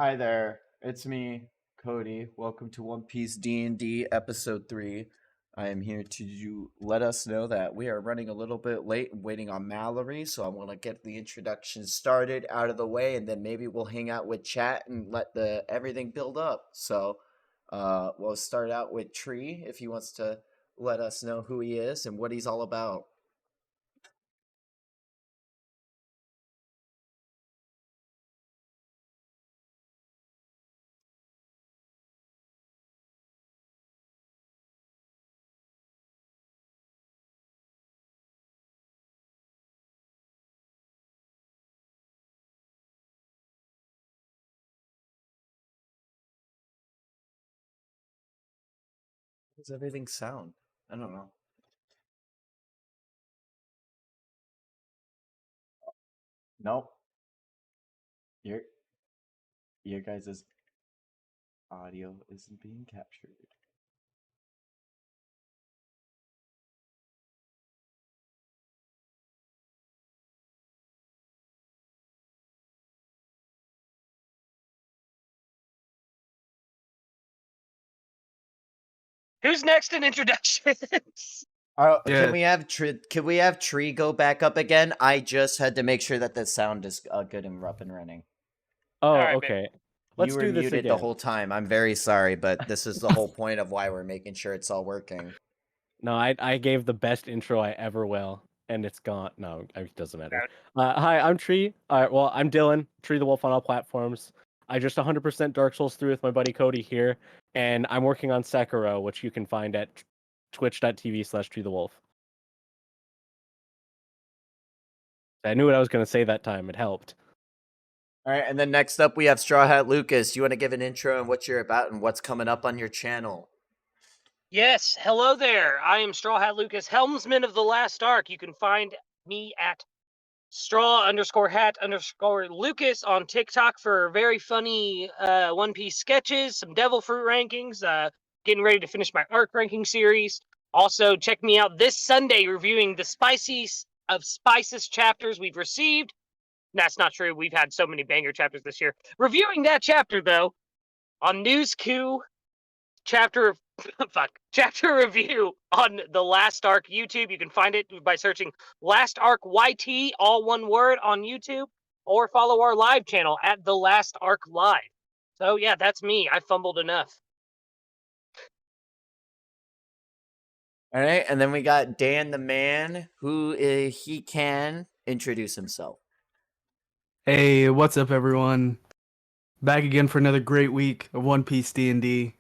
Hi there, it's me, Cody. Welcome to One Piece D&D Episode 3. I am here to let us know that we are running a little bit late and waiting on Mallory, so I want to get the introduction started out of the way, and then maybe we'll hang out with chat and let the everything build up. We'll start out with Tree, if he wants to let us know who he is and what he's all about. How does everything sound? I don't know. Nope. Your your guys' audio isn't being captured. Who's next in introductions? Can Yeah. we have Tree go back up again? I just had to make sure that the sound is good and up and running. Oh, All right, babe. okay. You Let's were do this muted the again. whole time. I'm very sorry, but this is the whole point of why we're making sure it's all working. No, I gave the best intro I ever will, and it's gone. No, it doesn't matter. No. Hi, I'm Tree. Well, I'm Dylan. Tree the Wolf on all platforms. I just 100% Dark Souls through with my buddy Cody here, and I'm working on Sekiro, which you can find at twitch.tv/Tree the Wolf. I knew what I was going to say that time. It helped. All right, and then next up we have Straw Hat Lucas. You want to give an intro on what you're about and what's coming up on your channel? Yes, hello there. I am Straw Hat Lucas, helmsman of the Last Ark. You can find me at straw_hat_Lucas on TikTok for very funny One Piece sketches, some Devil Fruit rankings, getting ready to finish my arc ranking series. Also, check me out this Sunday reviewing the spiciest of spiciest chapters we've received. That's not true. We've had so many banger chapters this year. Reviewing that chapter, though, on News Q chapter chapter review on the Last Ark YouTube. You can find it by searching Last Ark YT, all one word, on YouTube, or follow our live channel at The Last Ark Live. So yeah, that's me. I fumbled enough. All right, and then we got Dan the Man, who he can introduce himself. Hey, what's up, everyone? Back again for another great week of One Piece D&D.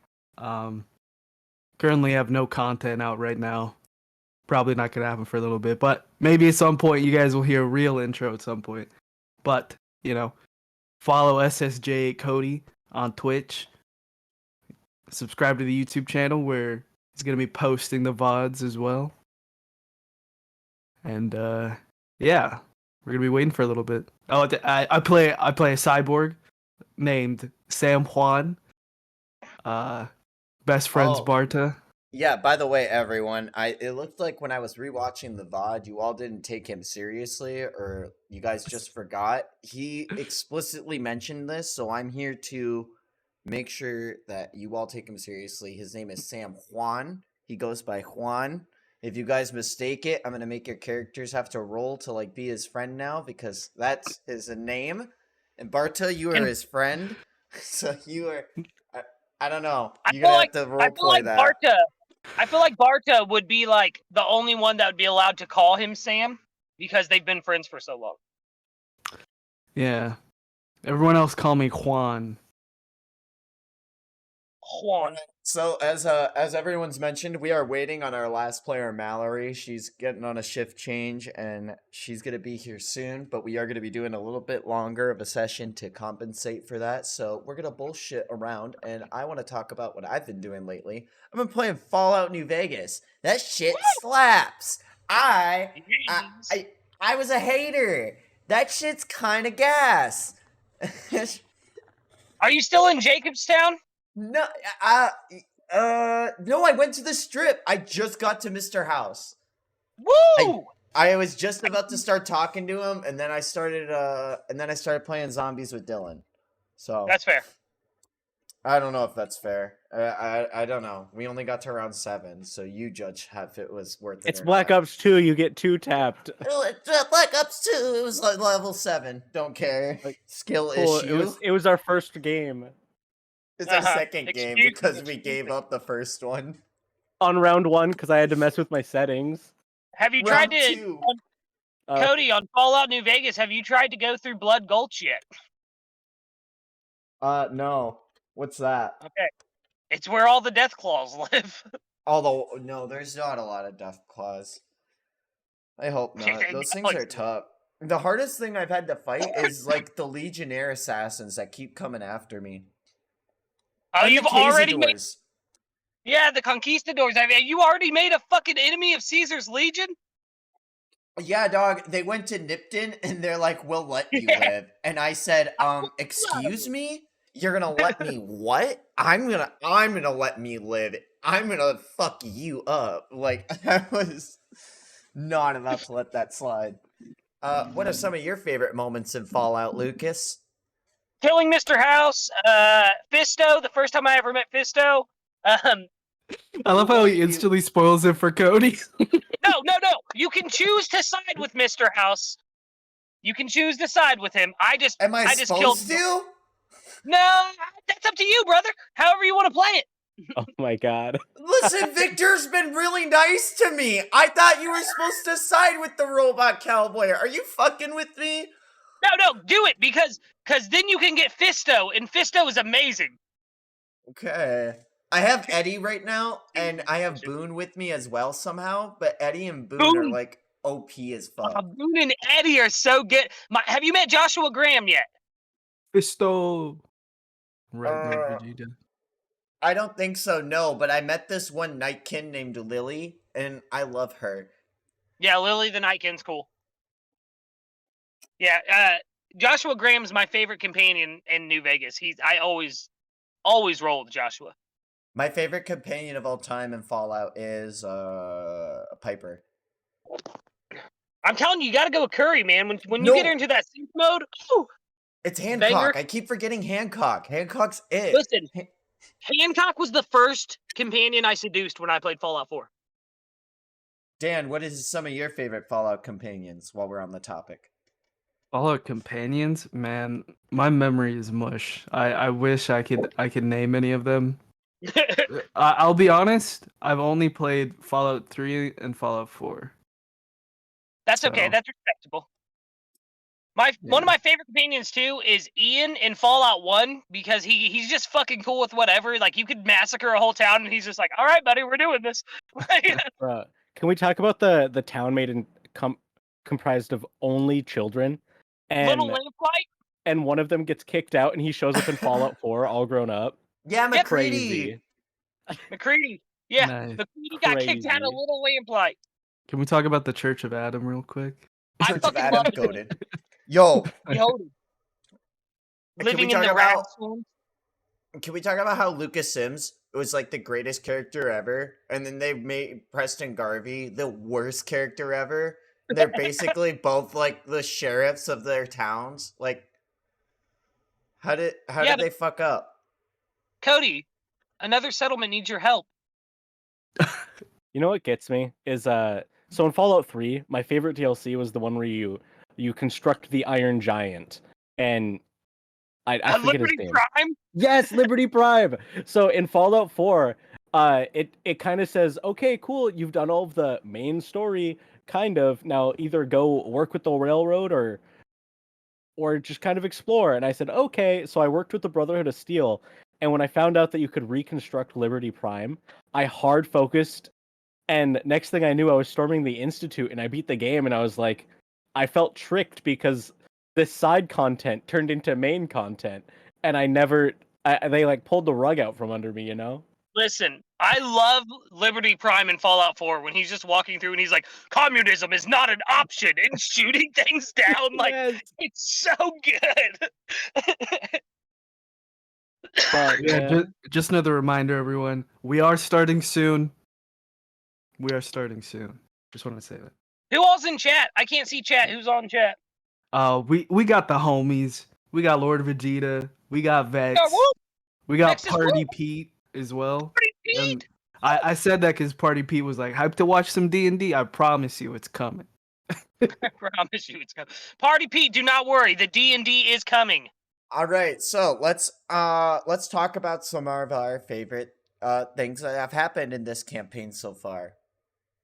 Currently have no content out right now. Probably not gonna happen for a little bit, but maybe at some point you guys will hear a real intro at some point. But, follow SSJ Cody on Twitch. Subscribe to the YouTube channel where he's gonna be posting the VODs as well. And yeah, we're gonna be waiting for a little bit. Oh, I play a cyborg named Sam Juan. Best friends Oh. Barta. Yeah, by the way, everyone, it looked like when I was rewatching the VOD, you all didn't take him seriously, or you guys just forgot. He explicitly mentioned this, so I'm here to make sure that you all take him seriously. His name is Sam Juan. He goes by Juan. If you guys mistake it, I'm gonna make your characters have to roll to like be his friend now because that's his name. And Barta, you are his friend, so you are. I don't know. You're gonna have to role play that. I feel like Barta would be like the only one that would be allowed to call him Sam because they've been friends for so long. Yeah. Everyone else call me Juan. Juan. So as everyone's mentioned, we are waiting on our last player, Mallory. She's getting on a shift change and she's gonna be here soon, but we are gonna be doing a little bit longer of a session to compensate for that. So we're gonna bullshit around and I wanna talk about what I've been doing lately. I've been playing Fallout New Vegas. That shit slaps. I was a hater. That shit's kinda gas. Are you still in Jacobstown? No, no, I went to the strip. I just got to Mr. House. Woo! I was just about to start talking to him, and then I started playing zombies with Dylan. So That's fair. I don't know if that's fair. I don't know. We only got to around 7, so you judge if it was worth it. It's or Black not. Ops 2. You get 2 tapped. Black Ops 2. It was like level 7. Don't care. Like, Skill Cool. issue. It was our first game. It's our Uh-huh. second game Excuse me, because we excuse gave me. up the first one. On round 1 because I had to mess with my settings. Have you Round tried to, 2. Cody, on Fallout New Vegas, have you tried to go through Blood Gulch yet? No. What's that? Okay. It's where all the Death Claws live. Although, no, there's not a lot of death claws. I hope not. Those things are tough. The hardest thing I've had to fight is like the Legionnaire assassins that keep coming after me. Oh, And you've the already made... Cazadors. Yeah, the Conquistadors. I mean, you already made a fucking enemy of Caesar's Legion? Yeah, dog. They went to Nipton and they're like, "We'll let you live." And I said, excuse me? You're gonna let me what? I'm gonna let me live. I'm gonna fuck you up. Like, I was not about to let that slide. What are some of your favorite moments in Fallout, Lucas? Killing Mr. House, Fisto, the first time I ever met Fisto. I love how he instantly spoils it for Cody. No. You can choose to side with Mr. House. You can choose to side with him. I just Supposed killed to? No, that's up to you, brother. However you want to play it. Oh my god. Listen, Victor's been really nice to me. I thought you were supposed to side with the robot cowboy. Are you fucking with me? No, do it because then you can get Fisto, and Fisto is amazing. Okay. I have Eddie right now, and I have Boone with me as well somehow, but Eddie and Boone are Boone. like OP as fuck. Boone and Eddie are so good. Have you met Joshua Graham yet? Fisto. Right near Uh, Vegeta. I don't think so, no, but I met this one Nightkin named Lily, and I love her. Yeah, Lily the Nightkin's cool. Yeah, Joshua Graham's my favorite companion in New Vegas. I always roll with Joshua. My favorite companion of all time in Fallout is Piper. I'm telling you, you got to go with Curry, man. When No. you get into that sync mode, ooh, It's Hancock. Banger. I keep forgetting Hancock. Hancock's it. listen, Hancock was the first companion I seduced when I played Fallout 4. Dan, what is some of your favorite Fallout companions while we're on the topic? Fallout companions, man, my memory is mush. I wish I could name any of them. I'll be honest, I've only played Fallout 3 and Fallout 4. That's okay. So- That's respectable. One of my favorite companions too is Ian in Fallout 1 because he's just fucking cool with whatever. Like you could massacre a whole town and he's just like, "All right, buddy, we're doing this." Bruh, can we talk about the town made comprised of only children? Little Lamplight. And one of them gets kicked out and he shows up in Fallout 4 all grown up. Yeah, Yep. McCready. McCready. Yeah, Nice. McCready got kicked out of Crazy. Little Lamplight. Can we talk about the Church of Adam real quick? I Church of fucking Adam love it. goated. Yo, Behold. Can we Living in talk the about- Rathstones. can we talk about how Lucas Sims was like the greatest character ever, and then they made Preston Garvey the worst character ever? They're basically both like the sheriffs of their towns. Like, how did they fuck up? Cody, another settlement needs your help. You know what gets me is so in Fallout 3, my favorite DLC was the one where you construct the Iron Giant, and I forget his Liberty name. Prime. Yes, Liberty Prime. So in Fallout 4, it kind of says, okay, cool, you've done all of the main story, kind of. Now either go work with the railroad or just kind of explore. And I said, okay. So I worked with the Brotherhood of Steel, and when I found out that you could reconstruct Liberty Prime, I hard focused. And next thing I knew, I was storming the Institute, and I beat the game, and I was like, I felt tricked because this side content turned into main content, and they like pulled the rug out from under me, you know? Listen, I love Liberty Prime in Fallout 4 when he's just walking through and he's like, "Communism is not an option," and shooting things down. Like, Yes. it's so good. But, Yeah, yeah. just another reminder, everyone. We are starting soon. Just want to say that. Who all's in chat? I can't see chat. Who's on chat? We got the homies. We got Lord Vegeta. We got Vex. Yeah, woo! We got Vex is Party woo! Pete as well. Pete! And I said that because Party Pete was like hyped to watch some D&D. I promise you, it's coming. I promise you it's coming. Party Pete, do not worry. The D&D is coming. All right, so let's talk about some of our favorite things that have happened in this campaign so far.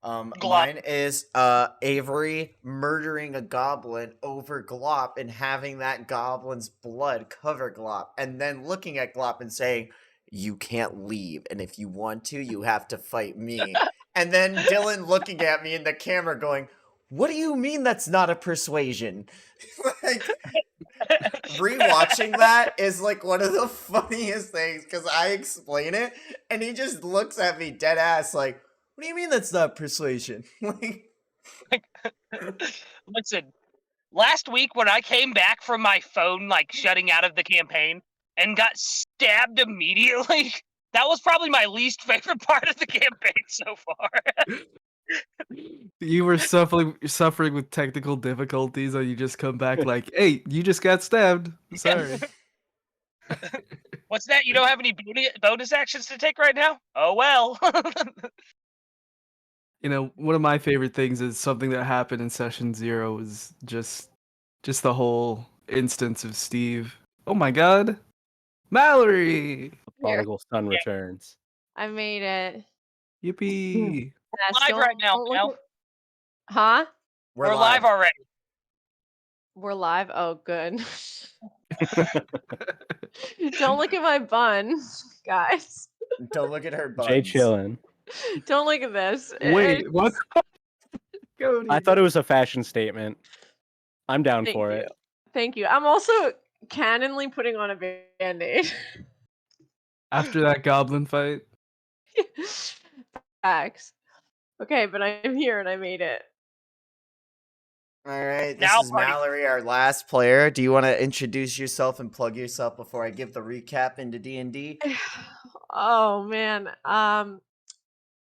Glop. Mine is Avery murdering a goblin over Glop and having that goblin's blood cover Glop, and then looking at Glop and saying, "You can't leave, and if you want to, you have to fight me." And then Dylan looking at me in the camera going, "What do you mean that's not a persuasion?" Like, rewatching that is like one of the funniest things because I explain it and he just looks at me dead ass like, "What do you mean that's not persuasion?" Like, Listen, last week when I came back from my phone, like, shutting out of the campaign and got stabbed immediately, that was probably my least favorite part of the campaign so far. You were suffering with technical difficulties, and you just come back like, "Hey, you just got stabbed. Sorry." What's that? You don't have any bonus actions to take right now? Oh, well. You know, one of my favorite things is something that happened in session 0 is just the whole instance of Steve. Oh my god. Mallory! The prodigal son Yeah. returns. I made it. Yippee. Yes, Live right now, look Mel. at- Huh? we're live already. We're live? Oh, good. Don't look at my bun, guys. Don't look at her buns. Jay chillin'. Don't look at this. Wait, what? Cody. I thought it was a fashion statement. I'm down Thank for you. it. Thank you. I'm also canonly putting on a band-aid. After that goblin fight. Facts. Okay, but I'm here and I made it. All right, this Now, is party. Mallory, our last player. Do you want to introduce yourself and plug yourself before I give the recap into D&D? Oh man.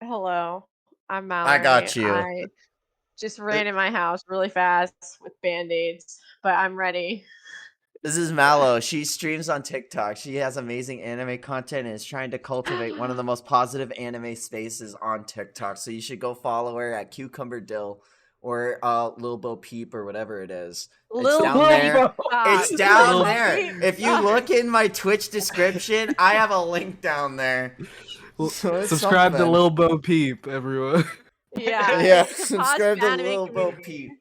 Hello. I'm Mallory. I got you. I just ran in my house really fast with band-aids, but I'm ready. This is Mallow. She streams on TikTok. She has amazing anime content and is trying to cultivate one of the most positive anime spaces on TikTok. So you should go follow her at Cucumber Dill or Lil Bo Peep or whatever it is. Lil down Bo there. Peep. It's down Lil there. Peep. If you look in my Twitch description, I have a link down there. So it's Subscribe to something. Lil Bo Peep, everyone. Yeah. Yeah, it's the subscribe to positive anime Lil Bo community. Peep.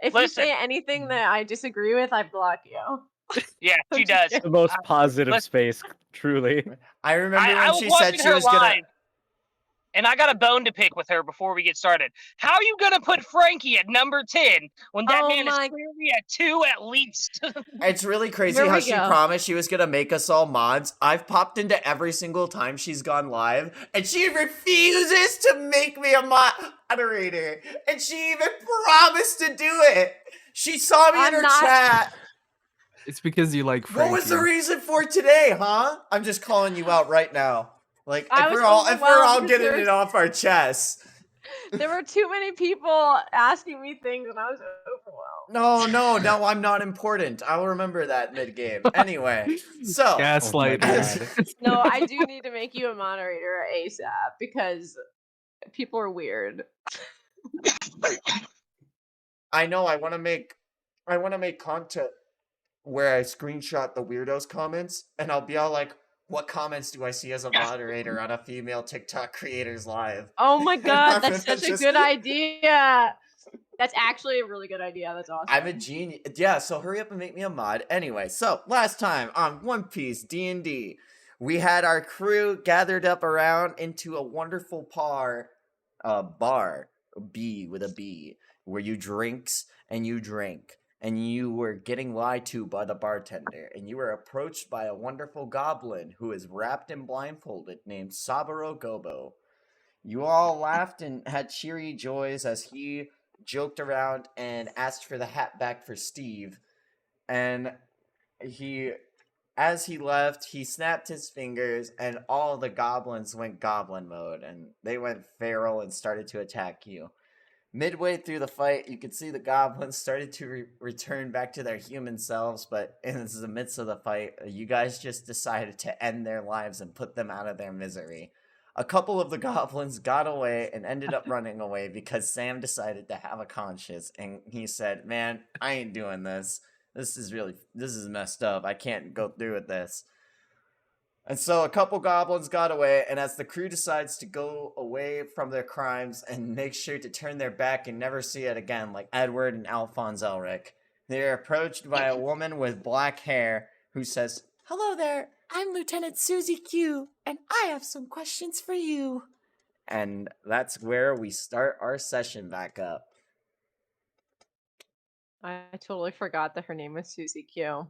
If you Listen. say anything that I disagree with, I block you. Yeah, she I'm just does. The most positive let's- space, truly. I remember I when was she said watching she her was gonna. live, and I got a bone to pick with her before we get started. How are you gonna put Frankie at number 10 when that Oh man is my- clearly at 2 at least? It's really crazy Here how we she go. promised she was gonna make us all mods. I've popped into every single time she's gone live, and she refuses to make me a moderator. And she even promised to do it. She saw me in I'm her not- chat. It's because you like Frankie. What was the reason for today, huh? I'm just calling you out right now. Like I if was we're all overwhelmed because getting there's- it off our chests. There were too many people asking me things, and I was overwhelmed. No, I'm not important. I'll remember that mid game. Anyway, so Gaslight. Oh my God. No, I do need to make you a moderator ASAP because people are weird. I know I want to make content where I screenshot the weirdos comments and I'll be all like, what comments do I see as a moderator on a female TikTok creator's live? Oh my god, that's That's such a just- good idea. That's actually a really good idea. That's awesome. I'm a genius. Yeah, so hurry up and make me a mod. Anyway, so last time on One Piece D&D, we had our crew gathered up around into a wonderful bar, B with a B, where you drinks and you drink. And you were getting lied to by the bartender, and you were approached by a wonderful goblin who is wrapped and blindfolded named Saburo Gobo. You all laughed and had cheery joys as he joked around and asked for the hat back for Steve. And as he left, he snapped his fingers, and all the goblins went goblin mode, and they went feral and started to attack you. Midway through the fight, you could see the goblins started to return back to their human selves, but in the midst of the fight, you guys just decided to end their lives and put them out of their misery. A couple of the goblins got away and ended up running away because Sam decided to have a conscience, and he said, "Man, I ain't doing this. This is messed up. I can't go through with this." And so a couple goblins got away, and as the crew decides to go away from their crimes and make sure to turn their back and never see it again, like Edward and Alphonse Elric, they are approached by a woman with black hair who says, "Hello there, I'm Lieutenant Susie Q, and I have some questions for you." And that's where we start our session back up. I totally forgot that her name was Susie Q.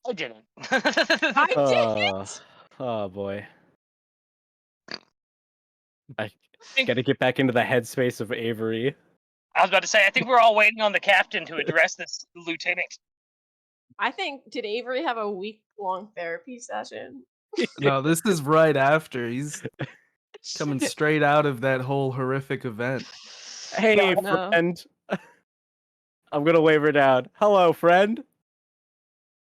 I didn't. I did. Oh boy. I think- gotta get back into the headspace of Avery. I was about to say, I think we're all waiting on the captain to address this lieutenant. I think, did Avery have a week-long therapy session? No, this is right after. He's coming straight out of that whole horrific event. Hey, No. friend. I'm gonna wave her down. Hello, friend.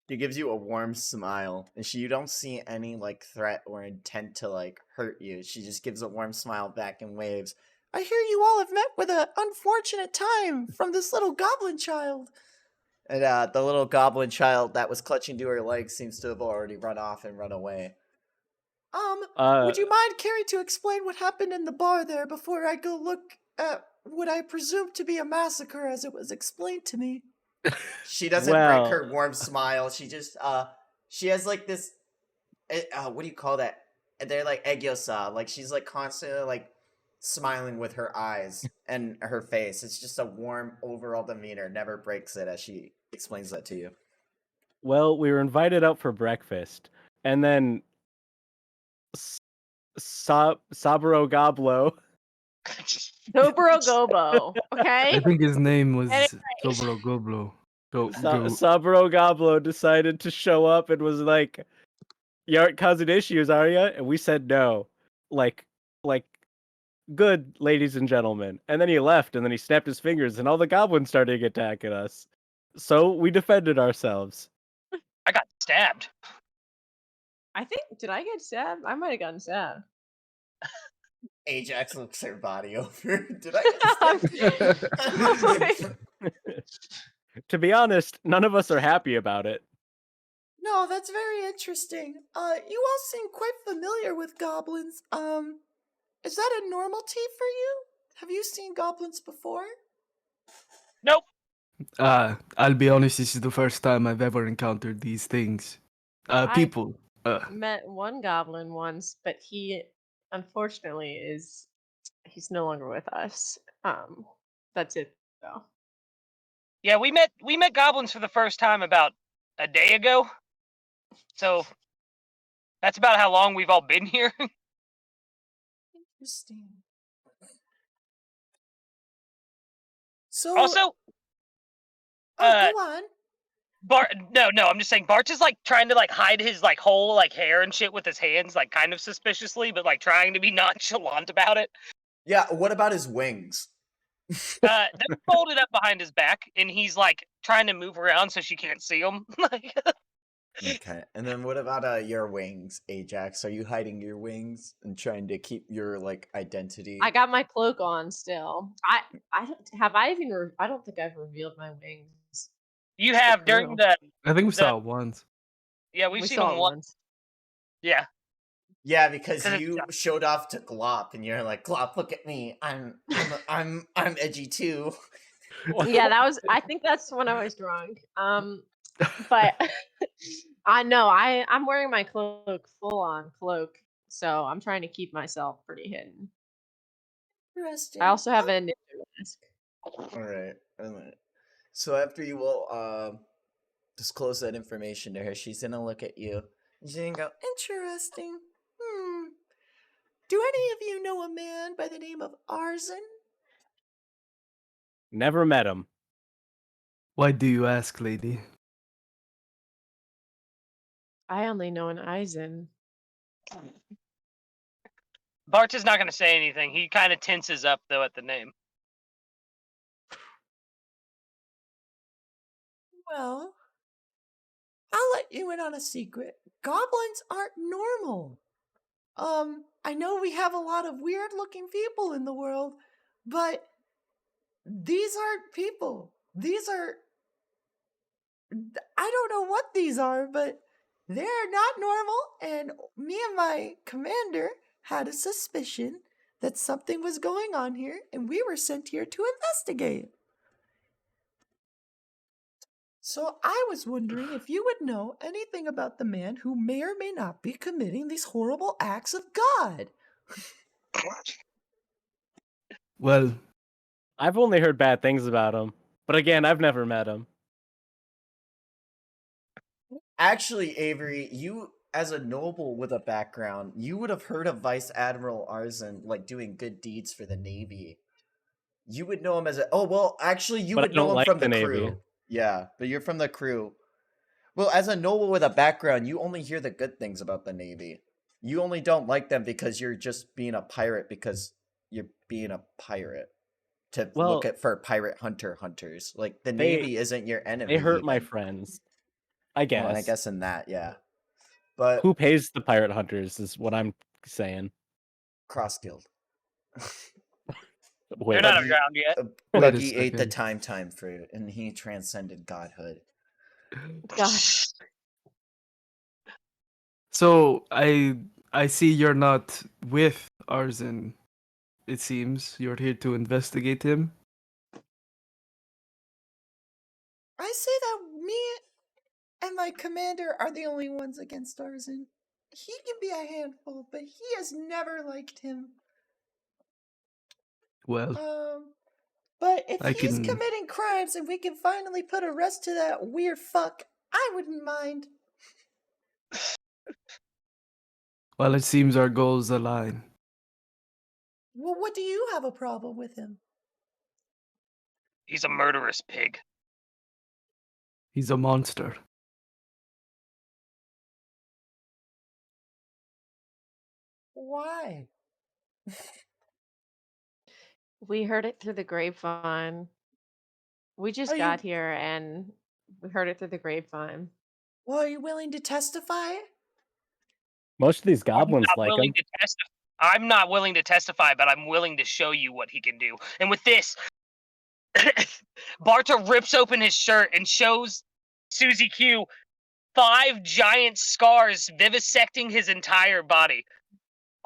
She gives you a warm smile, and you don't see any like threat or intent to like hurt you. She just gives a warm smile back and waves. "I hear you all have met with an unfortunate time from this little goblin child." And the little goblin child that was clutching to her leg seems to have already run off and run away. Would you mind caring to explain what happened in the bar there before I go look at what I presume to be a massacre as it was explained to me? She doesn't break her warm smile. She just she has like this what do you call that? They're like egyosa. Like she's like constantly like smiling with her eyes and her face. It's just a warm overall demeanor. Never breaks it as she explains that to you. Well, we were invited out for breakfast, and then Sabro Goblo. Dobro Gobo, okay? I think his name was Anyway. Dobro Goblo. Sabro Goblo decided to show up and was like, "You aren't causing issues, are you?" And we said no. Like, good, ladies and gentlemen. And then he left, and then he snapped his fingers, and all the goblins started attacking us. So we defended ourselves. I got stabbed. I think, did I get stabbed? I might have gotten stabbed. Ajax looks her body over. Did I get To be honest, none of us are happy about it. No, that's very interesting. You all seem quite familiar with goblins. Is that a novelty for you? Have you seen goblins before? Nope. I'll be honest, this is the first time I've ever encountered these things. People. Met one goblin once, but he unfortunately he's no longer with us. That's it though. Yeah, we met goblins for the first time about a day ago. So that's about how long we've all been here. Interesting. So Also, go on. Bart, no, I'm just saying Bart is like trying to like hide his like whole like hair and shit with his hands, like kind of suspiciously, but like trying to be nonchalant about it. Yeah, what about his wings? They're folded up behind his back, and he's like trying to move around so she can't see him. Okay, and then what about your wings, Ajax? Are you hiding your wings and trying to keep your like identity? I got my cloak on still. I don't have I even I don't think I've revealed my wings. You have during the I think we saw it once. yeah we've seen saw him it once. Yeah. Yeah, because Cause you showed off to Glop, and you're like, "Glop, look at me. I'm edgy too." Yeah, that was. I think that's when I was drunk. But I know I'm wearing my cloak, full on cloak, so I'm trying to keep myself pretty hidden. Interesting. I also have a ninja mask. All right. So after you will disclose that information to her, she's gonna look at you and she's gonna go, "Interesting. Do any of you know a man by the name of Arzen?" Never met him. Why do you ask, lady? I only know an Aizen. Bart is not going to say anything. He kind of tenses up though at the name. Well, I'll let you in on a secret. Goblins aren't normal. I know we have a lot of weird looking people in the world, but these aren't people. These are. I don't know what these are, but they're not normal, and me and my commander had a suspicion that something was going on here, and we were sent here to investigate. So I was wondering if you would know anything about the man who may or may not be committing these horrible acts of God. Well, I've only heard bad things about him, but again, I've never met him. Actually, Avery, you, as a noble with a background, you would have heard of Vice Admiral Arzen, like, doing good deeds for the Navy. You would know him as a... Oh, well, actually, you But I would know don't him like from the the Navy. crew. Yeah, but you're from the crew. Well, as a noble with a background, you only hear the good things about the Navy. You only don't like them because you're just being a pirate because you're being a pirate. To look Well, at for pirate hunters. Like, the they- Navy isn't your enemy. They hurt my even. friends. I guess. Well, and I guess in that, yeah. But Who pays the pirate hunters is what I'm saying. Cross Guild. Wait, They're not Buggy- around yet. Wait a Buggy ate the second. time fruit, and he transcended godhood. Gosh. So I see you're not with Arzen. It seems you're here to investigate him. I say that me and my commander are the only ones against Arzen. He can be a handful, but he has never liked him. Well, But if I he's can- committing crimes and we can finally put a rest to that weird fuck, I wouldn't mind. well, it seems our goals align. Well, what do you have a problem with him? He's a murderous pig. He's a monster. Why? We heard it through the grapevine. We just Are you- got here and we heard it through the grapevine. Well, are you willing to testify? most of these I'm goblins not like him. willing to testify. I'm not willing to testify, but I'm willing to show you what he can do. And with this, Barta rips open his shirt and shows Susie Q 5 giant scars vivisecting his entire body.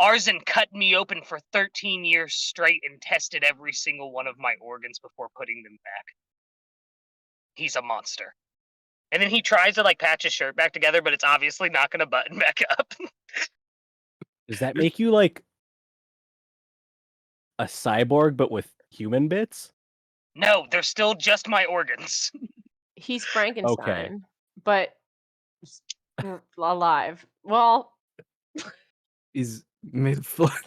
Arzen cut me open for 13 years straight and tested every single one of my organs before putting them back. He's a monster. And then he tries to like patch his shirt back together, but it's obviously not going to button back up. Does that make you like a cyborg but with human bits? No, they're still just my organs. He's Frankenstein, but alive. Well, He's made of flesh.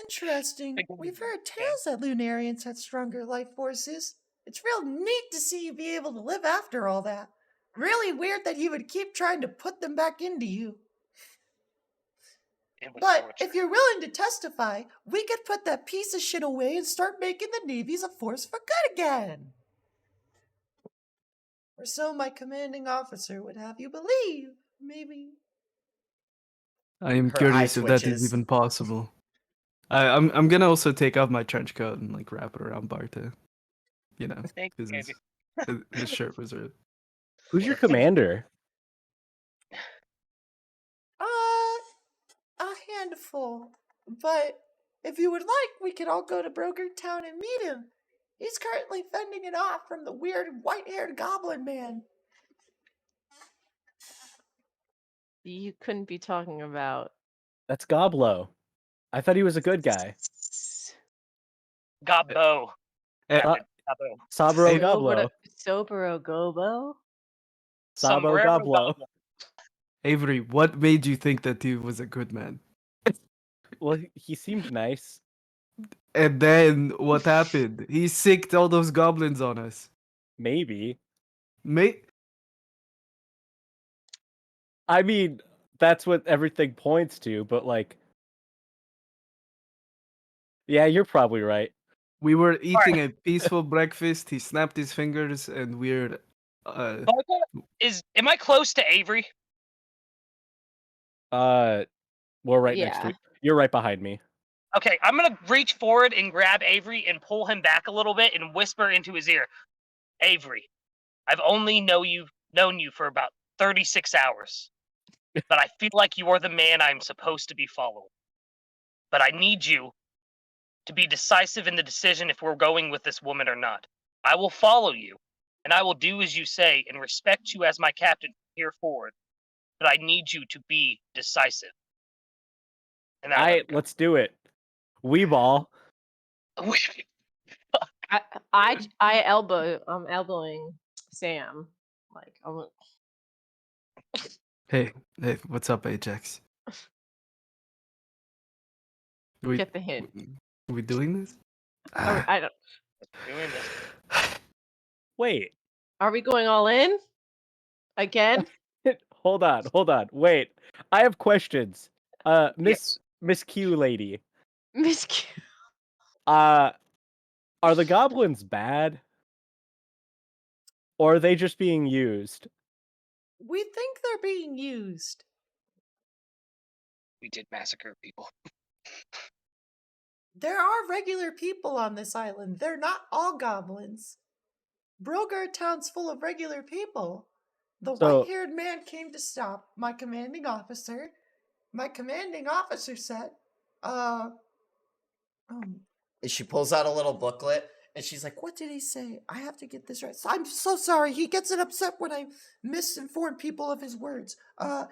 Interesting. Think of We've it. heard tales that Lunarians had stronger life forces. It's real neat to see you be able to live after all that. Really weird that he would keep trying to put them back into you. It was But torture. if you're willing to testify, we could put that piece of shit away and start making the navies a force for good again. Or so my commanding officer would have you believe. Maybe. I am Her curious eye if that twitches. is even possible. I'm gonna also take off my trench coat and like wrap it around Barta. You know, Thank you, because baby. his shirt was ripped. Who's your commander? A handful. But if you would like, we could all go to Broker Town and meet him. He's currently fending it off from the weird white-haired goblin man. you couldn't be talking about. That's Goblo. I thought he was a good guy. Gobbo. Eh, Damn it, Gobbo. Sabro Hey, Goblo. Sobero Gobo? Sabo Sombrero Goblo. Avery, what made you think that he was a good man? Well, he seemed nice. And then what happened? He sicked all those goblins on us. Maybe. I mean, that's what everything points to, but like, yeah, you're probably right. We were eating a peaceful breakfast. He snapped his fingers, and we're. Barca, am I close to Avery? We're right next to Yeah. you. You're right behind me. Okay, I'm gonna reach forward and grab Avery and pull him back a little bit and whisper into his ear, Avery, I've only known you for about 36 hours, but I feel like you are the man I'm supposed to be following. But I need you to be decisive in the decision if we're going with this woman or not. I will follow you, and I will do as you say and respect you as my captain here forward. But I need you to be decisive. And then I let him go. Let's do it. We ball. I I'm elbowing Sam. Like, Hey, what's up, Ajax? We get the hint. we doing this? Oh, I don't. Doing this. Wait. Are we going all in? Again? Hold on. Wait. I have questions. Miss Q lady. Miss Q. Are the goblins bad? Or are they just being used? We think they're being used. We did massacre people. There are regular people on this island. They're not all goblins. Brogard Town's full of regular people. The So- white-haired man came to stop my commanding officer. My commanding officer said, She pulls out a little booklet, and she's like, what did he say? I have to get this right. So I'm so sorry. He gets upset when I misinform people of his words. There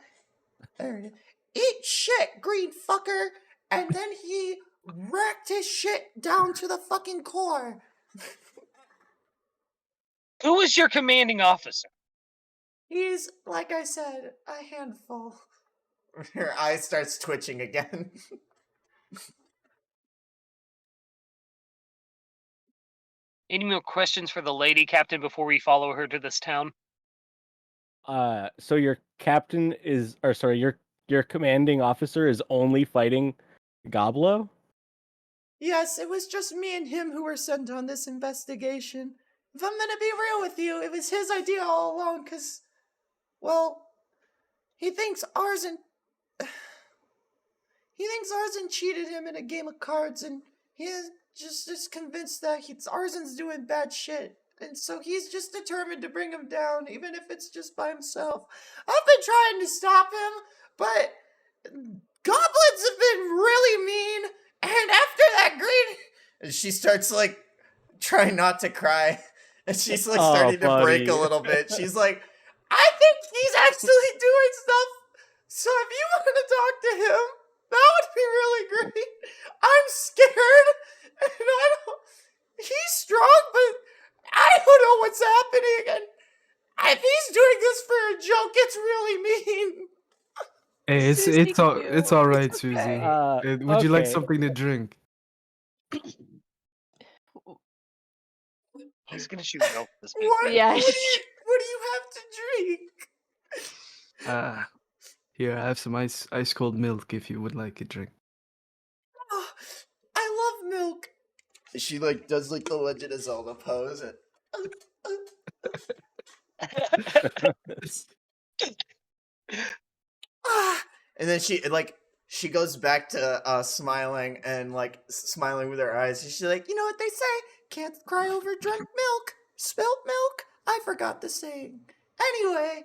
it is. Eat shit, green fucker! And then he wrecked his shit down to the fucking core. Who is your commanding officer? He's, like I said, a handful. Her eye starts twitching again. Any more questions for the lady, Captain, before we follow her to this town? So your captain is, or sorry, your commanding officer is only fighting Goblo? Yes, it was just me and him who were sent on this investigation. If I'm gonna be real with you, it was his idea all along, because, well, he thinks Arzen cheated him in a game of cards, and he is just convinced that Arzen's doing bad shit. And so he's just determined to bring him down, even if it's just by himself. I've been trying to stop him, but goblins have been really mean. And after that green... And she starts, like, trying not to cry. And she's, like, starting to break a little bit. She's like, I think he's actually doing stuff. So if you want to talk to him, that would be really great. I'm scared. And I don't... He's strong, but I don't know what's happening. And if he's doing this for a joke, it's really mean. Hey, Susie it's Q. all right, It's Susie. okay. Would you like Okay. something to drink? He's gonna shoot milk this bitch. What? Yeah. What do you have to drink? Here, I have some ice cold milk if you would like a drink. Oh, I love milk. She like does like the Legend of Zelda pose and and then she goes back to smiling and like smiling with her eyes. She's like, you know what they say? Can't cry over drunk milk. Spilt milk? I forgot the saying. Anyway,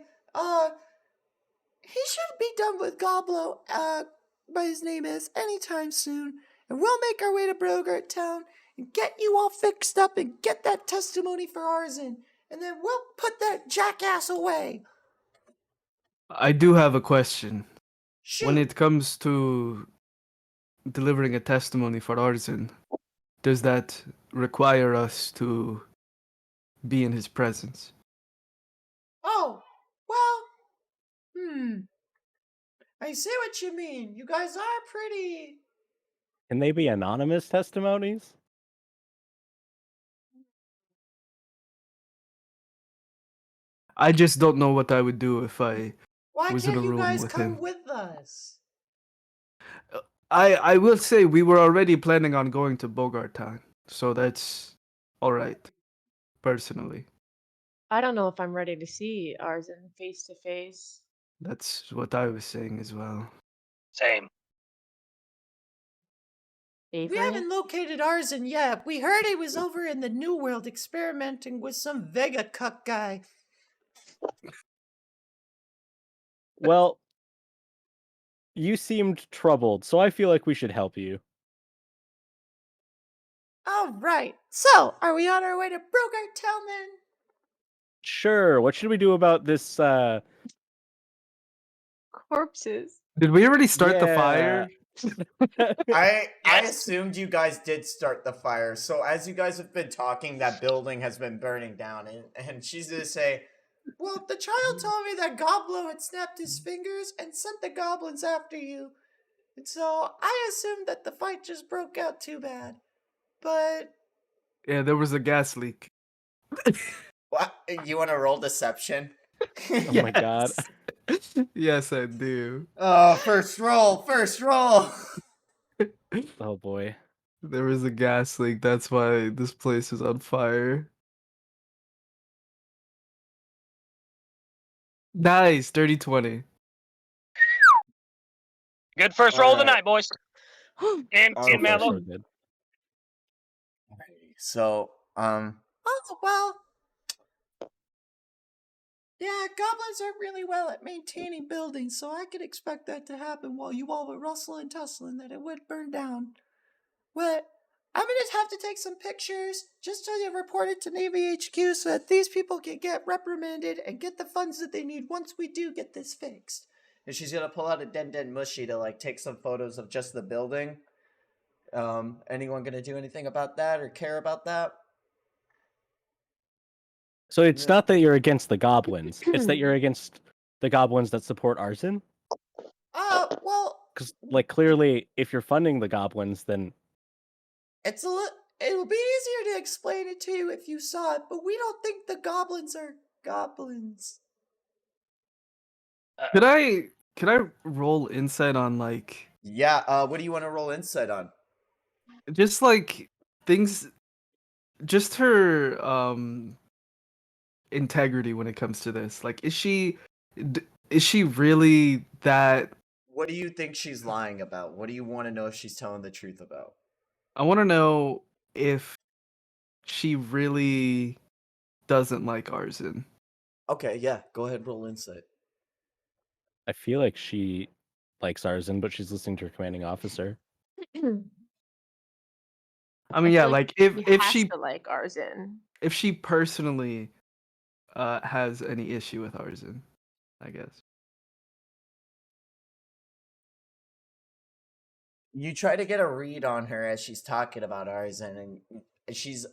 he should be done with Goblo, but his name is, anytime soon. And we'll make our way to Brogart Town and get you all fixed up and get that testimony for Arzen. And then we'll put that jackass away. I do have a question. Shoot. When it comes to delivering a testimony for Arzen, does that require us to be in his presence? Oh, well, I see what you mean. You guys are pretty... Can they be anonymous testimonies? I just don't know what I would do if I... Why Was in can't a you room guys with come him. with us? I will say we were already planning on going to Bogart Town. So that's all right, personally. I don't know if I'm ready to see Arzen face to face. That's what I was saying as well. Same. We Avery? haven't located Arzen yet. We heard he was over in the New World experimenting with some Vega cuck guy. Well, you seemed troubled, so I feel like we should help you. All right. So, are we on our way to Brogart Town then? Sure, what should we do about this, Corpses. Did we already start the Yeah. fire? I Yes. assumed you guys did start the fire. So as you guys have been talking, that building has been burning down, and she's gonna say, "Well, the child told me that Goblo had snapped his fingers and sent the goblins after you, and so I assumed that the fight just broke out too bad. But Yeah, there was a gas leak. what? You want to roll deception? Oh my god. Yes, I do. Oh, first roll, first roll. Oh boy. There was a gas leak. That's why this place is on fire. Nice, 30-20. Good first roll of the Alright. night, boys. And Oh, So far, Mallow. so good. So, oh, well. Yeah, goblins aren't really well at maintaining buildings, so I could expect that to happen while you all were rustling and tussling, that it would burn down. But I'm gonna have to take some pictures just to report it to Navy HQ so that these people can get reprimanded and get the funds that they need once we do get this fixed. And she's gonna pull out a Den Den Mushy to like take some photos of just the building. Anyone gonna do anything about that or care about that? So it's Yeah. not that you're against the goblins, it's that you're against the goblins that support arson? Well, Because, like, clearly, if you're funding the goblins, then it's it'll be easier to explain it to you if you saw it, but we don't think the goblins are goblins. Could I roll insight on like Yeah, what do you want to roll insight on? just like things, just her integrity when it comes to this? Like, is she really that? What do you think she's lying about? What do you want to know if she's telling the truth about? I want to know if she really doesn't like arson. Okay, yeah, go ahead, roll insight. I feel like she likes arson, but she's listening to her commanding officer. I mean, yeah, feel like he if has she to like Arzen. if she personally has any issue with arson, I guess. You try to get a read on her as she's talking about Arzen, and she's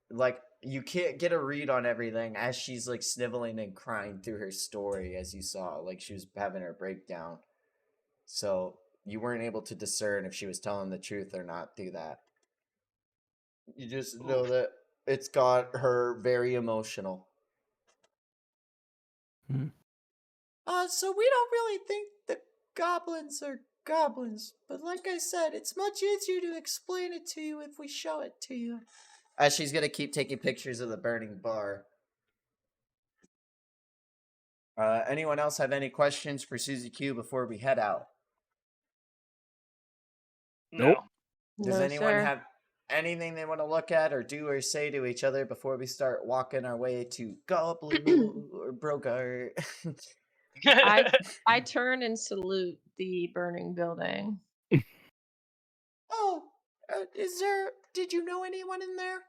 like, you can't get a read on everything as she's like sniveling and crying through her story, as you saw, like she was having her breakdown. So you weren't able to discern if she was telling the truth or not through that. You just know that it's got her very emotional. So we don't really think that goblins are goblins, but like I said, it's much easier to explain it to you if we show it to you. As she's gonna keep taking pictures of the burning bar. Anyone else have any questions for Susie Q before we head out? No. Does No, anyone sir. have anything they want to look at or do or say to each other before we start walking our way to Goblin or Brogart? I turn and salute the burning building. Oh, did you know anyone in there?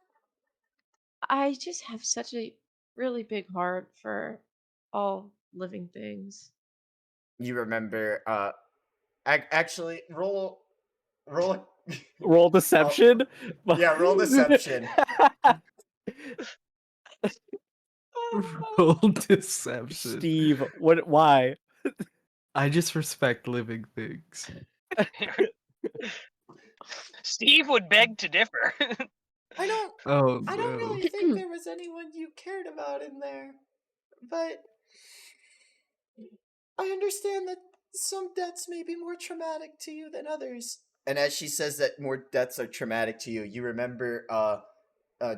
I just have such a really big heart for all living things. You remember, actually, roll. Roll deception? Yeah, roll deception. Roll deception. Steve, why? I just respect living things. Steve would beg to differ. I don't Oh I don't no. really think there was anyone you cared about in there. But I understand that some deaths may be more traumatic to you than others. And as she says that more deaths are traumatic to you, you remember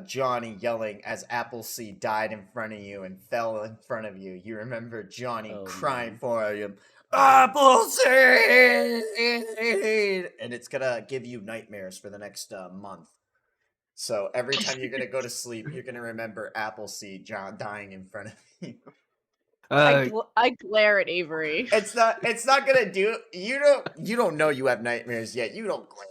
Johnny yelling as Appleseed died in front of you and fell in front of you. You remember Johnny Oh, crying man. for him, Appleseed! And it's gonna give you nightmares for the next month. So every time you're gonna go to sleep, you're gonna remember Appleseed dying in front of you. I glare at Avery. It's not gonna do. You don't know you have nightmares yet. You don't glare.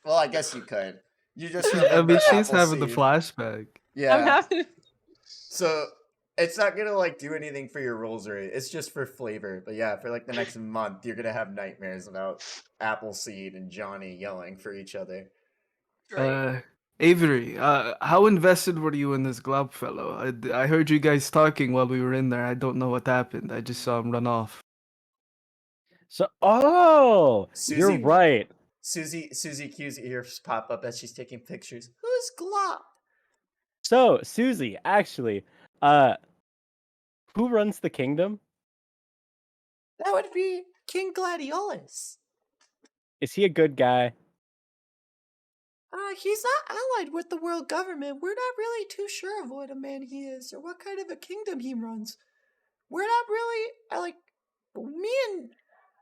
Well, I guess you could. You just I remember mean, she's having the Appleseed. flashback. Yeah. I'm having. So it's not gonna like do anything for your rosary. It's just for flavor. But yeah, for like the next month, you're gonna have nightmares about Appleseed and Johnny yelling for each other. Great. Avery, how invested were you in this Glob fellow? I heard you guys talking while we were in there. I don't know what happened. I just saw him run off. So, you're Susie- right. Susie Q's ears pop up as she's taking pictures. Who's Glop? So, Susie, actually, who runs the kingdom? That would be King Gladiolus. Is he a good guy? He's not allied with the world government. We're not really too sure of what a man he is or what kind of a kingdom he runs. We're not really, me and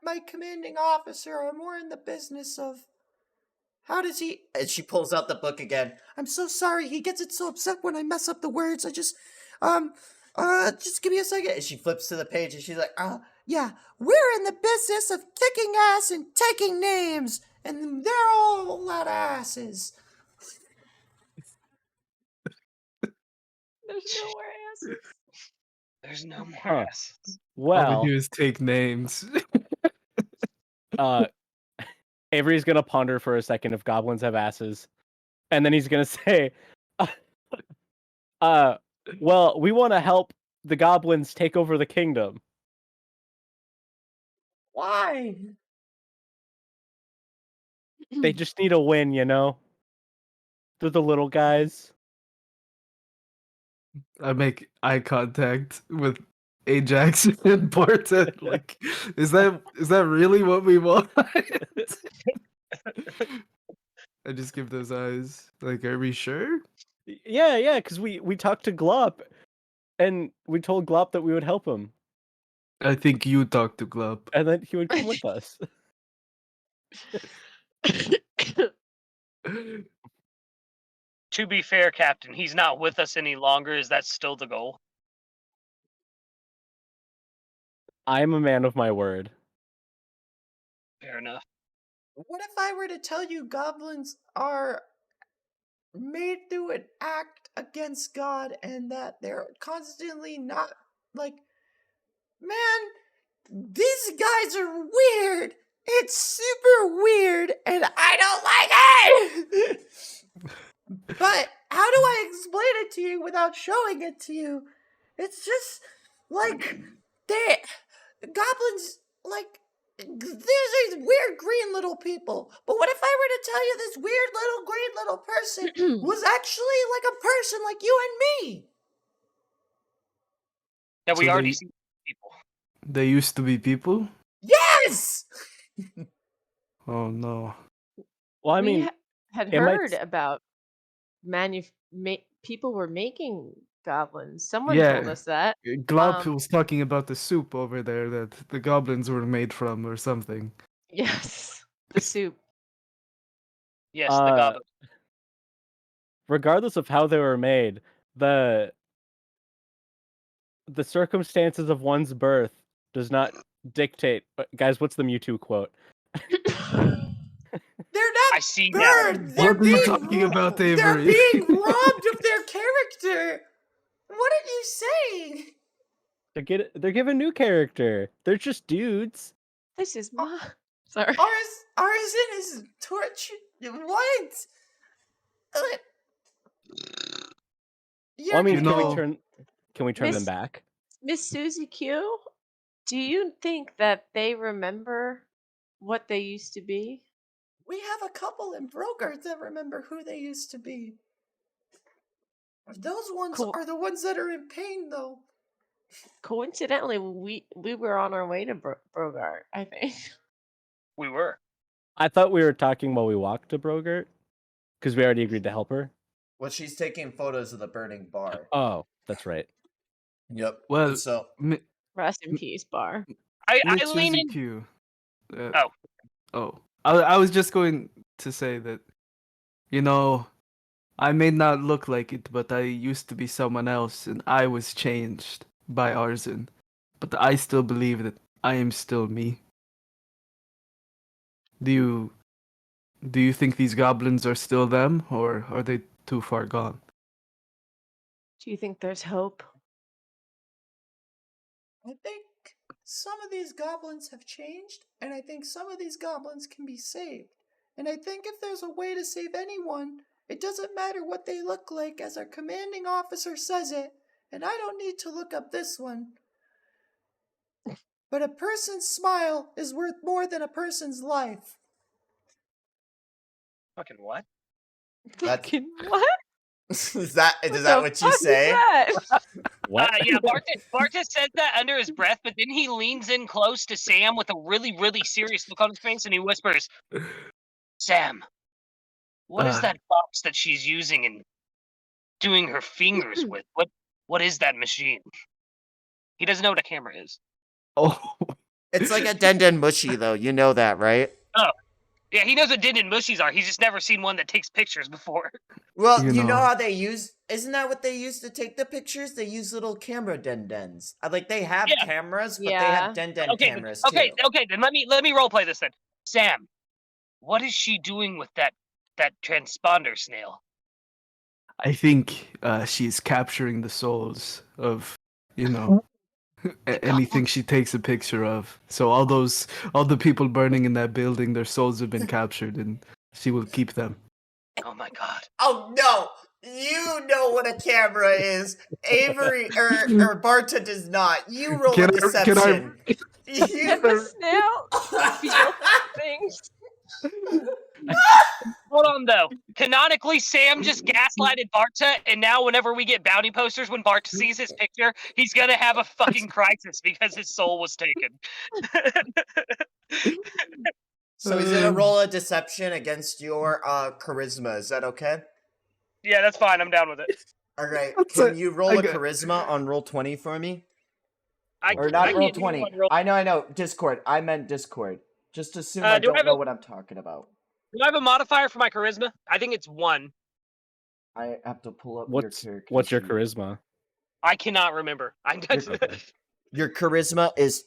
my commanding officer are more in the business of how does he. And she pulls out the book again. I'm so sorry. He gets it so upset when I mess up the words. just give me a second. And she flips to the page and she's like, yeah, we're in the business of kicking ass and taking names. And they're all a lot of asses. There's no more asses. There's no more Huh. asses. All Well, we do is take names. Avery's gonna ponder for a second if goblins have asses, and then he's gonna say, well, we want to help the goblins take over the kingdom. Why? They just need a win, you know? They're the little guys. I make eye contact with Ajax and Barton. Like, is that really what we want? I just give those eyes. Like, are we sure? Yeah, because we talked to Glop, and we told Glop that we would help him, I think you talk to Glub. and then he would come with us. To be fair, Captain, he's not with us any longer. Is that still the goal? I'm a man of my word. Fair enough. What if I were to tell you goblins are made through an act against God and that they're constantly not like, man, these guys are weird. It's super weird and I don't like it. But how do I explain it to you without showing it to you? It's just like goblins like there's these weird green little people. But what if I were to tell you this weird little green little person was actually like a person like you and me? Yeah, we So already they- see people. They used to be people? Yes! Oh no. Well, I We mean, had it might heard s- about people were making goblins. Someone Yeah. told us that. Glop Um, was talking about the soup over there that the goblins were made from or something. Yes, the soup. Yes, the Uh, goblin. regardless of how they were made, the circumstances of one's birth does not dictate. Guys, what's the Mewtwo quote? They're not I see now. birds. They're What are you being talking about, They're Avery? being robbed of their character. What are you saying? They're given new character. They're just dudes. This is my. Sorry. Arisen is torture. What? Well, I mean, You can we know- turn them Miss- back? Miss Susie Q, do you think that they remember what they used to be? We have a couple in Brogard that remember who they used to be. Those ones Cool. are the ones that are in pain, though. Coincidentally, we were on our way to Brogard, I think. We were. I thought we were talking while we walked to Brogert, because we already agreed to help her. Well, she's taking photos of the burning bar. Oh, that's right. Yep. Well, So Rest in peace, Bar. I Miss lean Suzy in. Q. Oh. Oh. I was just going to say that, you know, I may not look like it, but I used to be someone else, and I was changed by Arzen. But I still believe that I am still me. Do you think these goblins are still them, or are they too far gone? Do you think there's hope? I think some of these goblins have changed, and I think some of these goblins can be saved. And I think if there's a way to save anyone, it doesn't matter what they look like, as our commanding officer says it, and I don't need to look up this one. But a person's smile is worth more than a person's life. Fucking what? That's, Fucking what? is that What that the what you fuck is say? that? What? Yeah, Barta says that under his breath, but then he leans in close to Sam with a really, really serious look on his face, and he whispers, "Sam, what is that box that she's using and doing her fingers with? What is that machine?" He doesn't know what a camera is. Oh, It's like a Den Mushy, though. You know that, right? Yeah, he knows what din and mushies are. He's just never seen one that takes pictures before. Well, You you know know. how they use... Isn't that what they use to take the pictures? They use little camera dens. Like, they have Yeah. cameras, but they Yeah. have den Okay, cameras, okay, too. okay. Then let me role play this then. Sam, what is she doing with that transponder snail? I think she's capturing the souls of, you know, anything she takes a picture of. So all the people burning in that building, their souls have been captured, and she will keep them. Oh my god. Oh, no! You know what a camera is. Avery, or Barta does not. You roll a deception. Can the snail feel things? Hold on though. Canonically, Sam just gaslighted Barta, and now whenever we get bounty posters, when Barta sees his picture, he's gonna have a fucking crisis because his soul was taken. So he's gonna roll a deception against your charisma. Is that okay? Yeah, that's fine. I'm down with it. Alright, That's can it. you roll I a got- charisma on roll 20 for me? I Or not I roll can't do 20. one roll. I know. Discord. I meant Discord. Just assume Do I I don't have know a- what I'm talking about. Do I have a modifier for my charisma? I think it's 1. I have to pull up What's your character. what's your sheet. charisma? I cannot remember. Your charisma is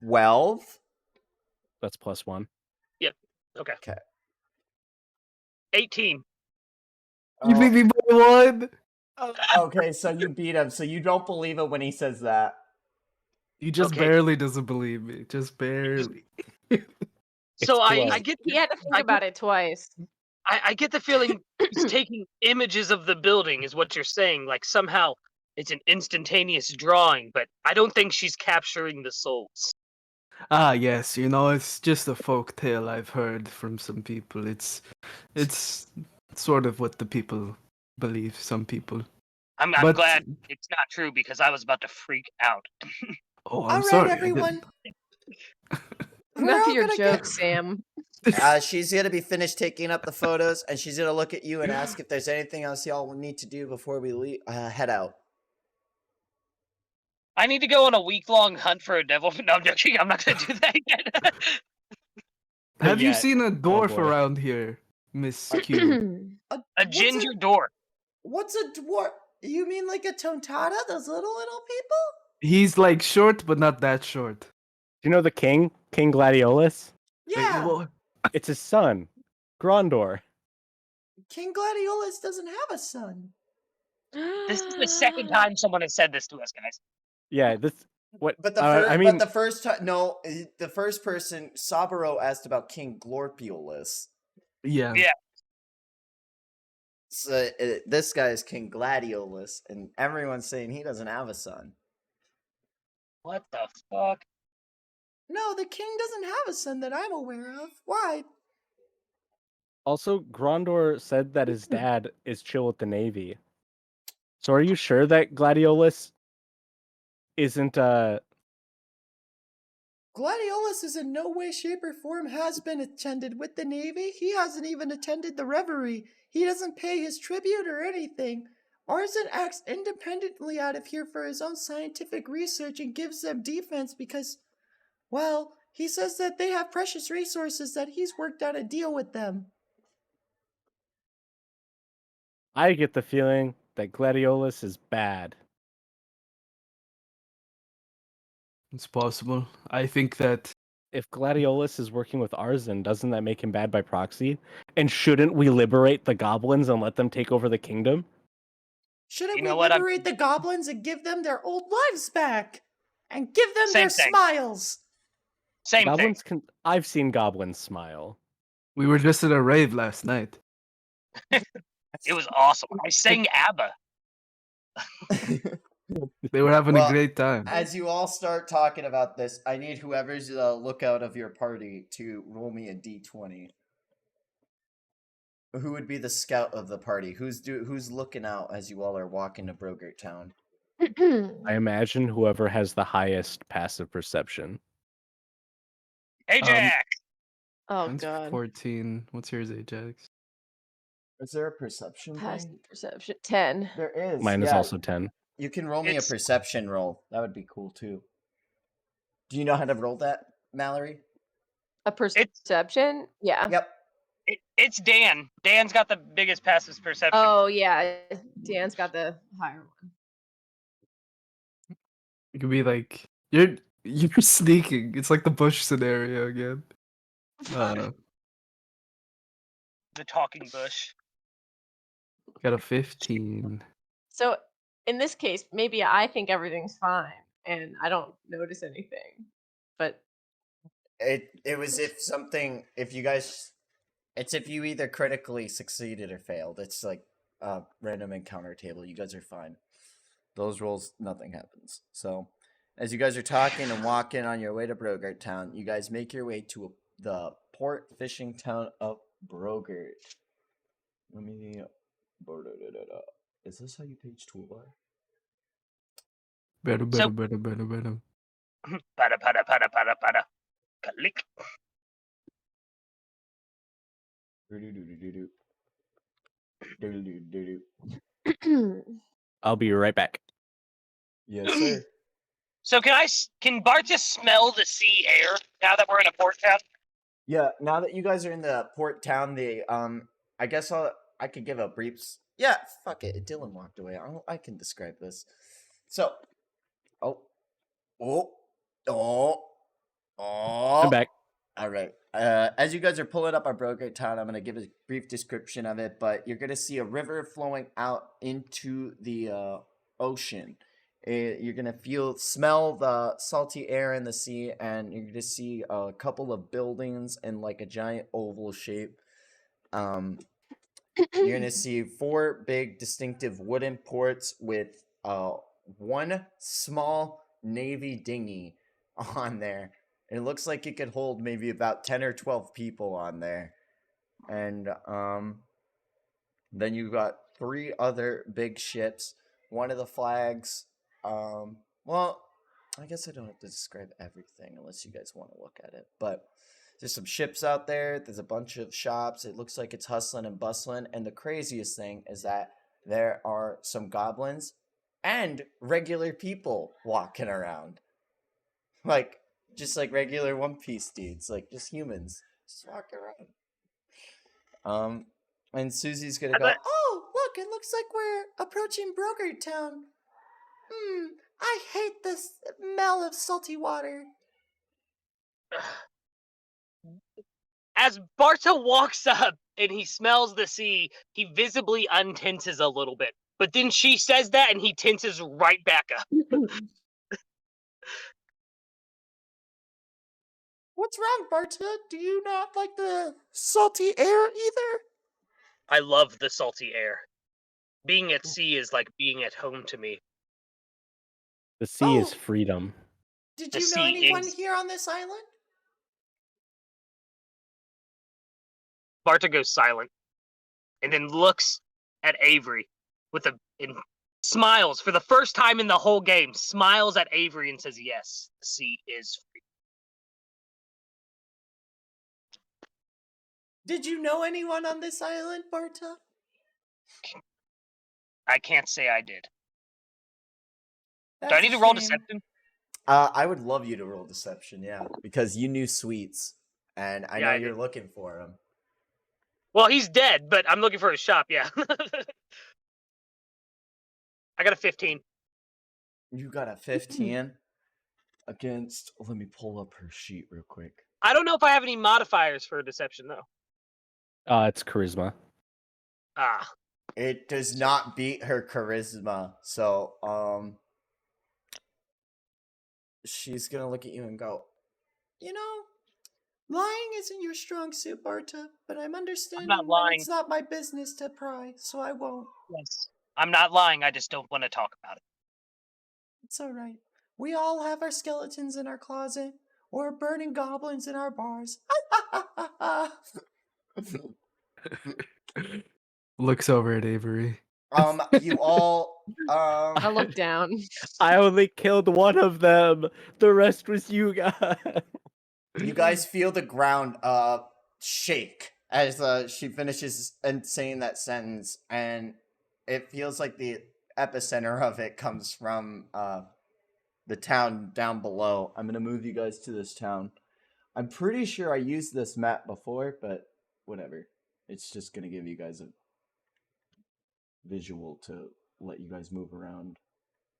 12. That's +1. Okay. Okay. 18. You beat me by one. Okay, so you beat him. So you don't believe it when he says that. He just Okay. barely doesn't believe me. Just barely. So I 12. get He had to think I about it twice. I get the feeling he's taking images of the building, is what you're saying. Like somehow it's an instantaneous drawing, but I don't think she's capturing the souls. Ah, yes. You know, it's just a folk tale I've heard from some people. It's sort of what the people believe. Some people. I'm But- glad it's not true because I was about to freak out. Oh, I'm All right, sorry. I didn't- everyone. We're Enough all of your gonna jokes, Sam. She's gonna be finished taking up the photos, and she's gonna look at you and ask if there's anything else y'all will need to do before we head out. I need to go on a week-long hunt for a devil. No, I'm joking. I'm not gonna do that yet. Have you Yeah. seen a dwarf boy. around here, Miss Q? A What's ginger door. What's a dwarf? You mean like a tontata? Those little people? He's like short, but not that short. Do you know the king? King Gladiolus? Yeah. Well, It's his son, Grondor. King Gladiolus doesn't have a son. This is the second time someone has said this to us, guys. Yeah, this what But the I mean, but the first time, no, the first person Saburo asked about King Glorpiolus. yeah. Yeah. So this guy is King Gladiolus, and everyone's saying he doesn't have a son. What the fuck? No, the king doesn't have a son that I'm aware of. Why? also Grondor said that his dad is chill with the Navy. So are you sure that Gladiolus isn't Gladiolus is in no way, shape, or form has been attended with the Navy. He hasn't even attended the reverie. He doesn't pay his tribute or anything. Arzen acts independently out of here for his own scientific research and gives them defense because, well, he says that they have precious resources that he's worked out a deal with them. I get the feeling that Gladiolus is bad. It's possible. I think that If Gladiolus is working with Arzen, doesn't that make him bad by proxy? And shouldn't we liberate the goblins and let them take over the kingdom? Shouldn't You we know what, I'm- liberate the goblins and give them their old lives back? And give them Same their thing. smiles? Same thing. Goblins can. I've seen goblins smile. we were just at a rave last night. It was awesome. I sang ABBA. They were having Well, a great time. As you all start talking about this, I need whoever's the lookout of your party to roll me a d20. Who would be the scout of the party? Who's looking out as you all are walking to Brogurt Town? I imagine whoever has the highest passive perception. Ajax! Oh Mine's god. 14. What's yours, Ajax? Is there a perception Past thing? perception 10. There is. Mine is yeah. also 10. You can roll me a It's- perception roll. That would be cool too. Do you know how to roll that, Mallory? A perception? Yeah. Yep. It's Dan. Dan's got the biggest passive perception. Oh yeah. Dan's got the higher one. It could be like you're sneaking. It's like the bush scenario again. The talking bush. Got a 15. So in this case, maybe I think everything's fine and I don't notice anything. But It was if you guys, it's if you either critically succeeded or failed. It's like a random encounter table. You guys are fine. Those rolls, nothing happens. So, as you guys are talking and walking on your way to Brogurt Town, you guys make your way to the port fishing town of Brogurt. Let me. Is this how you page toolbar? Better. So- Better. Pada, pada, pada, pada, pada. Click. I'll be right back. Yes, sir. So can Bart just smell the sea air now that we're in a port town? Yeah, now that you guys are in the port town, I guess I could give a brief. Yeah, fuck it. Dylan walked away. I can describe this. So, I'm oh. back. All right. As you guys are pulling up our Brogurt Town, I'm gonna give a brief description of it, but you're gonna see a river flowing out into the ocean. You're gonna smell the salty air in the sea, and you're gonna see a couple of buildings in like a giant oval shape. You're gonna see 4 big distinctive wooden ports with one small navy dinghy on there. It looks like it could hold maybe about 10 or 12 people on there. And then you've got 3 other big ships. One of the flags, well, I guess I don't have to describe everything unless you guys want to look at it. But there's some ships out there. There's a bunch of shops. It looks like it's hustling and bustling. And the craziest thing is that there are some goblins and regular people walking around. Like, just like regular One Piece dudes. Like, just humans. Just walking around. And Susie's gonna go, oh, look, it looks like we're approaching Brogurt Town. I hate the smell of salty water. As Barta walks up and he smells the sea, he visibly untenses a little bit. But then she says that and he tenses right back up. What's wrong, Barta? Do you not like the salty air either? I love the salty air. Being at sea is like being at home to me. The sea is Oh. freedom. Did The you know sea anyone is- here on this island? Barta goes silent and then looks at Avery and smiles for the first time in the whole game. Smiles at Avery and says, "Yes, the sea is free." Did you know anyone on this island, Barta? I can't say I did. Do I That's need a to roll shame. deception? I would love you to roll deception, yeah, because you knew Sweets, and I Yeah, know I you're did. looking for him. Well, he's dead, but I'm looking for his shop. Yeah. I got a 15. You got a 15 against. Let me pull up her sheet real quick. I don't know if I have any modifiers for deception though. It's charisma. Ah, It does not beat her charisma, so she's gonna look at you and go, you know, lying isn't your strong suit, Barta, but I'm understanding when lying. it's not my business to pry, so I won't. yes. I'm not lying. I just don't want to talk about it. It's alright. We all have our skeletons in our closet, or burning goblins in our bars. Looks over at Avery. You all, I look down. I only killed one of them. The rest was you guys. you guys feel the ground, shake as, she finishes and saying that sentence, and it feels like the epicenter of it comes from, the town down below. I'm gonna move you guys to this town. I'm pretty sure I used this map before, but whatever. It's just gonna give you guys a visual to let you guys move around.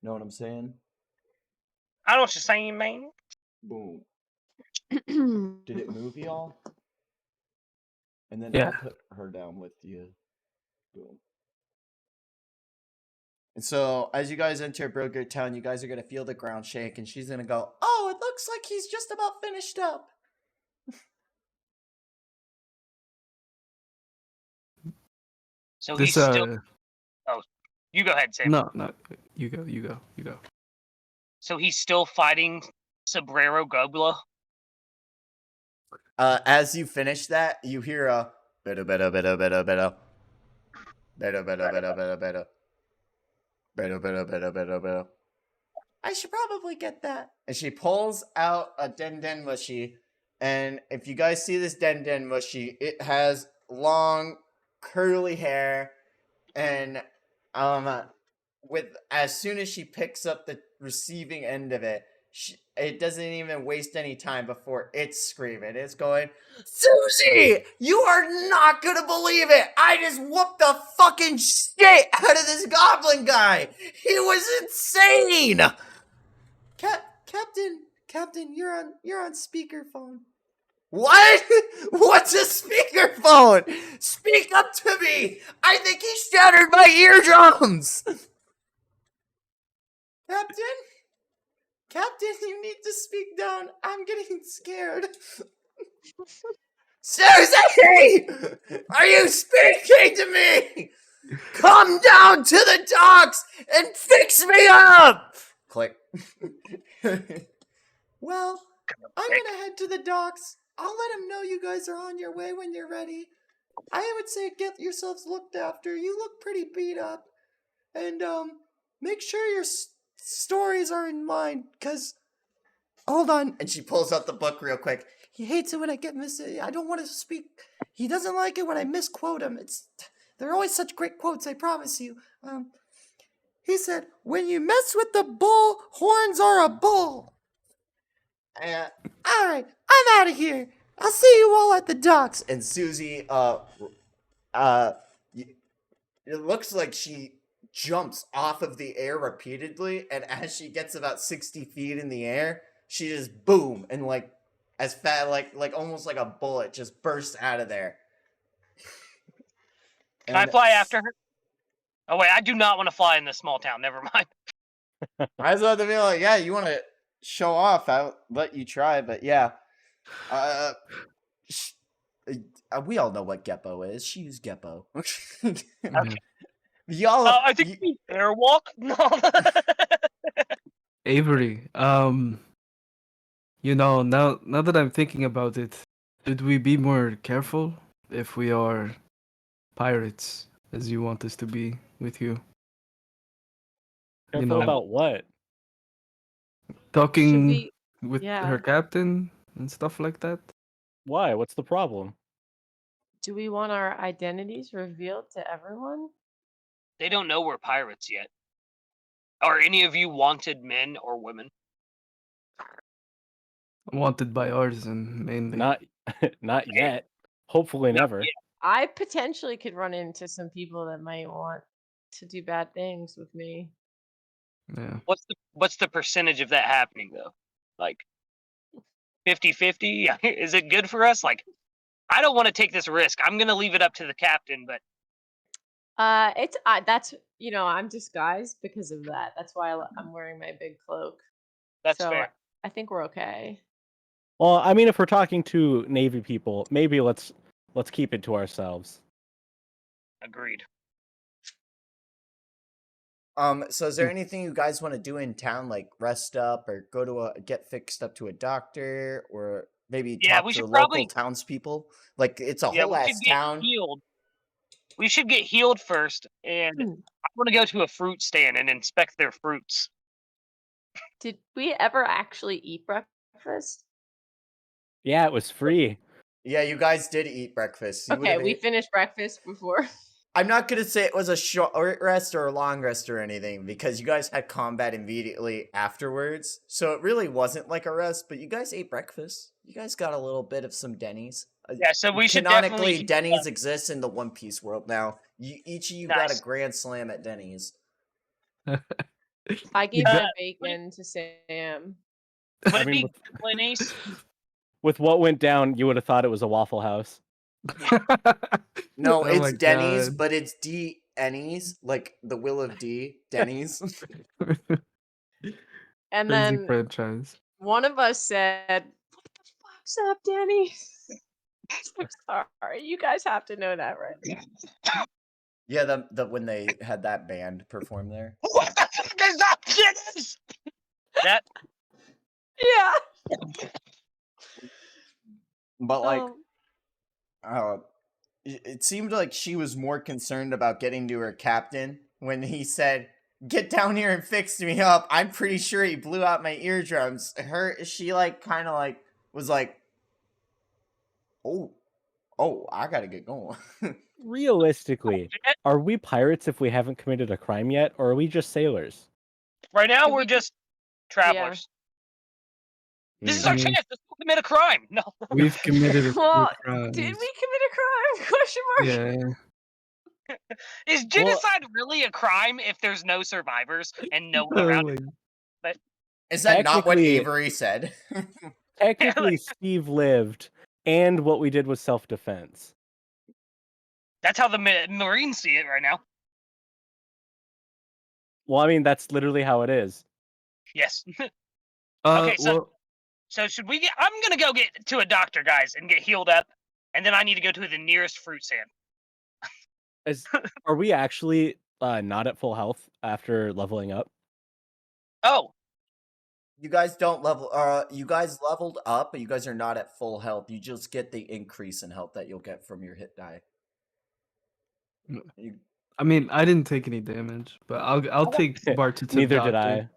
Know what I'm saying? I know what you're saying, man. Boom. Did it move y'all? And then Yeah. I'll put her down with you. Boom. And so, as you guys enter Broker Town, you guys are gonna feel the ground shake, and she's gonna go, "Oh, it looks like he's just about finished up." So This he's still. You go ahead, Sam. no, you go. So he's still fighting Sombrero Gobla. As you finish that, you hear a better. I should probably get that. And she pulls out a Den Mushi, and if you guys see this Den Mushi, it has long, curly hair, and with as soon as she picks up the receiving end of it, it doesn't even waste any time before it's screaming. It's going, Susie, you are not gonna believe it. I just whooped the fucking shit out of this goblin guy. He was insane. Captain, you're on speakerphone. What? What's a speakerphone? Speak up to me. I think he shattered my eardrums. Captain, you need to speak down. I'm getting scared. Susie! Are you speaking to me? Come down to the docks and fix me up! Click. Well, I'm gonna head to the docks. I'll let him know you guys are on your way when you're ready. I would say get yourselves looked after. You look pretty beat up. And, make sure your stories are in line, cause... Hold on. And she pulls out the book real quick. He hates it when I get I don't want to speak. He doesn't like it when I misquote him. They're always such great quotes, I promise you. He said, when you mess with the bull, horns are a bull. Alright, I'm out of here. I'll see you all at the docks. And Susie, it looks like she jumps off of the air repeatedly, and as she gets about 60 feet in the air, she just boom, and like as fat, like almost like a bullet, just bursts out of there. Can I fly after her? Oh wait, I do not want to fly in this small town. Never mind. I was about to be like, yeah, you want to show off? I'll let you try, but yeah. We all know what Geppo is. She used Geppo. Okay. Y'all. I think we airwalk. No. Avery, you know, now that I'm thinking about it, should we be more careful if we are pirates, as you want us to be with you? Careful know, about what? Talking we- with yeah. her captain and stuff like that? Why? What's the problem? Do we want our identities revealed to everyone? They don't know we're pirates yet. Are any of you wanted men or women? Wanted by artisan mainly. Not not yet. Hopefully No, never. yeah. I potentially could run into some people that might want to do bad things with me. Yeah. What's the percentage of that happening though? Like 50-50? Is it good for us? Like, I don't want to take this risk. I'm gonna leave it up to the captain, but It's that's I'm disguised because of that. That's why I'm wearing my big cloak. that's So fair. I think we're okay. Well, I mean, if we're talking to Navy people, maybe let's keep it to ourselves. Agreed. So is there anything you guys want to do in town, like rest up or go to get fixed up to a doctor, or maybe Yeah, talk we to should the local probably. townspeople? Like it's a Yeah, whole we should ass get town. healed. We should get healed first, and Hmm. I want to go to a fruit stand and inspect their fruits. Did we ever actually eat breakfast? Yeah, it was free. Yeah, you guys did eat breakfast. You would Okay, have we ate. finished breakfast before. I'm not gonna say it was a short rest or a long rest or anything because you guys had combat immediately afterwards, so it really wasn't like a rest. But you guys ate breakfast. You guys got a little bit of some Denny's. Yeah, so we should Canonically, definitely. Denny's exists in the One Piece world now. Each of you got a Nice. grand slam at Denny's. I gave Uh, my bacon to Sam. Would I it mean, be Denny's? with what went down, you would have thought it was a Waffle House. No, Oh it's my Denny's, God. but it's D-Enny's, like the Will of D, Denny's. And Crazy then franchise. one of us said, "What the fuck's up, Danny?" I'm sorry, you guys have to know that, right? Yeah, the when they had that band perform there. What the fuck is up, Denny's? That Yeah. But like, Um, it seemed like she was more concerned about getting to her captain when he said, "Get down here and fix me up." I'm pretty sure he blew out my eardrums. She like kind of like was like, "Oh, I gotta get going." Realistically, are we pirates if we haven't committed a crime yet, or are we just sailors? right now Do we're we- just travelers. This is Hmm. our I mean- chance to commit a crime. No. We've committed a few well, crimes. did we commit a crime? Question mark. Yeah. Is genocide really a crime if there's no survivors and no one Oh around? my- Is that not what Technically- Avery said? Technically, Steve lived, and what we did was self-defense. That's how the Marines see it right now. Well, I mean, that's literally how it is. Yes. Okay, so- So should we get? I'm gonna go get to a doctor, guys, and get healed up, and then I need to go to the nearest fruit stand. Are we actually not at full health after leveling up? Oh, You guys don't level. You guys leveled up, but you guys are not at full health. You just get the increase in health that you'll get from your hit die. You, I mean, I didn't take any damage, but I'll take Bart to Neither doctor. did I.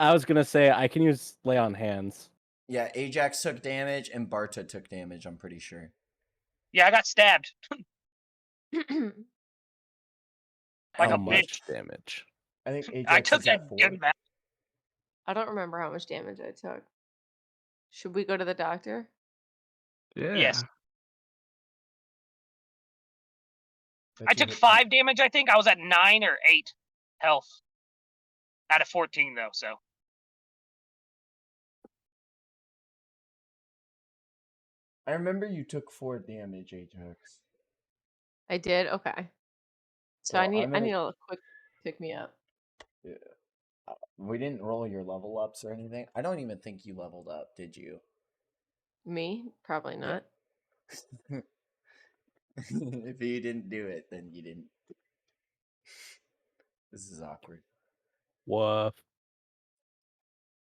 I was gonna say I can use lay on hands. yeah, Ajax took damage and Barta took damage. I'm pretty sure. yeah, I got stabbed like How a much bitch. damage? I think Ajax I took is a at 4. good amount. I don't remember how much damage I took. Should we go to the doctor? Yeah. Yes. Bet I you took hit 5 damage. I think I was at 9 or 8 health out of 14 though. So I remember you took 4 damage, Ajax. I did. Okay. So Well, I need I'm gonna- a quick pick me up. We didn't roll your level ups or anything. I don't even think you leveled up, did you? Me? Probably not. If you didn't do it, then you didn't. This is awkward. Woof.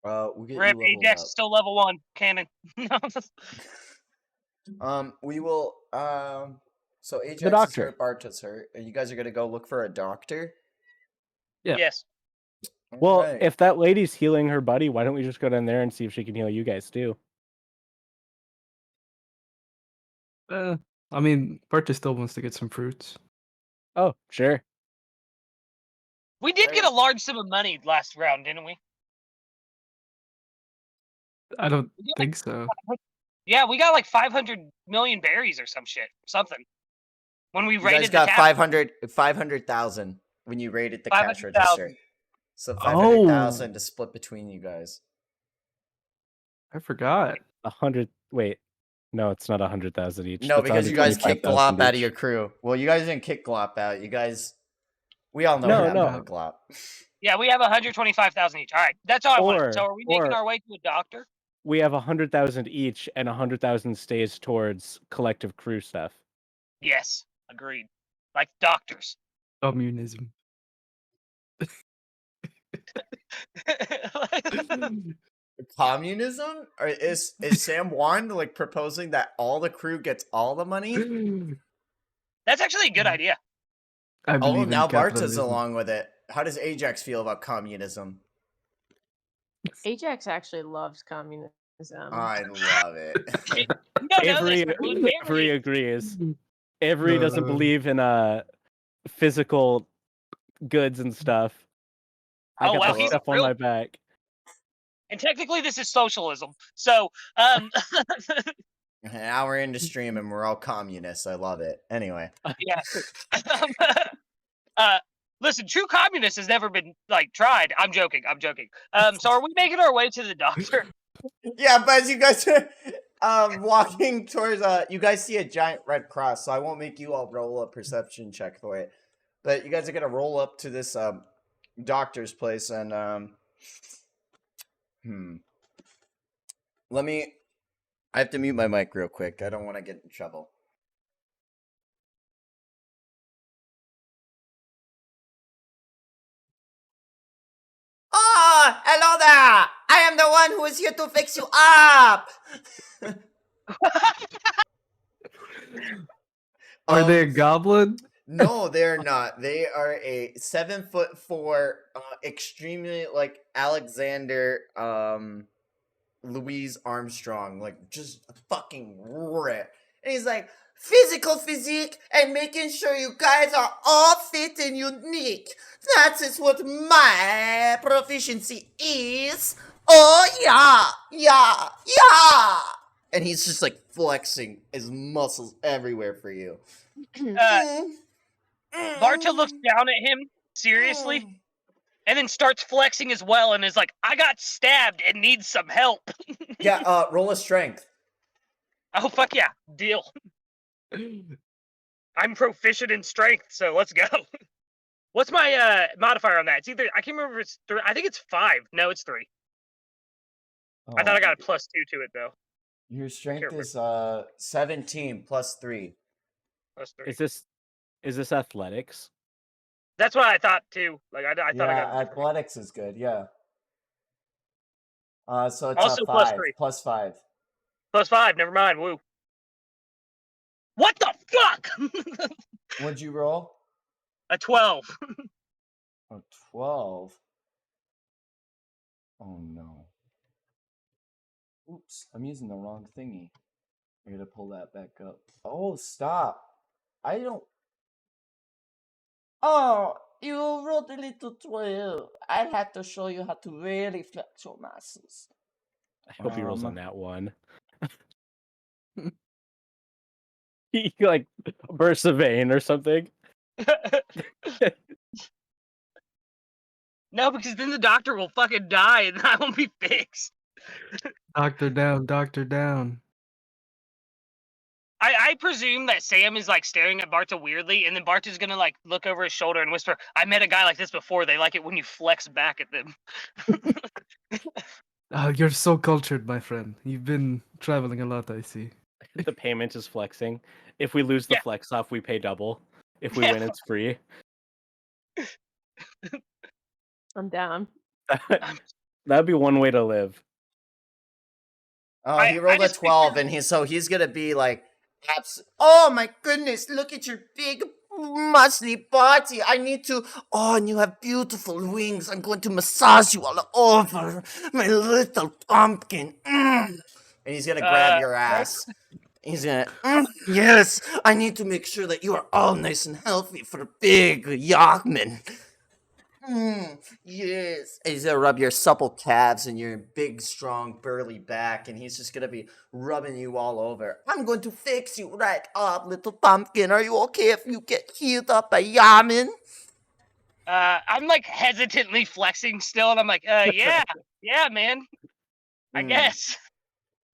We'll get Rip you leveled Ajax up. is still level 1 cannon. We will. So Ajax is doctor. hurt. Barta's hurt. And you guys are gonna go look for a doctor. Yeah. Yes. Well, Alright. if that lady's healing her buddy, why don't we just go down there and see if she can heal you guys too? I mean, Barta still wants to get some fruits. Oh, sure. We did get a large sum of money last round, didn't we? I don't We got, think so. yeah, we got like 500 million berries or some shit, something. When we You raided guys the got cash, 500,000 when you raided the cash 500,000. register. So 500,000 to split between you guys. I forgot. 100. Wait, no, it's not 100,000 each. No, That's because you guys kicked 125,000 Glop out of each. your crew. Well, you guys didn't kick Glop out. You guys, we all know No, what happened no. with Glop. Yeah, we have 125,000 each. All right, that's all I wanted. So Or- are we making or- our way to a doctor? We have 100,000 each, and 100,000 stays towards collective crew stuff. Yes, agreed. Like doctors. Communism. Communism? Or is Sam Wand like proposing that all the crew gets all the money? That's actually a good idea. I Oh, believe in now Barta's capitalism. along with it. How does Ajax feel about communism? Ajax actually loves communism. I love it. You don't know this, Avery, but Blue Avery Family, agrees. Avery doesn't believe in physical goods and stuff. I Oh, got well, the he's stuff on real- my back. and technically this is socialism. So, Now we're into stream and we're all communists. I love it. Anyway. yeah. Listen, true communist has never been like tried. I'm joking. So are we making our way to the doctor? Yeah, but as you guys are walking towards you guys see a giant red cross, so I won't make you all roll a perception check for it. But you guys are gonna roll up to this doctor's place and I have to mute my mic real quick. I don't want to get in trouble. Oh, hello there! I am the one who is here to fix you up! Are they a goblin? No, they're not. They are a 7'4", extremely like Alexander Louise Armstrong, like just fucking rip. And he's like, physical physique and making sure you guys are all fit and unique. That is what my proficiency is. Oh yeah. And he's just like flexing his muscles everywhere for you. Barta looks down at him seriously, and then starts flexing as well, and is like, "I got stabbed and need some help." Yeah, roll a strength. Oh fuck yeah, deal. I'm proficient in strength, so let's go. What's my modifier on that? It's either I can't remember if it's 3. I think it's 5. No, it's 3. I thought I got a +2 to it though. Your strength Here, is 17 plus 3. +3. Is this athletics? That's what I thought too. Like I thought I got athletics is good. Yeah. So it's Also a plus 5 3. plus 5. +5. Never mind. Woo. What the fuck? What'd you roll? A 12. Oh, 12. Oh no. Oops, I'm using the wrong thingy. I gotta pull that back up. Oh, stop. I don't. Oh, you rolled a little 12. I'd have to show you how to really flex your muscles. I hope he rolls on Um, that one. He like bursts a vein or something. No, because then the doctor will fucking die and I won't be fixed. Doctor down, doctor down. I presume that Sam is like staring at Barta weirdly, and then Barta's gonna like look over his shoulder and whisper, "I met a guy like this before. They like it when you flex back at them." You're so cultured, my friend. You've been traveling a lot, I see. The payment is flexing. If we lose the Yeah. flex off, we pay double. If we Yeah. win, it's free. I'm down. That'd be one way to live. Oh, I- he I rolled a just 12, and he's gonna be like, oh my goodness, look at your big muscly body. I need to. Oh, and you have beautiful wings. I'm going to massage you all over, my little pumpkin. And he's gonna grab your ass. He's gonna, yes, I need to make sure that you are all nice and healthy for big Yachman. Yes. And he's gonna rub your supple calves and your big, strong, burly back, and he's just gonna be rubbing you all over. I'm going to fix you right up, little pumpkin. Are you okay if you get healed up by Yaman? I'm like hesitantly flexing still, and I'm like, yeah, man. I guess.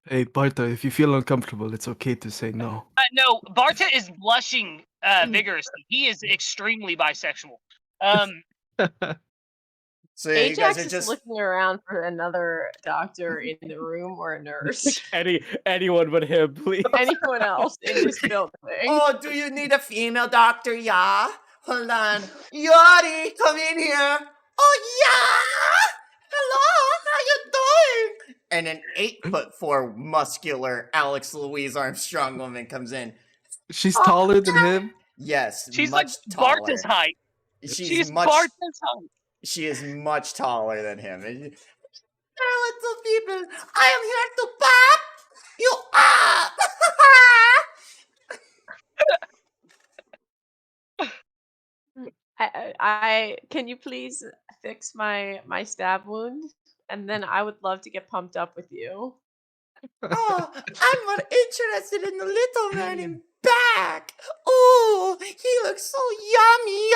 Hey, Barta, if you feel uncomfortable, it's okay to say no. No, Barta is blushing vigorously. He is extremely bisexual. So yeah, you Ajax guys are is just. looking around for another doctor in the room or a nurse. Anyone but him, please. Anyone else in this building. Oh, do you need a female doctor? Yeah. Hold on. Yori, come in here. Oh yeah. Hello, how you doing? And an 8'4" muscular Alex Louise Armstrong woman comes in. She's taller than him. Yes, She's much like taller. Barta's height. She's Barta's height. She is much taller than him. Little people, I am here to pop you up. I can you please fix my stab wound, and then I would love to get pumped up with you. Oh, I'm more interested in the little man in back. Oh, he looks so yummy.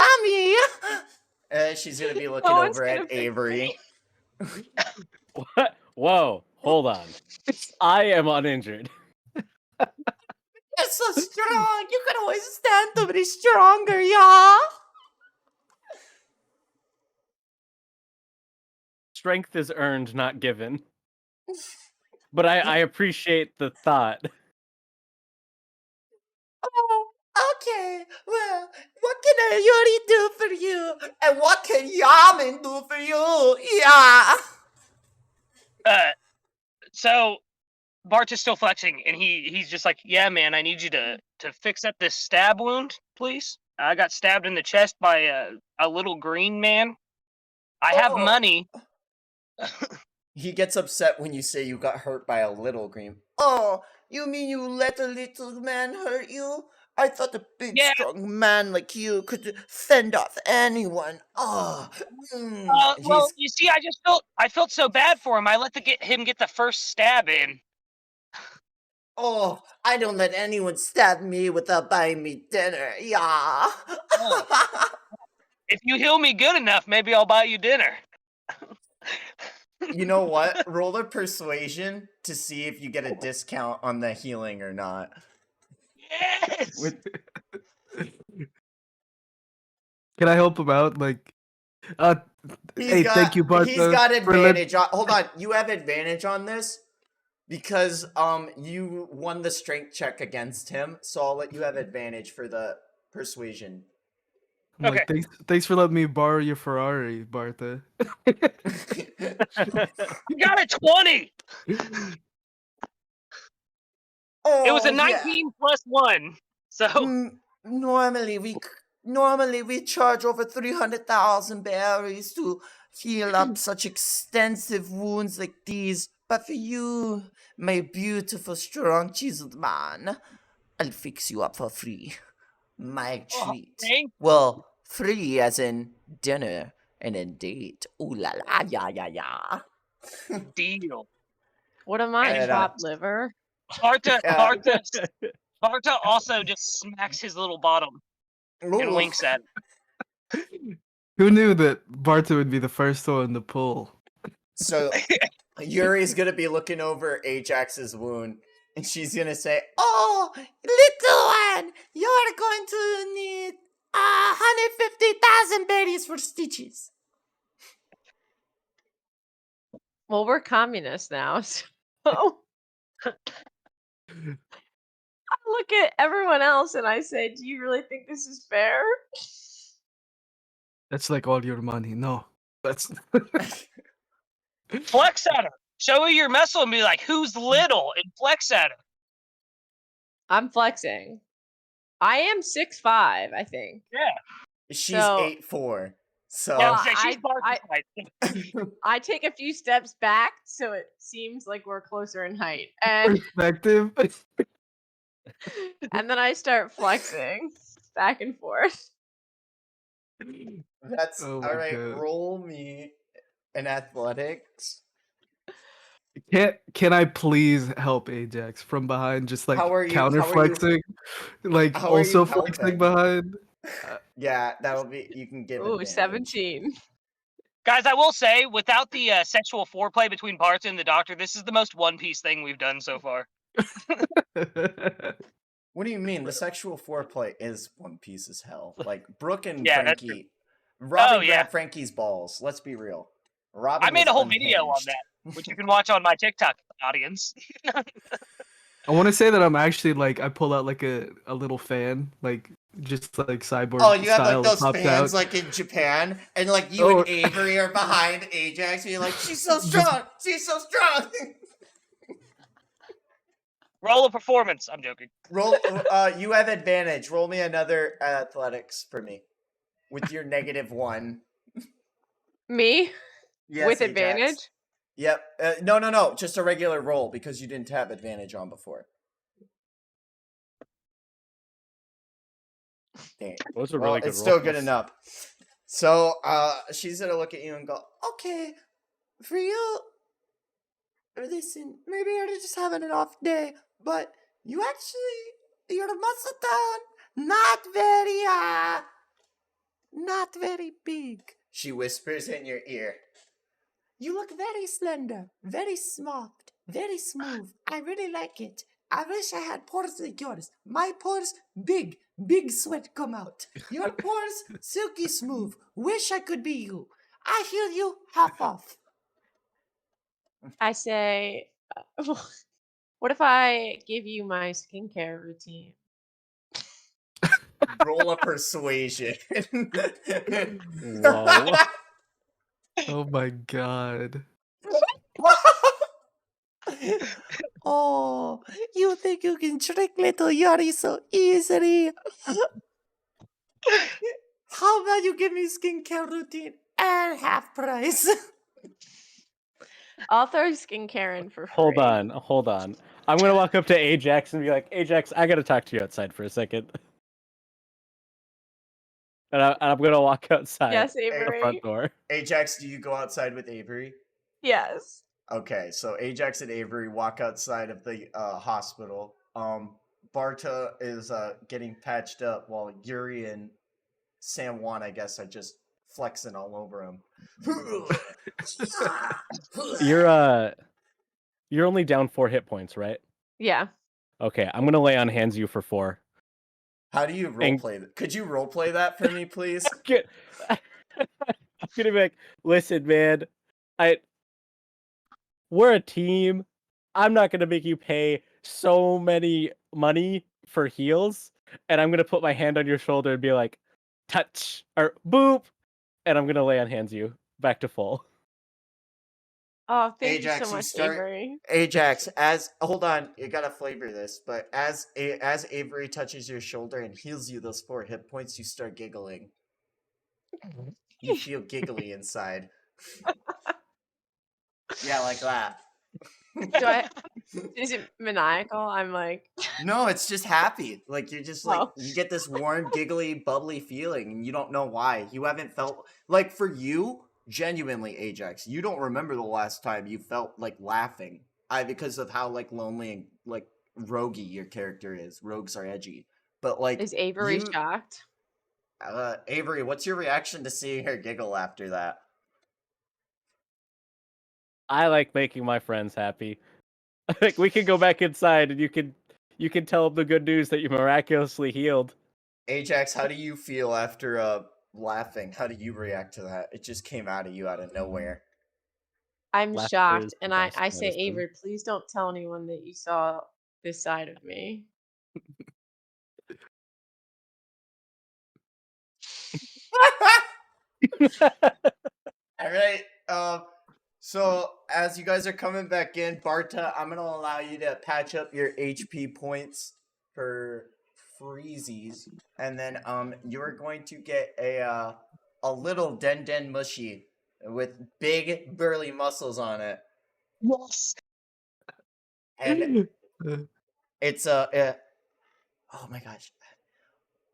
She's gonna be looking one's over gonna at fix Avery. What? Whoa, hold on. I am uninjured. You're so strong. You can always stand to be stronger, yeah. Strength is earned, not given. But I appreciate the thought. Oh, okay. Well, what can Yuri do for you? And what can Yaman do for you? Yeah. So Barta's still flexing, and he's just like, yeah, man, I need you to fix up this stab wound, please. I got stabbed in the chest by a little green man. I have Oh. money. He gets upset when you say you got hurt by a little green. Oh, you mean you let a little man hurt you? I thought a big, strong man like you could fend off anyone. Oh. Well, you see, I felt so bad for him. I let him get the first stab in. Oh, I don't let anyone stab me without buying me dinner. Yeah. If you heal me good enough, maybe I'll buy you dinner. You know what? Roll a persuasion to see if you get a discount on the healing or not. Yes. Can I help him out? Like, thank you, Barta. He's got advantage. Hold on, you have advantage on this because you won the strength check against him, so I'll let you have advantage for the persuasion. I'm like, thanks for letting me borrow your Ferrari, Barta. You got a 20. Oh, it was a 19 plus 1. So normally we charge over 300,000 berries to heal up such extensive wounds like these. But for you, my beautiful, strong, chiseled man, I'll fix you up for free. My treat. Well, free as in dinner and a date. Ooh la la, yeah. Deal. What am I, chopped liver? Barta also just smacks his little bottom and winks at him. Who knew that Barta would be the first one to pull? So Yuri's gonna be looking over Ajax's wound, and she's gonna say, "Oh, little one, you're going to need 150,000 berries for stitches." Well, we're communists now, so I look at everyone else and I say, "Do you really think this is fair?" That's like all your money. No, that's flex at her. Show her your muscle and be like, "Who's little?" and flex at her. I'm flexing. I am 6'5", I think. Yeah. She's 8'4". So yeah, I take a few steps back, so it seems like we're closer in height. And perspective. And then I start flexing back and forth. That's Oh all my right. god. Roll me an athletics. Can I please help Ajax from behind, just like How are you? counter How are you? flexing, like How are you also flexing helping? behind? Yeah, that'll be. You can give Ooh, advantage. 17. Guys, I will say, without the sexual foreplay between Barta and the Doctor, this is the most One Piece thing we've done so far. What do you mean? The sexual foreplay is One Piece as hell. Like Brooke and Yeah, that's true. Frankie. Robin Oh, yeah. grabbed Frankie's balls. Let's be real. Robin I made was a whole video on unhinged. that, which you can watch on my TikTok audience. I want to say that I'm actually like I pull out like a little fan, like just like cyborg Oh, you have style. like that those pops fans out. like in Japan, and like you Oh. and Avery are behind Ajax, and you're like, she's so strong, she's so strong. Roll a performance. I'm joking. Roll. You have advantage. Roll me another athletics for me with your -1. Me? Yes, With Ajax. advantage? Yep. No. Just a regular roll because you didn't have advantage on before. Dang. Those are Well, really good it's still good rolls. enough. So, she's gonna look at you and go, "Okay, for you. Listen, maybe you're just having an off day, but your muscle tone not very big." She whispers in your ear. "You look very slender, very soft, very smooth. I really like it. I wish I had pores like yours. My pores, big sweat come out. Your pores, silky smooth. Wish I could be you. I heal you half off." I say, what if I give you my skincare routine? Roll a persuasion. Whoa. Oh my god. Oh, you think you can trick little Yari so easily? How about you give me skincare routine and half price? I'll throw skincare in for free. Hold on. I'm gonna walk up to Ajax and be like, Ajax, I gotta talk to you outside for a second. And I'm gonna walk outside Yes, the Avery. front door. Ajax, do you go outside with Avery? Yes. Okay, so Ajax and Avery walk outside of the hospital. Barta is getting patched up while Yuri and San Juan, I guess, are just flexing all over him. You're only down 4 hit points, right? Yeah. Okay, I'm gonna lay on hands you for 4. How do you roleplay that? Could you roleplay that for me, please? I'm gonna be like, listen, man, we're a team. I'm not gonna make you pay so many money for heals, and I'm gonna put my hand on your shoulder and be like, touch or boop, and I'm gonna lay on hands you back to full. Oh, thank Ajax, you so you much, start- Avery. Ajax, hold on, you gotta flavor this, but as Avery touches your shoulder and heals you those 4 hit points, you start giggling. You feel giggly inside. Yeah, like that. Is it maniacal? I'm like, No, it's just happy. Like you're just like Oh. you get this warm, giggly, bubbly feeling, and you don't know why. You haven't felt like for you, genuinely, Ajax. You don't remember the last time you felt like laughing. Because of how like lonely and like roguey your character is. Rogues are edgy, but like is Avery you- shocked? Avery, what's your reaction to seeing her giggle after that? I like making my friends happy. Like we can go back inside and you can tell them the good news that you miraculously healed. Ajax, how do you feel after laughing? How do you react to that? It just came out of you out of nowhere. I'm Laughter is shocked, the and I best say, medicine. Avery, please don't tell anyone that you saw this side of me. All right. So as you guys are coming back in, Barta, I'm gonna allow you to patch up your HP points for freezies, and then you're going to get a little Den Mushy with big burly muscles on it, Yes. and it's Oh my gosh.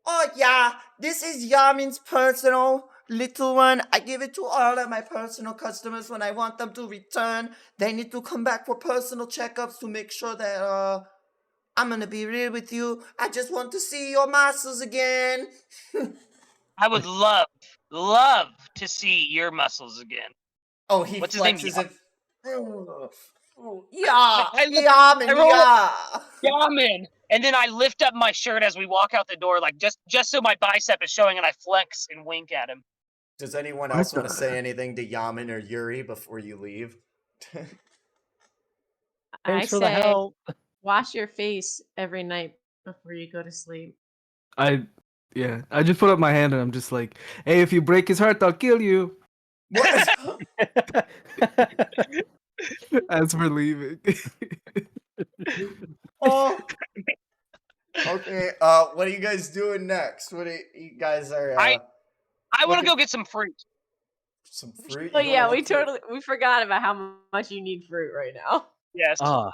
Oh yeah, this is Yamin's personal little one. I give it to all of my personal customers when I want them to return. They need to come back for personal checkups to make sure that I'm gonna be real with you. I just want to see your muscles again. I would love to see your muscles again. Oh, he What's his name? flexes it. Yeah, I look- Yamin, I roll- yeah. Yamin! And then I lift up my shirt as we walk out the door, like just so my bicep is showing, and I flex and wink at him. Does anyone else want to say anything to Yamin or Yuri before you leave? I Thanks for the say, help. wash your face every night before you go to sleep. I just put up my hand and I'm just like, hey, if you break his heart, I'll kill you. What? As we're leaving. Oh. Okay. What are you guys doing next? What are you guys are? I want to looking- go get some fruit. Some fruit. Oh You yeah, wanna we look for- we forgot about how much you need fruit right now. Yes. Ah,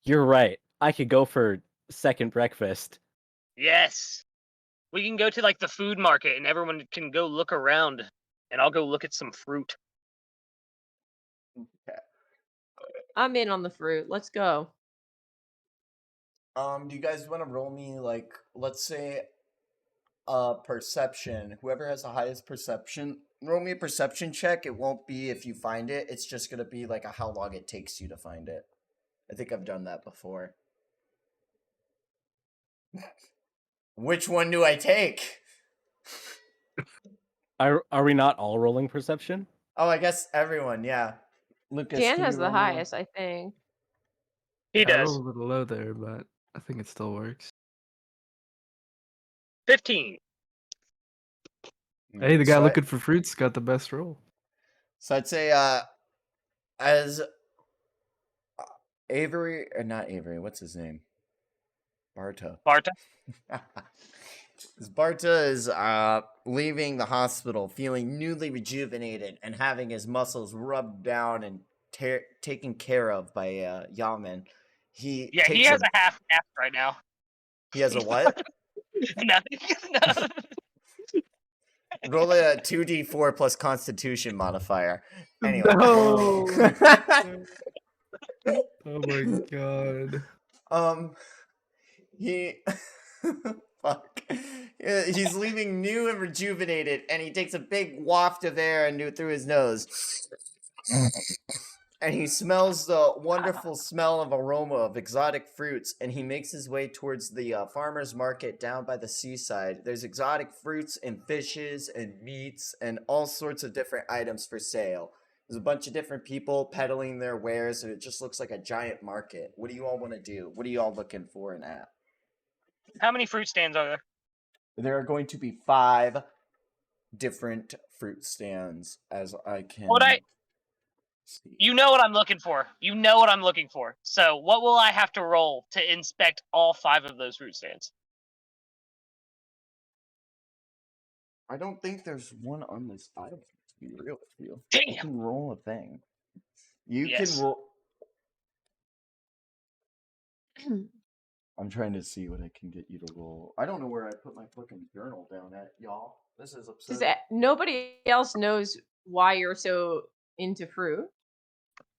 you're right. I could go for second breakfast. Yes. We can go to like the food market and everyone can go look around, and I'll go look at some fruit. I'm in on the fruit. Let's go. Do you guys want to roll me like, let's say, perception? Whoever has the highest perception, roll me a perception check. It won't be if you find it. It's just gonna be like how long it takes you to find it. I think I've done that before. Which one do I take? Are we not all rolling perception? Oh, I guess everyone. Yeah. Lucas, Dan can has you the roll me one? highest, I think. He I does. rolled a little low there, but I think it still works. 15. Hey, the guy So I- looking for fruits got the best roll. So I'd say, as Avery, or not Avery, what's his name? Barta. Barta. As Barta is leaving the hospital feeling newly rejuvenated and having his muscles rubbed down and taken care of by Yaman. He Yeah, he takes has a half nap right now. he has a what? Nothing. No. Roll a 2d4 plus Constitution modifier. Anyway. No. Oh my god. He fuck. He's leaving new and rejuvenated, and he takes a big waft of air through his nose. And he smells the wonderful smell of aroma of exotic fruits, and he makes his way towards the farmer's market down by the seaside. There's exotic fruits and fishes and meats and all sorts of different items for sale. There's a bunch of different people peddling their wares, and it just looks like a giant market. What do you all want to do? What are you all looking for and at? How many fruit stands are there? There are going to be 5 different fruit stands, as I can see. You know what I'm looking for. You know what I'm looking for. So what will I have to roll to inspect all 5 of those fruit stands? I don't think there's one on this item, to be real with you. You Damn. can roll a thing. You Yes. can roll. I'm trying to see what I can get you to roll. I don't know where I put my fucking journal down at, y'all. This is upsetting. Nobody else knows why you're so into fruit.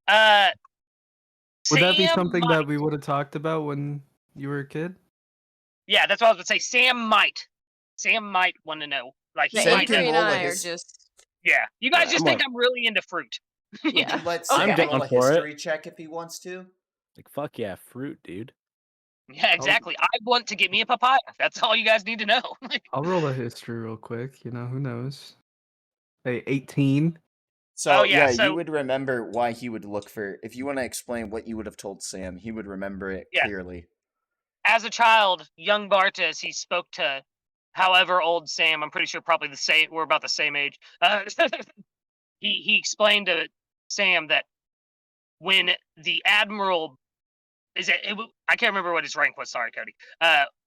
Would that be Sam something might. that we would have talked about when you were a kid? Yeah, that's what I was going to say. Sam might want to know. Like, he The Sam might can Avery know. and roll a I are his- just Yeah. You guys just Come think on. I'm really into fruit. Would yeah. you let I'm Sam down roll a for it. history check if he wants to? Like, fuck yeah, fruit, dude. Yeah, exactly. I want to get me a papaya. That's all you guys need to know. I'll roll a history real quick. You know, who knows? Hey, 18. So, yeah, you so- would remember why he would look for. If you want to explain what you would have told Sam, he would remember it Yeah. clearly. As a child, young Bartas, he spoke to however old Sam, I'm pretty sure probably the same, we're about the same age. He explained to Sam that when the Admiral, I can't remember what his rank was, sorry, Cody.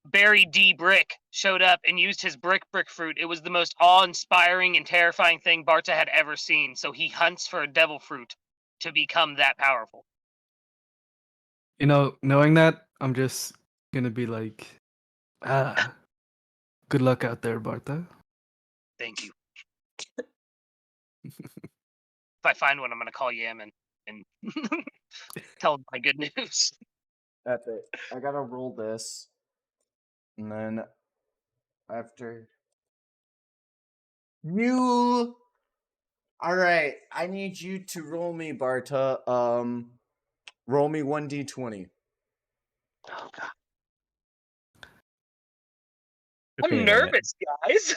Barry D. Brick showed up and used his brick fruit. It was the most awe-inspiring and terrifying thing Barta had ever seen, so he hunts for a devil fruit to become that powerful. You know, knowing that, I'm just gonna be like, ah, good luck out there, Barta. Thank you. If I find one, I'm gonna call Yam and tell him my good news. Epic. I gotta roll this. And then after you Alright, I need you to roll me, Barta. Roll me 1d20. Oh god, Took me I'm a minute. nervous, guys.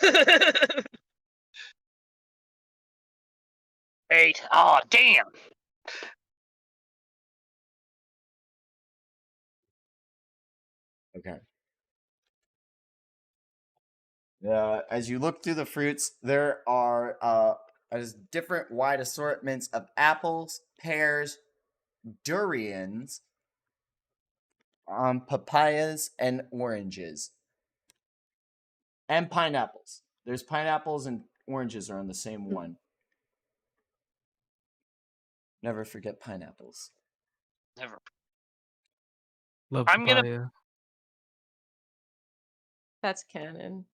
8. Oh damn. Okay. As you look through the fruits, there are different wide assortments of apples, pears, durians, papayas, and oranges, and pineapples. There's pineapples and oranges are on the same one. Never forget pineapples. Never. Love I'm gonna- papaya. That's canon.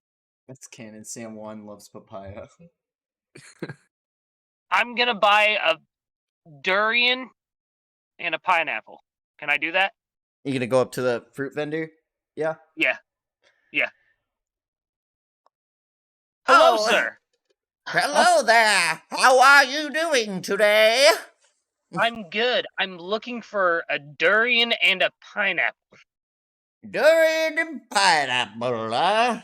That's canon. Sam 1 loves papaya. I'm gonna buy a durian and a pineapple. Can I do that? You gonna go up to the fruit vendor? Yeah. Yeah. Hello, Oh. sir. Hello there. How are you doing today? I'm good. I'm looking for a durian and a pineapple. Durian and pineapple, huh?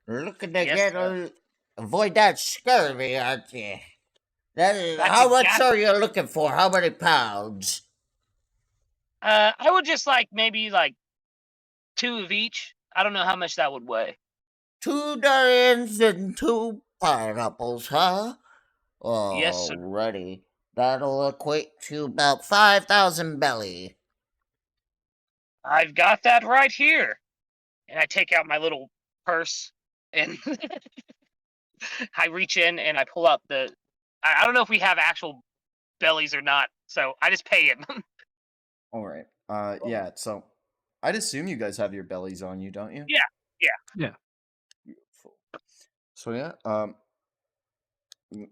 Looking to Yes, sir. avoid that scurvy, aren't you? That's How much exact- are you looking for? How many pounds? I would just like maybe like 2 of each. I don't know how much that would weigh. 2 durians and 2 pineapples, huh? Yes, sir. Alrighty. That'll equate to about 5,000 belly. I've got that right here. And I take out my little purse and I reach in and I pull out the. I don't know if we have actual bellies or not, so I just pay him. Alright. Yeah, so I'd assume you guys have your bellies on you, don't you? Yeah. Beautiful. So yeah,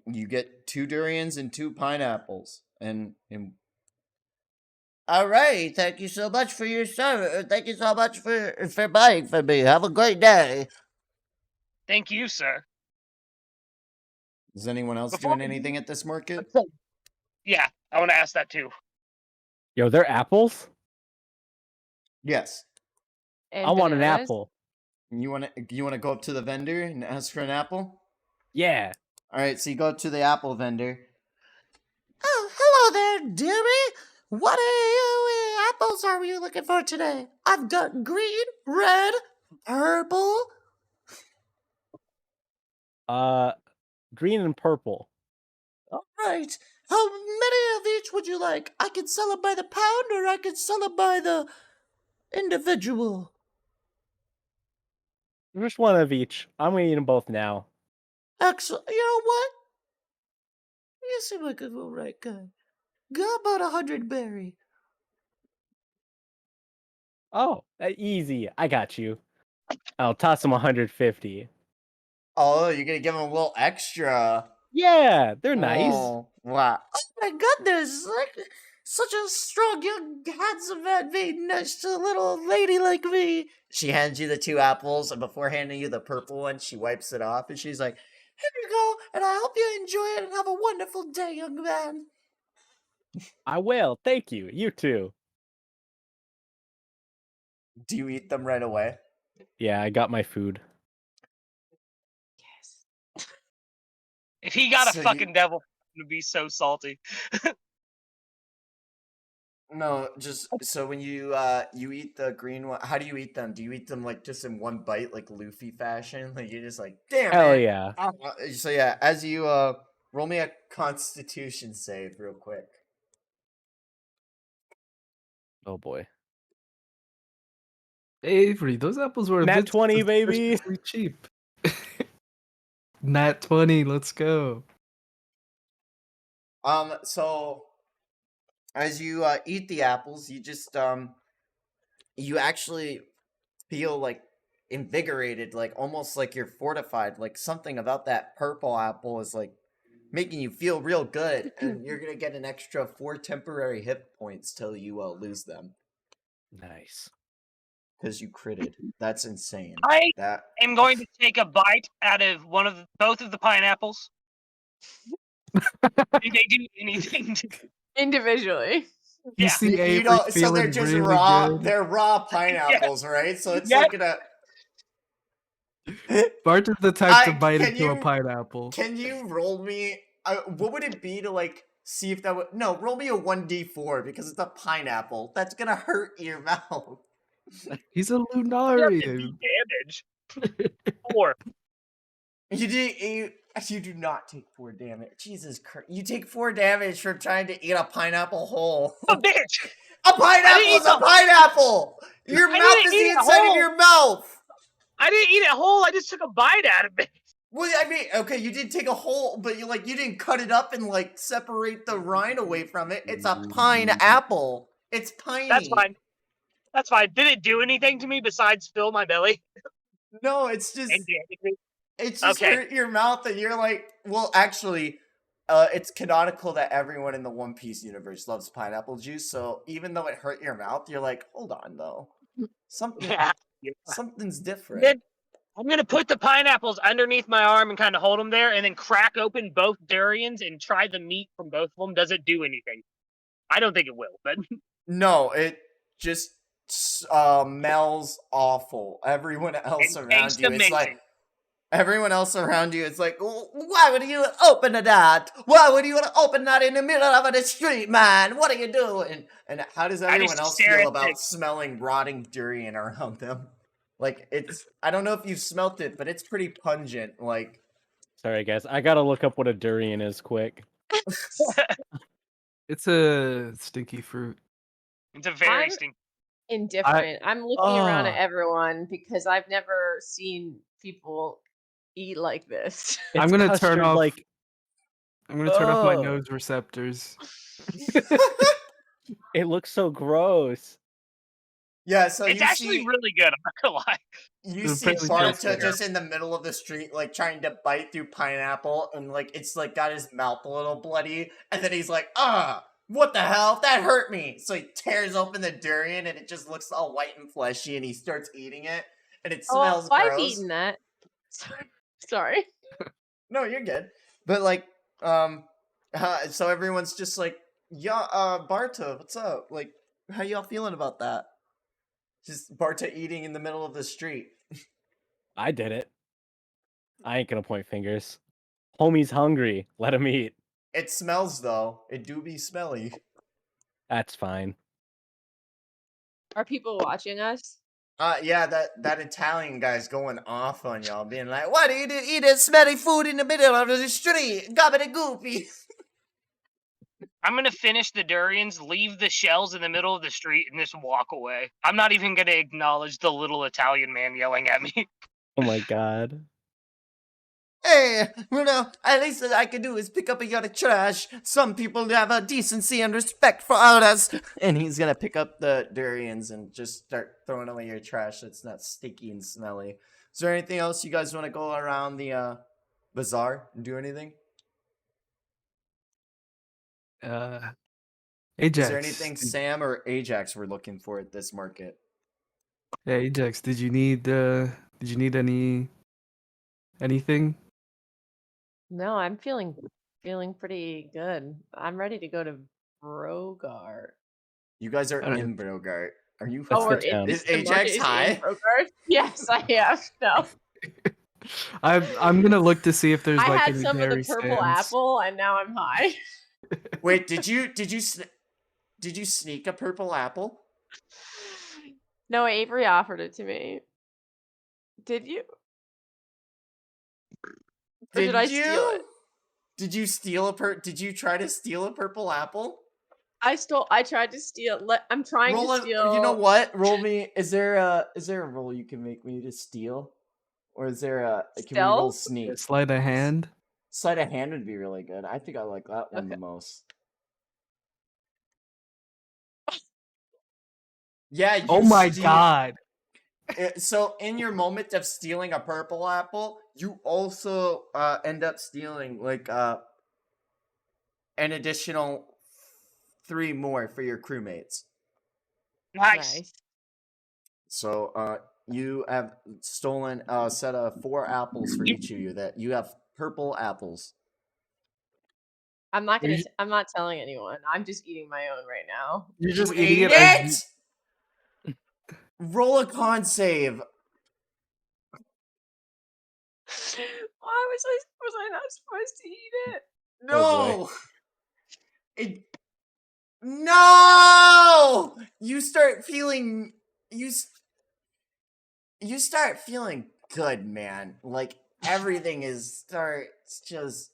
you get 2 durians and 2 pineapples, and all right. Thank you so much for your service. Thank you so much for buying from me. Have a great day. Thank you, sir. Is anyone else Before doing we anything at this market? Yeah, I want to ask that too. Yo, they're apples? Yes. And I want an bananas. apple. You want to go up to the vendor and ask for an apple? Yeah. All right. So you go up to the apple vendor. Oh, hello there, dearie. What apples are you looking for today? I've got green, red, purple. Green and purple. All right. How many of each would you like? I could sell it by the pound or I could sell it by the individual. Just one of each. I'm gonna eat them both now. Excellent. You know what? You seem like a right guy. Go about 100 berry. Oh, easy. I got you. I'll toss them 150. Oh, you're going to give him a little extra. Yeah, they're nice. Oh, wow. Oh my goodness. Like, such a strong, young, handsome man being nice to a little lady like me. She hands you the 2 apples, and before handing you the purple one, she wipes it off, and she's like, here you go, and I hope you enjoy it and have a wonderful day, young man. I will. Thank you. You too. Do you eat them right away? Yeah, I got my food. Yes. If he got a So you- fucking devil, it would be so salty. No, just so when you eat the green one, how do you eat them? Do you eat them like just in one bite, like Luffy fashion? Like you're just like, damn Hell man. yeah. So yeah, as you roll me a Constitution save real quick. Oh boy. Avery, those apples were a Nat bit 20, baby. suspiciously cheap. Nat 20, let's go. So as you eat the apples, you just you actually feel like invigorated, like almost like you're fortified. Like something about that purple apple is like making you feel real good, and you're gonna get an extra 4 temporary hit points till you lose them Nice. because you critted. That's insane. I That am going to take a bite out of both of the pineapples. Do they do anything? Individually. You Yeah. see you Avery know, so feeling they're just really raw. good. They're raw pineapples, right? So it's Yeah. like gonna. Bart is the type to I- bite can into a you- pineapple. Can you roll me? What would it be to like see if that would? No, roll me a 1d4 because it's a pineapple. That's gonna hurt your mouth. He's a Doesn't do Lunarian. damage. 4. You do not take 4 damage. Jesus Christ! You take 4 damage from trying to eat a pineapple whole. A bitch. A pineapple eat is a pineapple. Your I mouth didn't is eat the it inside of whole. your mouth. I didn't eat it whole. I just took a bite out of it. Well, I mean, okay, you did take a whole, but you didn't cut it up and like separate the rind away from it. It's a pineapple. It's tiny. That's fine. That's fine. Did it do anything to me besides fill my belly No, it's just and damage me? it's just Okay. hurt your mouth, and you're like, well, actually, it's canonical that everyone in the One Piece universe loves pineapple juice. So even though it hurt your mouth, you're like, hold on, though, something's different. Then I'm gonna put the pineapples underneath my arm and kind of hold them there, and then crack open both durians and try the meat from both of them. Does it do anything? I don't think it will, but No, it just smells awful. Everyone else it around tastes you, it's like. amazing. Everyone else around you is like, why would you open that? Why would you open that in the middle of the street, man? What are you doing? And how does I everyone just else stare feel at about it. smelling rotting durian around them? Like, I don't know if you've smelt it, but it's pretty pungent. Like, Sorry, guys. I gotta look up what a durian is quick. It's a stinky fruit. It's a very I'm- stink. Indifferent. I'm looking around at Ah. everyone because I've never seen people eat like this. I'm It's gonna turn custard, off- like I'm gonna turn off my Oh. nose receptors. it looks so gross. yeah, so It's you actually see, really good. I'm not gonna lie. you They're see fairly Barta tasty. just in the middle of the street, like, trying to bite through pineapple, and, like, it's, like, got his mouth a little bloody, and then he's like, what the hell? That hurt me! So he tears open the durian, and it just looks all white and fleshy, and he starts eating it, and it smells I've gross. eaten that. Sorry. No, you're good. But, like, so everyone's just like, yeah, Barta, what's up? Like, how y'all feeling about that? Just Barta eating in the middle of the street. I did it. I ain't gonna point fingers. Homie's hungry. Let him eat. It smells, though. It do be smelly. That's fine. Are people watching us? Yeah, that Italian guy's going off on y'all, being like, "Why do you eat this smelly food in the middle of the street? Gobbity goopy." I'm gonna finish the durians, leave the shells in the middle of the street, and just walk away. I'm not even gonna acknowledge the little Italian man yelling at me. Oh my god. Hey, at least that I can do is pick up a yard of trash. Some people have a decency and respect for others. And he's gonna pick up the durians and just start throwing away your trash that's not sticky and smelly. Is there anything else you guys want to go around the bazaar and do anything? Ajax. Is there anything Sam or Ajax were looking for at this market? Yeah, Ajax. Did you need anything? No, I'm feeling pretty good. I'm ready to go to Brogart. You guys are I don't- in Brogart. Are you? That's we're the town. Is the market Ajax in high? Brogart? Yes, I am. No, I'm gonna look to see if there's I like had any some of the dairy purple stands. apple, and now I'm high. Wait, did you sneak a purple apple? No, Avery offered it to me. Did you? Or did I steal it? Did you steal Did you try to steal a purple apple? I tried to steal. I'm trying Roll to a, steal. You know what? Roll me. Is there a roll you can make me to steal, or is there a can we roll Stealth? sneak? Sleight of hand. Sleight of hand would be really good. I think I like that one Okay. the most. Yeah. Oh my god! So in your moment of stealing a purple apple, you also end up stealing like an additional 3 more for your crewmates. Nice. So you have stolen a set of 4 apples for each of you. That you have purple apples. I'm not Are gonna. you- I'm not telling anyone. I'm just eating my own right now. You're just You eating ate it. As it? Roll a con save. Why was I not supposed to eat it? No. It. No. You start feeling. You start feeling good, man. Like everything starts just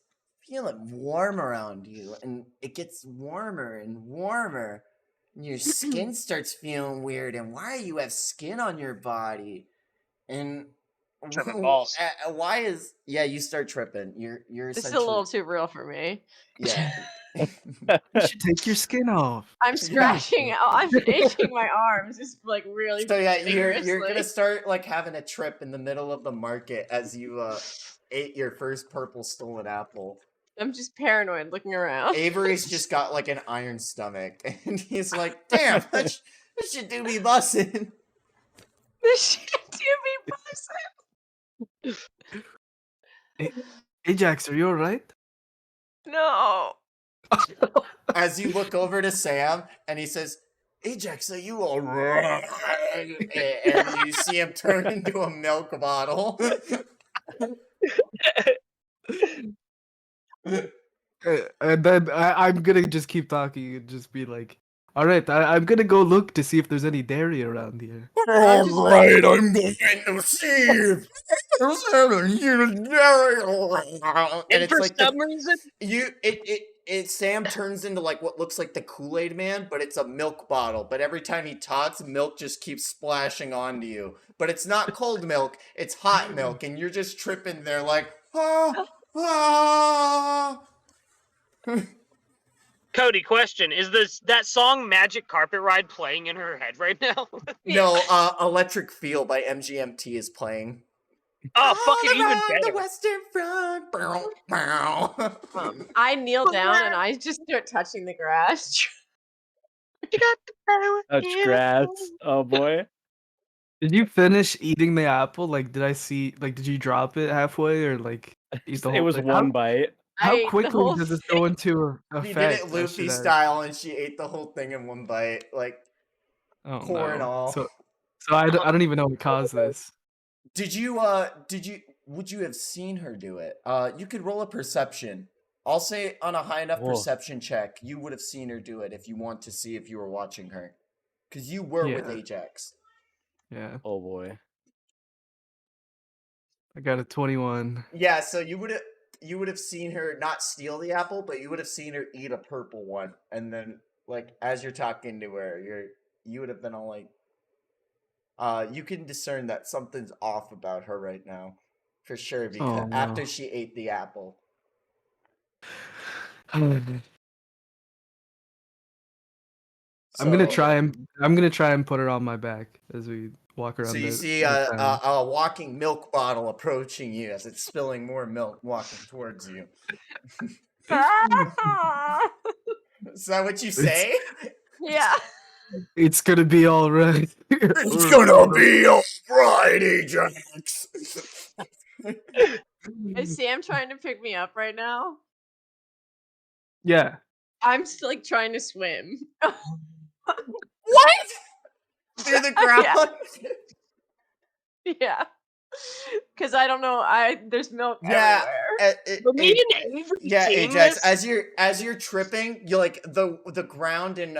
feeling warm around you, and it gets warmer and warmer. And your skin starts feeling weird, and why you have skin on your body? And Tripping balls. why is you start tripping? You're This is a essentially little too real for me. yeah. you should take your skin off. I'm scratching. I'm itching my arms, just like really So yeah, you're vigorously. gonna start like having a trip in the middle of the market as you ate your first purple stolen apple. I'm just paranoid, looking around. Avery's just got like an iron stomach, and he's like, "Damn, that should do me bussin'." This shit do me buzzing. Ajax, are you alright? No. As you look over to Sam, and he says, "Ajax, are you alright?" And you see him turn into a milk bottle. And then I'm gonna just keep talking and just be like, alright, I'm gonna go look to see if there's any dairy around here. Alright, I'm going to see if there's any dairy. And And it's for like some reason, Sam turns into like what looks like the Kool-Aid Man, but it's a milk bottle. But every time he talks, milk just keeps splashing onto you. But it's not cold milk, it's hot milk, and you're just tripping there like, ah. Cody, question: is that song "Magic Carpet Ride" playing in her head right now? No, Electric Feel by MGMT is playing. Oh, fucking All even around better. the Western Front. Bow, bow. I kneel down and I just start touching the grass. You got the power Touch in grass. us. Oh boy. Did you finish eating the apple? Like, did you drop it halfway or like eat the whole It was thing? one bite. I How ate the quickly whole does this thing. go into He did effect? it Luffy I should ask? style, and she ate the whole thing in one bite, like Oh, core and no. all. So I don't even know what caused this. Would you have seen her do it? You could roll a perception. I'll say on a high enough Whoa. perception check, you would have seen her do it if you want to see if you were watching her. Because you were with Yeah. Ajax. Yeah, Oh boy. I got a 21. Yeah, so you would have seen her not steal the apple, but you would have seen her eat a purple one, and then like as you're talking to her, you would have been all like, you can discern that something's off about her right now, for sure, because Oh, no. after she ate the apple. I'm gonna So- try and put her on my back as we walk around. So you the- see the town. a walking milk bottle approaching you as it's spilling more milk, walking towards you. Is that what you say? Yeah. It's gonna be all right. It's gonna be alright, Ajax. Is Sam trying to pick me up right now? Yeah. I'm still like trying to swim. What? Through the ground? Yeah. Because I don't know. There's milk Yeah, everywhere. But me and Avery Yeah, seeing Ajax. this, As you're tripping, you like the ground and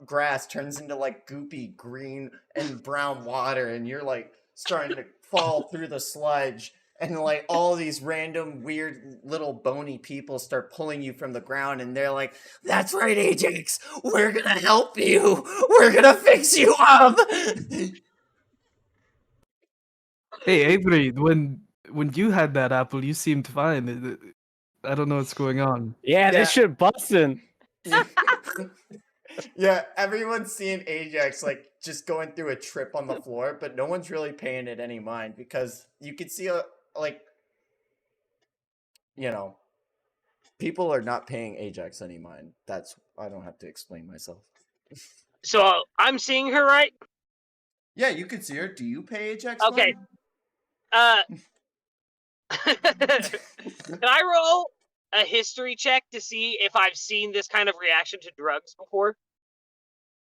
grass turns into like goopy green and brown water, and you're like starting to fall through the sludge, and like all these random weird little bony people start pulling you from the ground, and they're like, "That's right, Ajax. We're gonna help you. We're gonna fix you up." Hey Avery, when you had that apple, you seemed fine. I don't know what's going on. Yeah, Yeah. this shit busting. Yeah, everyone's seeing Ajax like just going through a trip on the floor, but no one's really paying it any mind because you could see like you know people are not paying Ajax any mind. That's I don't have to explain myself. So I'm seeing her right. Yeah, you can see her. Do you pay Ajax Okay. mind? Can I roll a history check to see if I've seen this kind of reaction to drugs before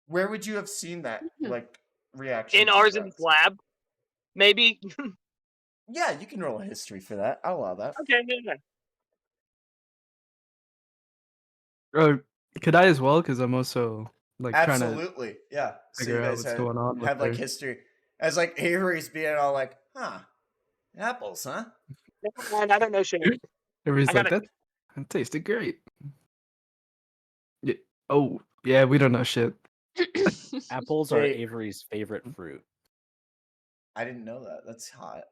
Where would you have seen that like reaction in to Arzen's drugs? lab? Maybe. Yeah, you can roll a history for that. I'll allow that. Okay. Yeah. Could I as well? Because I'm also like trying to Absolutely, yeah. So you figure out guys what's going on with have like her. history as like Avery's being all like, huh, apples, huh? Never mind, I don't know shit. Everybody's I like, gotta- that tasted great. Yeah. Oh, yeah, we don't know shit. Apples are Hey. Avery's favorite fruit. I didn't know that. That's hot.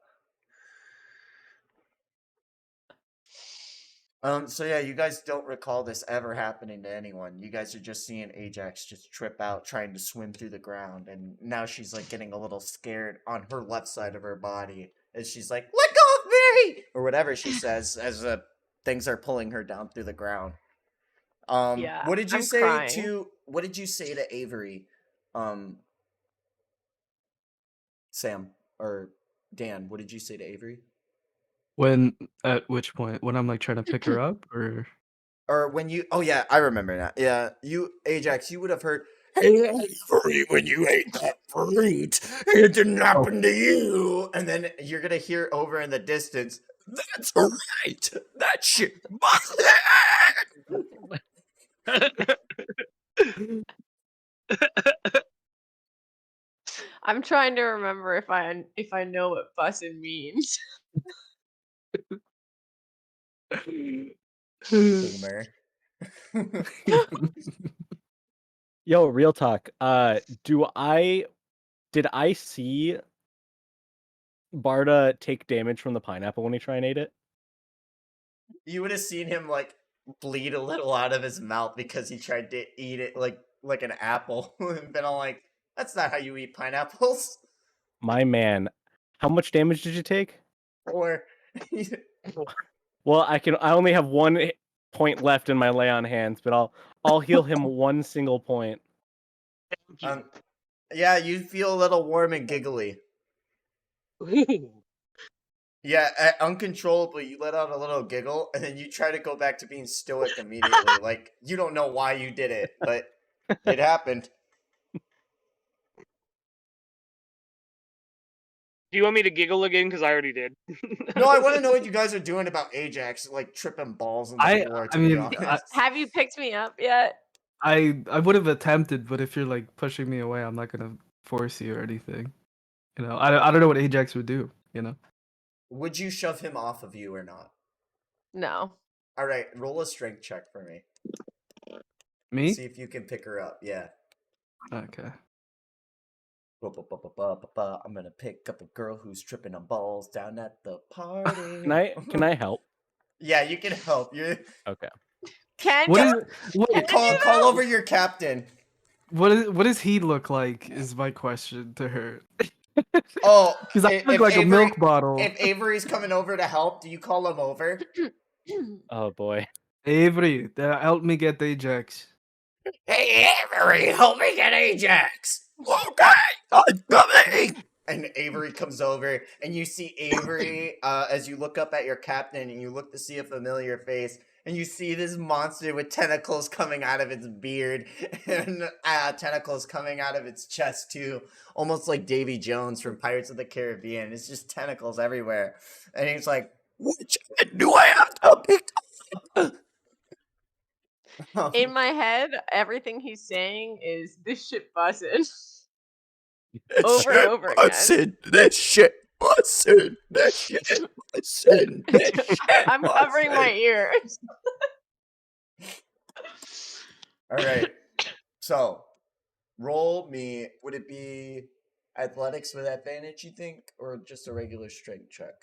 So yeah, you guys don't recall this ever happening to anyone. You guys are just seeing Ajax just trip out trying to swim through the ground, and now she's like getting a little scared on her left side of her body as she's like, "Let go of me!" or whatever she says as things are pulling her down through the ground. Yeah, what did you I'm say crying. to what did you say to Avery? Sam or Dan, what did you say to Avery? When at which point? When I'm like trying to pick her up, or Or when you oh yeah, I remember now. Yeah, you Ajax, you would have heard, "Hey Avery, when you ate that fruit, it didn't happen to you." And then you're gonna hear over in the distance, "That's right. That shit I'm trying to remember if I know what bussin' means. boomer." Yo, real talk. Did I see Barda take damage from the pineapple when he tried and ate it? You would have seen him like bleed a little out of his mouth because he tried to eat it like an apple and been all like, "That's not how you eat pineapples." My man, how much damage did you take? Or Well, I only have one point left in my lay on hands, but I'll heal him one single point. yeah, you feel a little warm and giggly. Yeah, uncontrollably, you let out a little giggle, and then you try to go back to being stoic immediately. Like, you don't know why you did it, but it happened. Do you want me to giggle again? Because I already did. No, I want to know what you guys are doing about Ajax, like tripping balls on the floor, to be honest. Have you picked me up yet? I would have attempted, but if you're like pushing me away, I'm not gonna force you or anything. You know, I don't know what Ajax would do. You know, Would you shove him off of you or not? No. All right, roll a strength check for me. me? See if you can pick her up. Yeah. Okay. I'm gonna pick up a girl who's tripping on balls down at the party. Can I help? Yeah, you can help. You Okay. Can What you? is wait, call over your captain. what does he look like? Is my question to her. Oh, Because I look like a milk bottle. If Avery's coming over to help, do you call him over? Oh boy. Avery, help me get Ajax. Hey, Avery, help me get Ajax. Okay, I'm coming. And Avery comes over, and you see Avery as you look up at your captain, and you look to see a familiar face, and you see this monster with tentacles coming out of its beard, and tentacles coming out of its chest too, almost like Davy Jones from Pirates of the Caribbean. It's just tentacles everywhere, and he's like, "Which one do I have to pick up?" In my head, everything he's saying is this shit bussin'. This Over and shit over again. bussin', this shit bussin', this shit bussin', this shit I'm covering my ears. All right. So, roll me. Would it be athletics with advantage, you think, or just a regular strength check?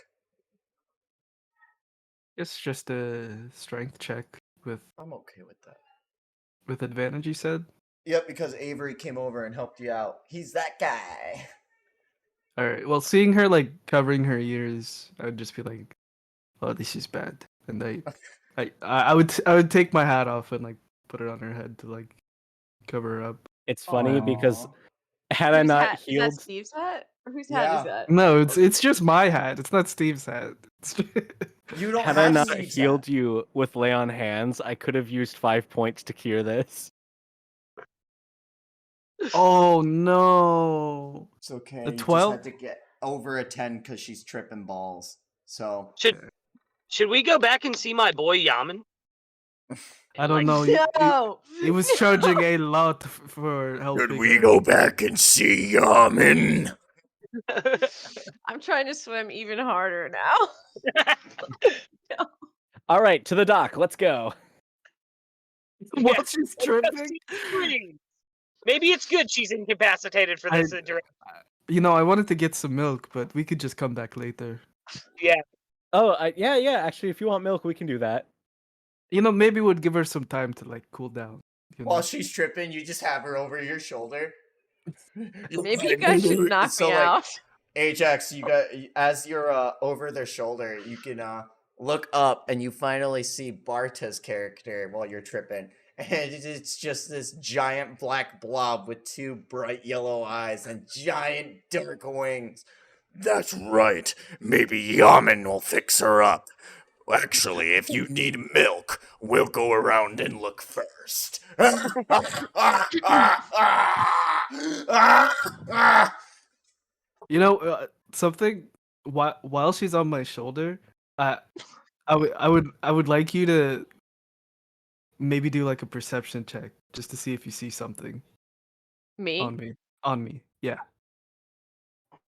It's just a strength check with I'm okay with that. advantage. You said. Yep, because Avery came over and helped you out. He's that guy. All right. Well, seeing her like covering her ears, I would just be like, "Oh, this is bad." And I would take my hat off and like put it on her head to like cover her up. It's funny because Aw. had I Whose not hat? Is that healed, Steve's hat? Or whose hat is Yeah. that? No, it's just my hat. It's not Steve's hat. You don't had I have not Steve's healed hat. you with lay on hands, I could have used 5 points to cure this. Oh no! It's okay. The You just 12? had to get over a 10 because she's tripping balls. So Should we go back and see my boy Yaman? I don't Like, know. No. He was charging a lot for helping. should we her. go back and see Yaman? I'm trying to swim even harder now. All right, to the dock. Let's go. While she's tripping? Maybe it's good she's incapacitated for this. You know, I wanted to get some milk, but we could just come back later. Oh, yeah. Actually, if you want milk, we can do that. You know, maybe we'd give her some time to like cool down. You know? While she's tripping, you just have her over your shoulder. Maybe you guys should knock So, me like, out. Ajax, you got as you're over their shoulder, you can look up and you finally see Barta's character while you're tripping. And it's just this giant black blob with 2 bright yellow eyes and giant dark wings. That's right. Maybe Yaman will fix her up. Actually, if you need milk, we'll go around and look first. You know, something. While she's on my shoulder, I would like you to maybe do like a perception check just to see if you see something Me? on me. On me, yeah.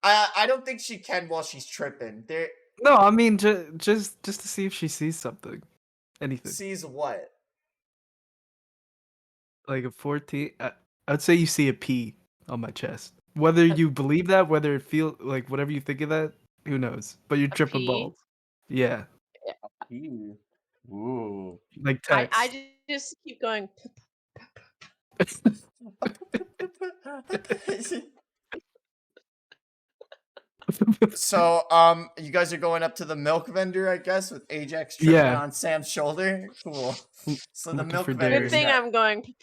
I don't think she can while she's tripping. There No, I mean just to see if she sees something, anything. sees what? Like a 14. I'd say you see a P on my chest. Whether you believe that, whether it feel like whatever you think of that, who knows? But you're tripping P? balls. Yeah, Ooh. like text. I just keep going. So, you guys are going up to the milk vendor, I guess, with Ajax tripping Yeah. on Sam's shoulder. Cool. So the Looking milk for vendor. Good thing I'm going.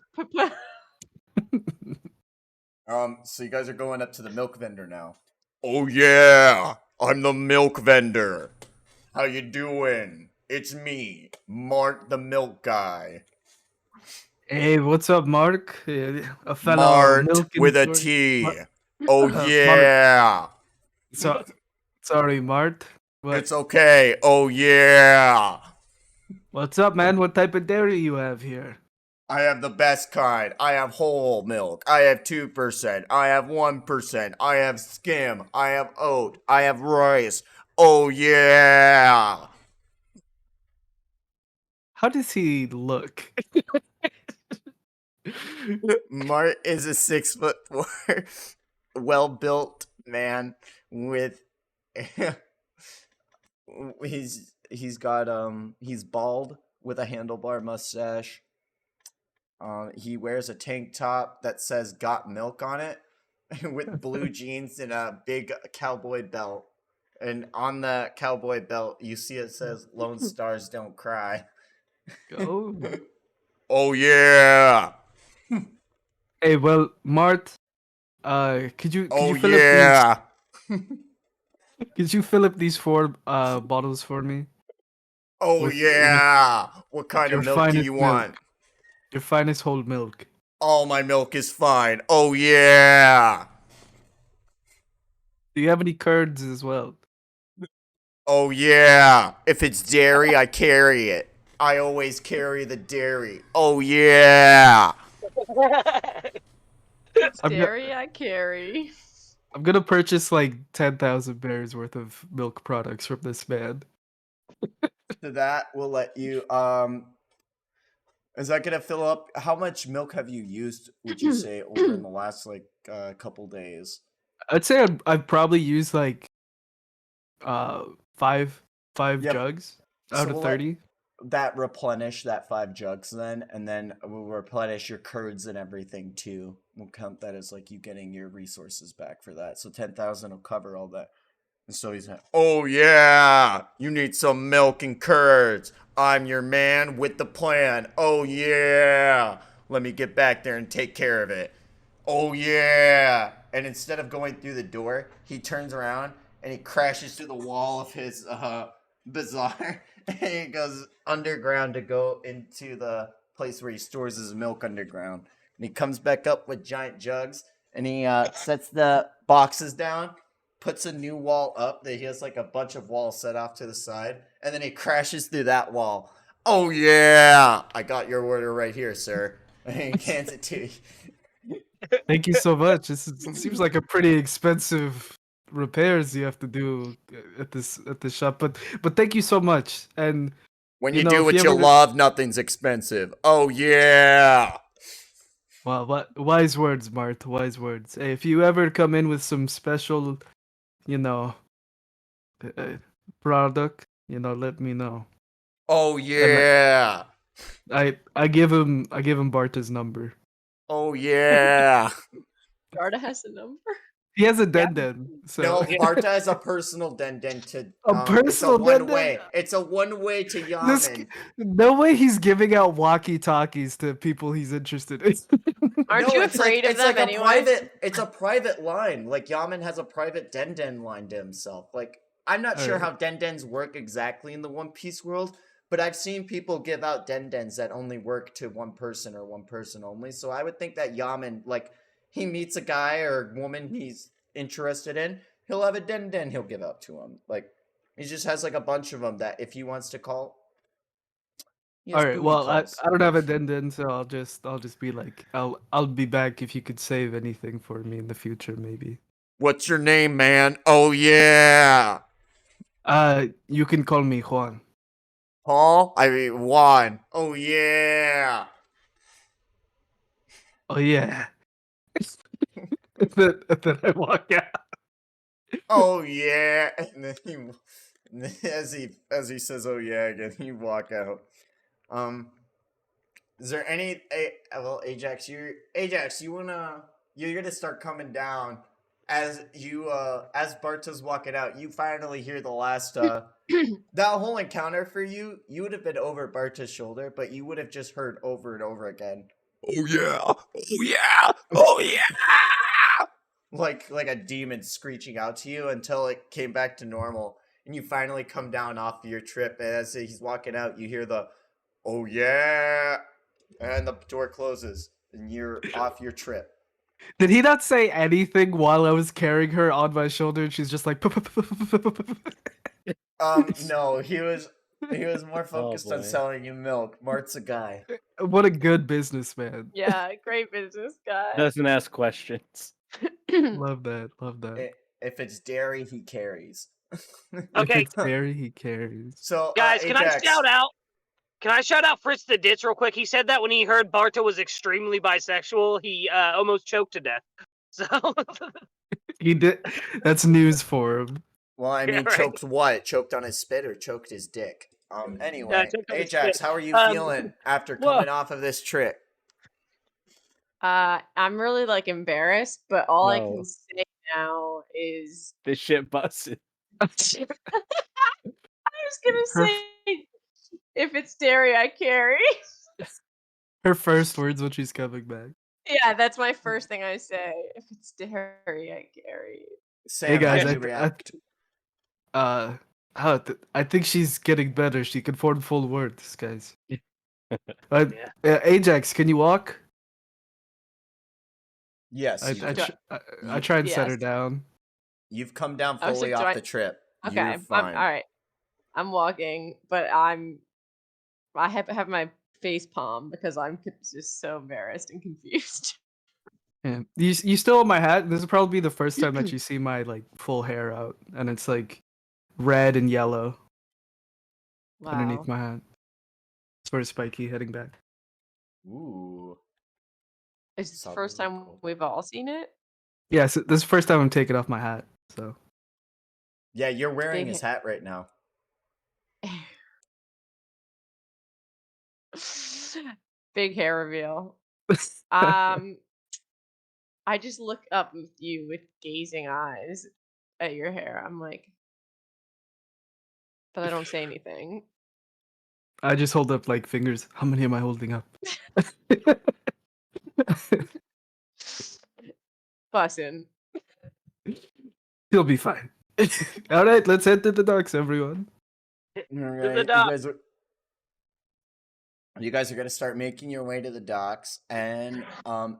So you guys are going up to the milk vendor now. Oh yeah, I'm the milk vendor. How you doing? It's me, Mark the milk guy. Hey, what's up, Mark? A fellow Mart milk with a import- T. Mar- Oh Mart. yeah. So, sorry, Mart. What? It's okay. Oh yeah. What's up, man? What type of dairy you have here? I have the best kind. I have whole milk. I have 2%. I have 1%. I have skim. I have oat. I have rice. Oh yeah. How does he look? Mart is a 6'4", well-built man with he's bald with a handlebar mustache. He wears a tank top that says "Got Milk" on it, with blue jeans and a big cowboy belt. And on the cowboy belt, you see it says "Lone Stars Don't Cry." Go. Oh yeah. Hey, well, Mart, could you Oh fill up yeah. could you fill up these 4 bottles for me? Oh with- yeah. What kind your of milk do finest you milk. want? Your finest whole milk. All my milk is fine. Oh yeah. Do you have any curds as well? Oh yeah. If it's dairy, I carry it. I always carry the dairy. Oh yeah. I'm go- Dairy I carry. I'm gonna purchase like 10,000 bears worth of milk products from this man. To that, we'll let you. Is that gonna fill up? How much milk have you used? Would you say over in the last like couple days? I'd say I'd probably use like five Yep. jugs So out of we'll let- 30. that replenish that 5 jugs then, and then we'll replenish your curds and everything too. We'll count that as like you getting your resources back for that. So 10,000 will cover all that. And so he's like, oh yeah, you need some milk and curds. I'm your man with the plan. Oh yeah, let me get back there and take care of it. Oh yeah. And instead of going through the door, he turns around and he crashes through the wall of his bazaar and he goes underground to go into the place where he stores his milk underground. And he comes back up with giant jugs and he sets the boxes down, puts a new wall up that he has like a bunch of walls set off to the side, and then he crashes through that wall. Oh yeah, I got your order right here, sir. And he hands it to you. Thank you so much. It seems like a pretty expensive repairs you have to do at this shop, but thank you so much. And When You you know, do if what you you ever- love, nothing's expensive. Oh yeah. well, wise words, Mart. Wise words. Hey, if you ever come in with some special, you know, product, let me know. Oh yeah. I give him Barta's number. Oh yeah. Garda has a number. He has a den, so No, Barta has a personal den to A personal it's a one den? way. It's a one way to This- Yamen. no way he's giving out walkie-talkies to people he's interested in. Aren't No, you it's afraid like, of them anyway? it's a private line. Like Yamen has a private den line to himself. Like I'm not sure how dens work exactly in the One Piece world, but I've seen people give out dens that only work to one person or one person only. So I would think that Yamen, like, he meets a guy or woman he's interested in, he'll have a den he'll give out to him. Like he just has like a bunch of them that if he wants to call. he has All right. booty Well, I calls. don't have a den, so I'll just be like, I'll be back if you could save anything for me in the future, maybe. What's your name, man? Oh yeah. You can call me Juan. Paul? I mean Juan. Oh yeah. Oh yeah. then I walk out. Oh yeah. And then as he says oh yeah again, you walk out. Is there any well Ajax, you're gonna start coming down as Barta's walking out. You finally hear the last that whole encounter for you would have been over Barta's shoulder, but you would have just heard over and over again. Oh yeah. Oh yeah. Oh yeah. Like a demon screeching out to you until it came back to normal and you finally come down off your trip, and as he's walking out you hear the oh yeah, and the door closes and you're off your trip. Did he not say anything while I was carrying her on my shoulder and she's just like No, he was more focused on boy. selling you milk. Mart's a guy. What a good businessman. Yeah, great business guy. Doesn't ask questions. Love that. Love that. If it's dairy, he carries. Okay. If it's dairy, he carries. So Guys, can I Ajax, shout out? Can I shout out Fritz the Ditch real quick? He said that when he heard Barta was extremely bisexual, he almost choked to death. So He did. That's news for him. Well, I Yeah, mean, right. choked what? Choked on his spit or choked his dick? Anyway, choked on his Ajax, spit. how are you Um, feeling after Whoa. coming off of this trip? I'm really like embarrassed, but all I No. can say now is This shit busted. I was gonna say if it's dairy, I carry. Her first words when she's coming back. Yeah, that's my first thing I say. If it's dairy, I carry. Sam, Hey guys, how I, did you react? I think she's getting better. She can form full words, guys. Yeah. Ajax, can you walk? Yes, I you- try and set her Yes. down. you've come down I was fully like, off do the trip. Okay, You're I'm fine. all right. I'm walking, but I have my face palm because I'm just so embarrassed and confused. Yeah. You still have my hat? This will probably be the first time that you see my like full hair out, and it's like red and yellow Wow. underneath my hat. It's very spiky heading back. Ooh. Is this the Solid first time cool. we've all seen it? Yes, this is the first time I'm taking off my hat. So Yeah, you're wearing Big his hat right now. Big hair reveal. I just look up with you with gazing eyes at your hair. I'm like, but I don't say anything. I just hold up like fingers. How many am I holding up? Bussin'. He'll be fine. All right, let's head to the docks, everyone. Alright, dock. you guys are gonna start making your way to the docks, and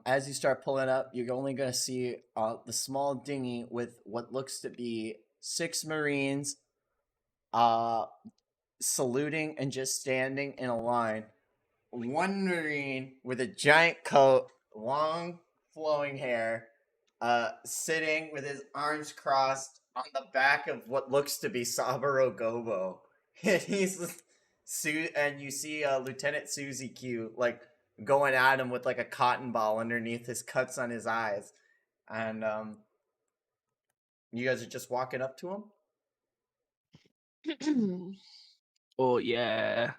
as you start pulling up, you're only gonna see the small dinghy with what looks to be 6 Marines, saluting and just standing in a line. One Marine with a giant coat, long flowing hair, sitting with his arms crossed on the back of what looks to be Saburo Gobo. And and you see Lieutenant Susie Q like going at him with like a cotton ball underneath his cuts on his eyes. And you guys are just walking up to him? Oh yeah.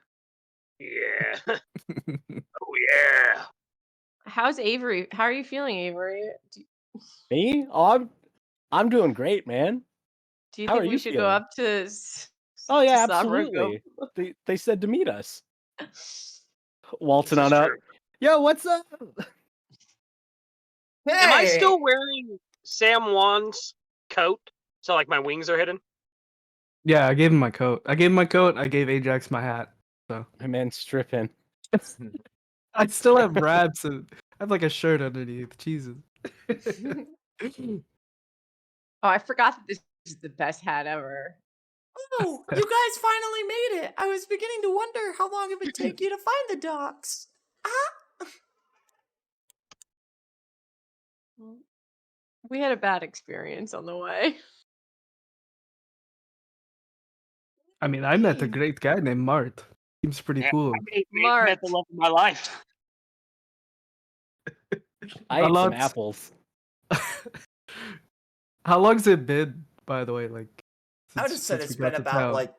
Yeah. Oh yeah. How's Avery? How are you feeling, Avery? Me? Oh, I'm doing great, man. Do you How think are we you should go feeling? up to? Oh yeah, to Saburo Go? absolutely. They said to meet us. Waltzing This is on up. true. Yo, what's up? Am I still wearing Sam Wan's coat? So like my wings are hidden? Yeah, I gave him my coat. I gave Ajax my hat. So My man stripping. I still have wraps and I have like a shirt underneath. Jesus. Oh, I forgot that this is the best hat ever. Oh, you guys finally made it! I was beginning to wonder how long it would take you to find the docks. Well, we had a bad experience on the way. I mean, I met a great guy named Mart. Seems pretty Yeah, cool. I met Mark. the love of my life. I How ate some long's- apples. How long's it been, by the way? Like, I would have said since it's we got been to about town? like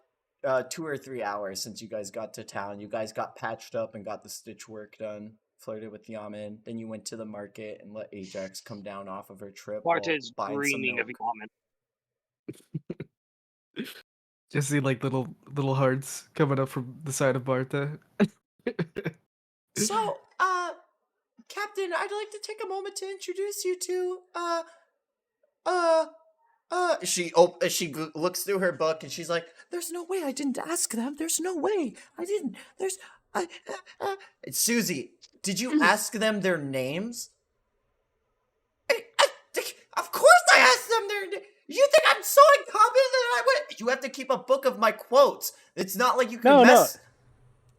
2 or 3 hours since you guys got to town. You guys got patched up and got the stitch work done. Flirted with Yaman. Then you went to the market and let Ajax come down off of her trip. Bart while is buying some dreaming of milk. Yaman. Just see like little hearts coming up from the side of Barta. So, Captain, I'd like to take a moment to introduce you to, she looks through her book and she's like, "There's no way I didn't ask them. There's no way I didn't. Susie, did you ask them their names?" Of course I asked them their names. You think I'm so incompetent that I would? You have to keep a book of my quotes. It's not like you can No, mess.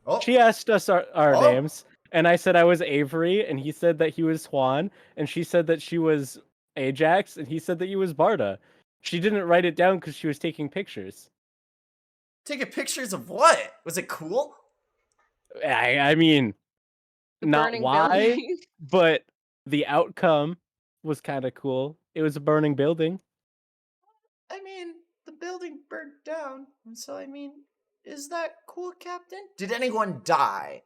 no. Oh, She asked us our Oh. names, and I said I was Avery, and he said that he was Juan, and she said that she was Ajax, and he said that he was Barta. She didn't write it down because she was taking pictures. taking pictures of what? Was it cool? I mean, The not burning why, building. but the outcome was kind of cool. It was a burning building. I mean, the building burnt down, and so I mean, is that cool, Captain? Did anyone die?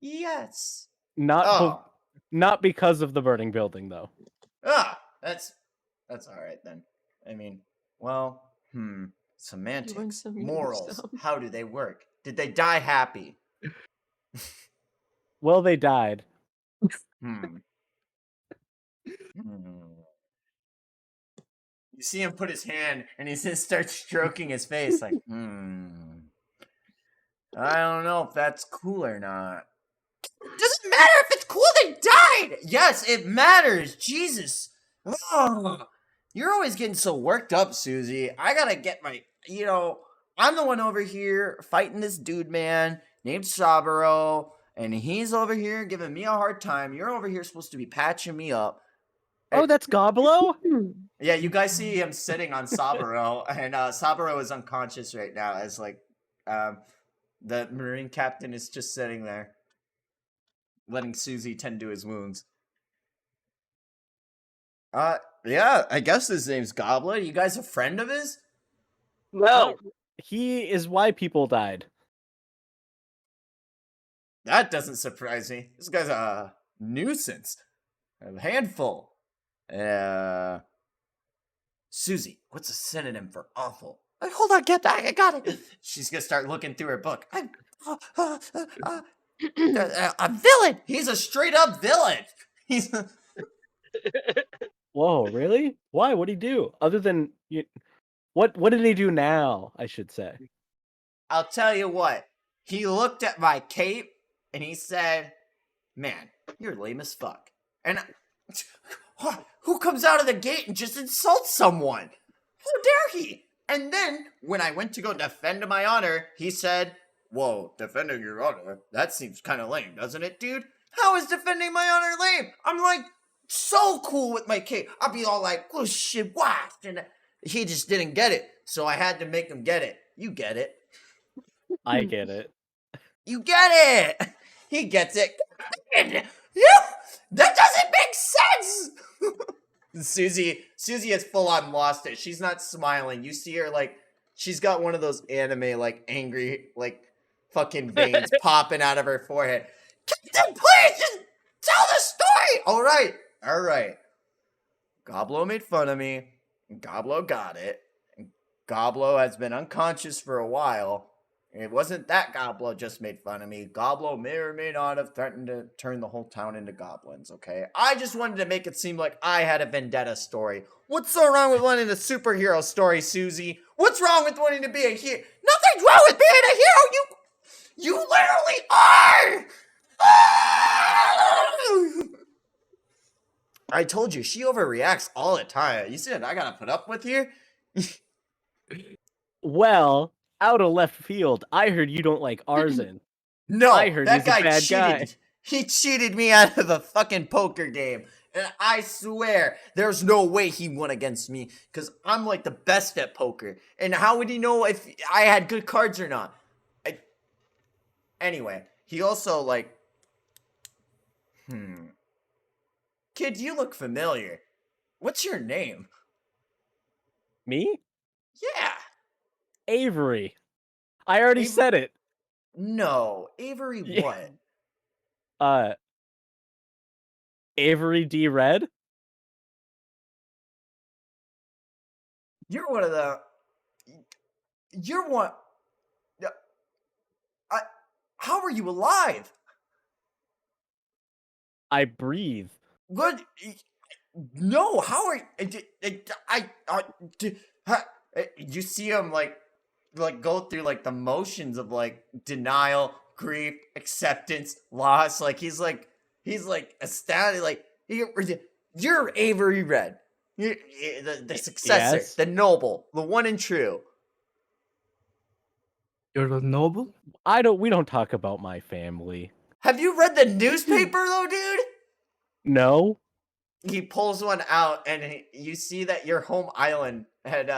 Yes. Not because of the burning building, though. That's all right then. I mean, well, semantics, some new morals. stuff. How do they work? Did they die happy? Well, they died. Hmm. You see him put his hand, and he just starts stroking his face, like, I don't know if that's cool or not. Doesn't matter if it's cool they died! Yes, it matters! Jesus! Ugh. You're always getting so worked up, Susie. I gotta get my... I'm the one over here fighting this dude, man, named Saburo, and he's over here giving me a hard time. You're over here supposed to be patching me up. Oh, that's Goblo? Yeah, you guys see him sitting on Saburo, and Saburo is unconscious right now as, like, the Marine captain is just sitting there, letting Susie tend to his wounds. Yeah, I guess his name's Goblin. You guys a friend of his? No. He is why people died. that doesn't surprise me. This guy's a nuisance. A handful. Susie, what's a synonym for awful? Hold on, get that. I got it. She's gonna start looking through her book. A villain. He's a straight up villain. He's. Whoa, really? Why? What'd he do? Other than what did he do now, I should say? I'll tell you what. He looked at my cape and he said, "Man, you're lame as fuck." And who comes out of the gate and just insults someone? How dare he? And then, when I went to go defend my honor, he said, "Whoa, defending your honor? That seems kind of lame, doesn't it, dude? How is defending my honor lame?" I'm like, so cool with my cape. I'll be all like, "Oh shit, what?" And he just didn't get it. So I had to make him get it. You get it. I get it. You get it. He gets it. You? That doesn't make sense. Susie has full on lost it. She's not smiling. You see her like she's got one of those anime like angry like fucking veins popping out of her forehead. Captain, please just tell the story. All right. Goblo made fun of me. Goblo got it. Goblo has been unconscious for a while. It wasn't that Goblo just made fun of me. Goblo may or may not have threatened to turn the whole town into goblins, okay? I just wanted to make it seem like I had a vendetta story. What's so wrong with wanting a superhero story, Susie? What's wrong with wanting to be a hero? Nothing's wrong with being a hero! You literally are! I told you, she overreacts all the time. You said I gotta put up with here? Well, out of left field, I heard you don't like Arzen. No, I heard that he's a guy bad cheated. guy. He cheated me out of the fucking poker game. And I swear, there's no way he won against me. Because I'm like the best at poker. And how would he know if I had good cards or not? Anyway, he also like... Kid, you look familiar. What's your name? Me? Yeah. Avery. I already Avery? said it. No. Avery Yeah. what? Avery D. Red? You're one of the... You're one... How are you alive? I breathe. What? No, how are you see him like go through like the motions of like denial, grief, acceptance, loss. Like he's like astounded. Like you're Avery Red, you're the successor, Yes. the noble, the one and true. You're the noble? We don't talk about my family. Have you read the newspaper though, dude? No? He pulls one out, and you see that your home island had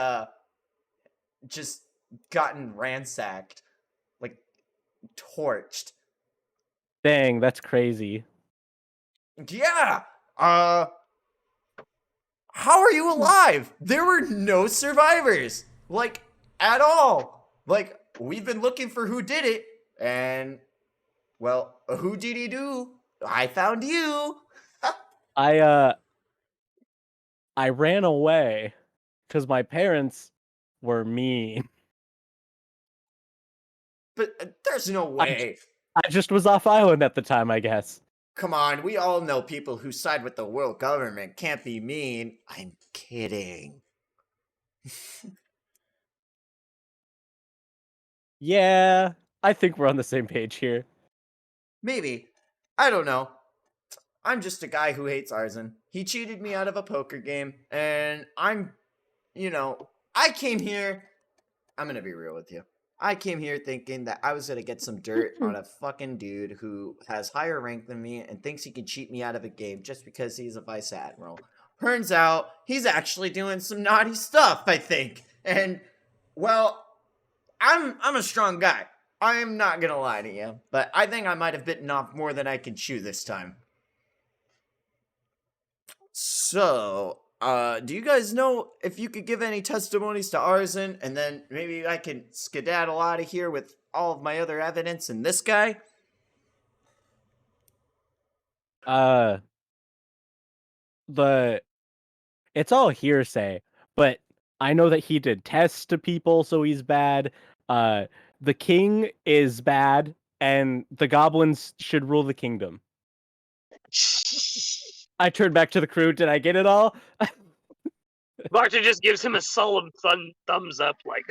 just gotten ransacked, like torched. Dang, that's crazy. Yeah. How are you alive? There were no survivors, like at all. Like we've been looking for who did it, and well, who did he do? I found you. I ran away because my parents were mean. But there's no way. I just was off island at the time, I guess. Come on, we all know people who side with the world government can't be mean. I'm kidding. Yeah, I think we're on the same page here. Maybe. I don't know. I'm just a guy who hates Arzen. He cheated me out of a poker game, and I came here. I'm gonna be real with you. I came here thinking that I was gonna get some dirt on a fucking dude who has higher rank than me and thinks he can cheat me out of a game just because he's a vice admiral. Turns out he's actually doing some naughty stuff, I think. And well, I'm a strong guy. I'm not gonna lie to you, but I think I might have bitten off more than I can chew this time. So, do you guys know if you could give any testimonies to Arzen, and then maybe I can skedaddle out of here with all of my other evidence and this guy? The it's all hearsay, but I know that he did tests to people, so he's bad. Uh, the king is bad, and the goblins should rule the kingdom. I turned back to the crew. Did I get it all? Barton just gives him a solemn thumbs up, like,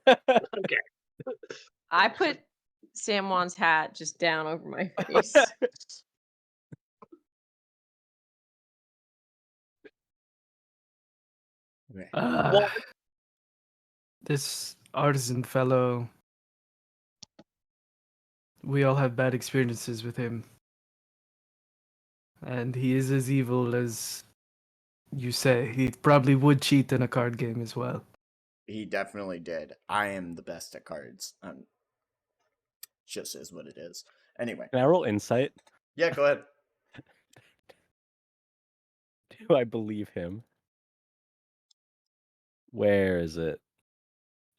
okay. I put San Juan's hat just down over my face. Okay. Well, This artisan fellow, we all have bad experiences with him. And he is as evil as you say. He probably would cheat in a card game as well. He definitely did. I am the best at cards. Just is what it is. Anyway, Can I roll insight? yeah, go ahead. Do I believe him? Where is it?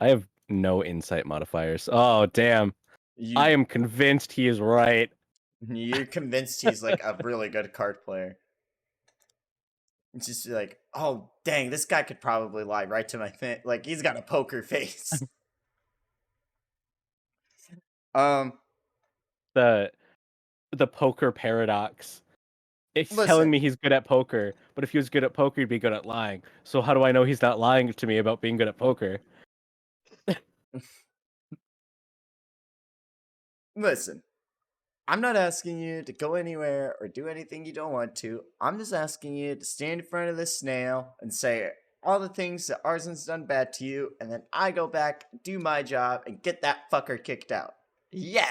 I have no insight modifiers. Oh, damn. You, I am convinced he is right. You're convinced he's like a really good card player. It's just like, oh dang, this guy could probably lie right to my face. Like he's got a poker face. The poker paradox. It's Listen. telling me he's good at poker, but if he was good at poker, he'd be good at lying. So how do I know he's not lying to me about being good at poker? Listen, I'm not asking you to go anywhere or do anything you don't want to. I'm just asking you to stand in front of this snail and say all the things that Arsen's done bad to you, and then I go back, do my job, and get that fucker kicked out. Yeah,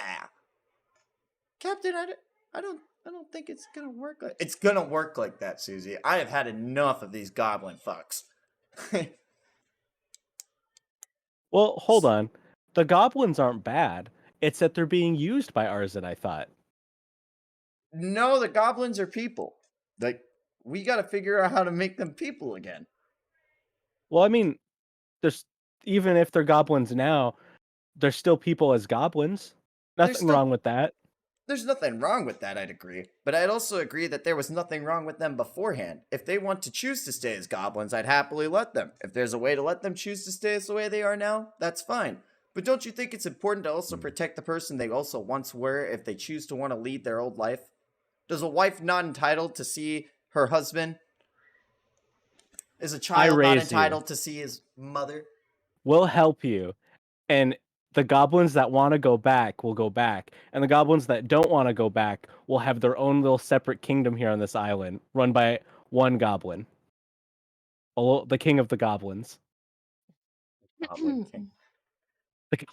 Captain. I don't think it's gonna work. It's gonna work like that, Susie. I have had enough of these goblin fucks. Well, hold on. The goblins aren't bad. It's that they're being used by Arsen, I thought. No, the goblins are people. Like, we gotta figure out how to make them people again. Well, I mean, there's even if they're goblins now, they're still people as goblins. Nothing still- wrong with that. There's nothing wrong with that, I'd agree. But I'd also agree that there was nothing wrong with them beforehand. If they want to choose to stay as goblins, I'd happily let them. If there's a way to let them choose to stay as the way they are now, that's fine. But don't you think it's important to also protect the person they also once were if they choose to want to lead their old life? Does a wife not entitled to see her husband? Is a child not raised you. entitled to see his mother? We'll help you. And the goblins that want to go back will go back. And the goblins that don't want to go back will have their own little separate kingdom here on this island, run by one goblin. The king of the goblins. Goblin King. The-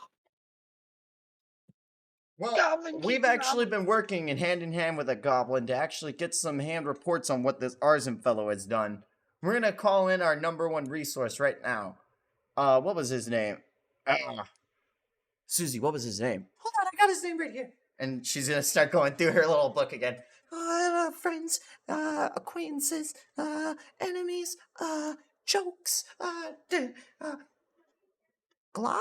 Well, Goblin we've King, actually been working in hand with a goblin to actually get some hand reports on what this Arsen fellow has done. We're gonna call in our #1 resource right now. What was his name? Susie, what was his name? Hold on, I got his name right here. And she's gonna start going through her little book again. Friends, acquaintances, enemies, jokes, glop?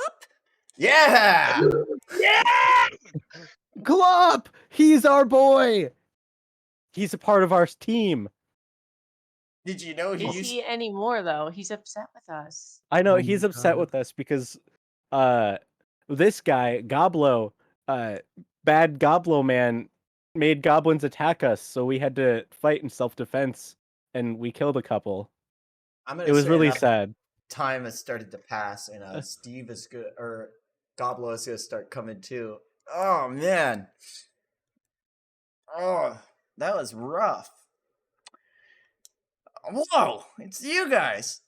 Yeah! Yeah! Glop! He's our boy! He's a part of our team. Did you know he Is used he anymore though? He's upset with us. I know Oh he's my upset God. with us because this guy, Goblo, bad Goblo man, made goblins attack us, so we had to fight in self-defense, and we killed a couple. I'm gonna It was say really enough sad. time has started to pass, and Steve is good, or Goblo is gonna start coming too. Oh man, oh that was rough. Whoa, it's you guys.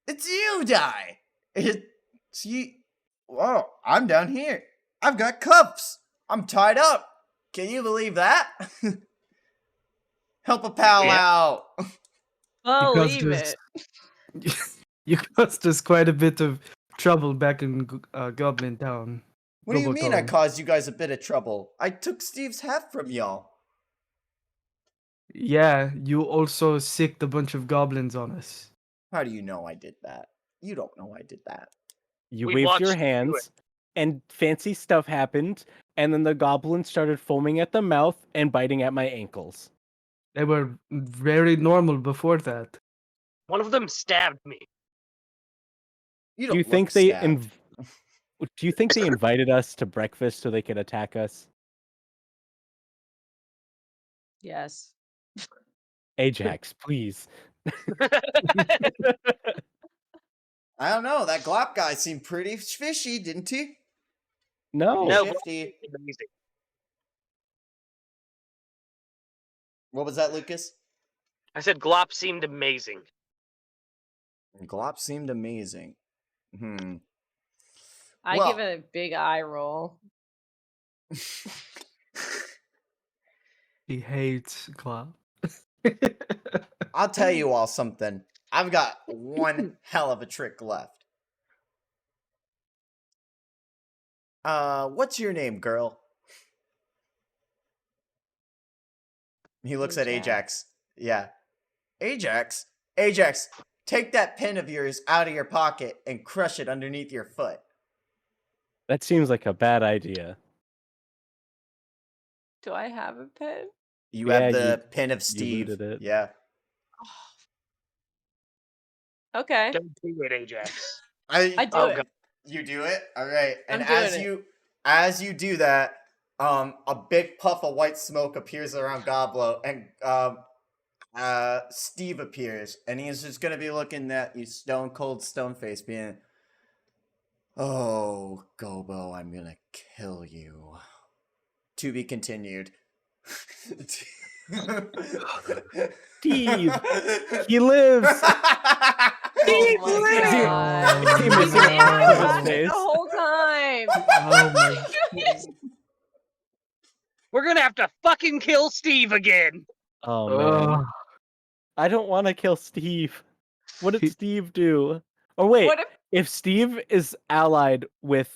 It's you, Die. It's you. Whoa, I'm down here. I've got cuffs. I'm tied up. Can you believe that? Help a pal Yeah. out. Believe there's- it. You caused us quite a bit of trouble back in Goblin Town. What do you mean I Gobletown. caused you guys a bit of trouble? I took Steve's hat from y'all. Yeah, you also sicked a bunch of goblins on us. How do you know I did that? You don't know I did that. You We waved watched your you do it. hands, and fancy stuff happened, and then the goblins started foaming at the mouth and biting at my ankles. They were very normal before that. One of them stabbed me. You Do don't you think look they stabbed. do you think they invited us to breakfast so they could attack us? Yes. Ajax, please. I don't know. That Glop guy seemed pretty fishy, didn't he? No. No, Shifty. amazing. What was that, Lucas? I said Glop seemed amazing. Glop seemed amazing. I Well- give it a big eye roll. He hates Glop. I'll tell you all something. I've got one hell of a trick left. What's your name, girl? He looks at Ajax. Ajax. Yeah. Ajax? Ajax, take that pin of yours out of your pocket and crush it underneath your foot. That seems like a bad idea. Do I have a pen? You Yeah, have the pin of you Steve. looted it. Yeah. Okay. Don't do it, Ajax. I do Oh, it. God. You do it? All right. And I'm doing as you do that, a big puff of white smoke appears around Goblo, and Steve appears, and he's just gonna be looking at you, stone cold, stone face, being, "Oh, Gobo, I'm gonna kill you." To be continued. Steve, he lives. Oh my lives! god. He He's missing in a my part of his pocket face. the whole time. Oh my We're gonna have to fucking kill Steve again. Oh man. Ugh. I don't want to kill Steve. What did He- Steve do? Oh wait, What if if Steve is allied with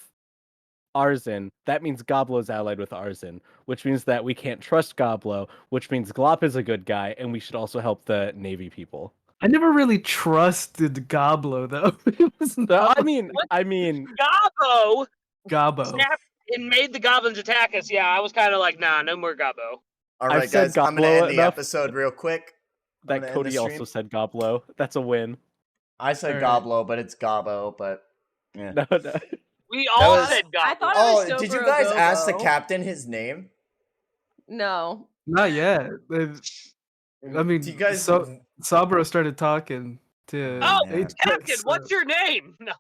Arzen, that means Goblo's allied with Arzen, which means that we can't trust Goblo, which means Glop is a good guy, and we should also help the Navy people. I never really trusted Goblo though. It was So, not I mean, Gobbo Gobbo. snapped and made the goblins attack us. Yeah, I was kind of like, nah, no more Gobbo. All I've right, said guys, I'm gonna Goblo end the enough. episode real quick. I'm that gonna end Cody the also stream. said Goblo. That's a win. I said All right. Goblo, but it's Gobbo. But yeah. No, no. We all was- said Gobbo. I thought it Oh, was did you Sobro guys ask the Gobo. captain his name? No. Not yet. I mean, Do you guys? Sabro started talking to. Oh, Yeah. Ajax, Captain, so- what's your name? No.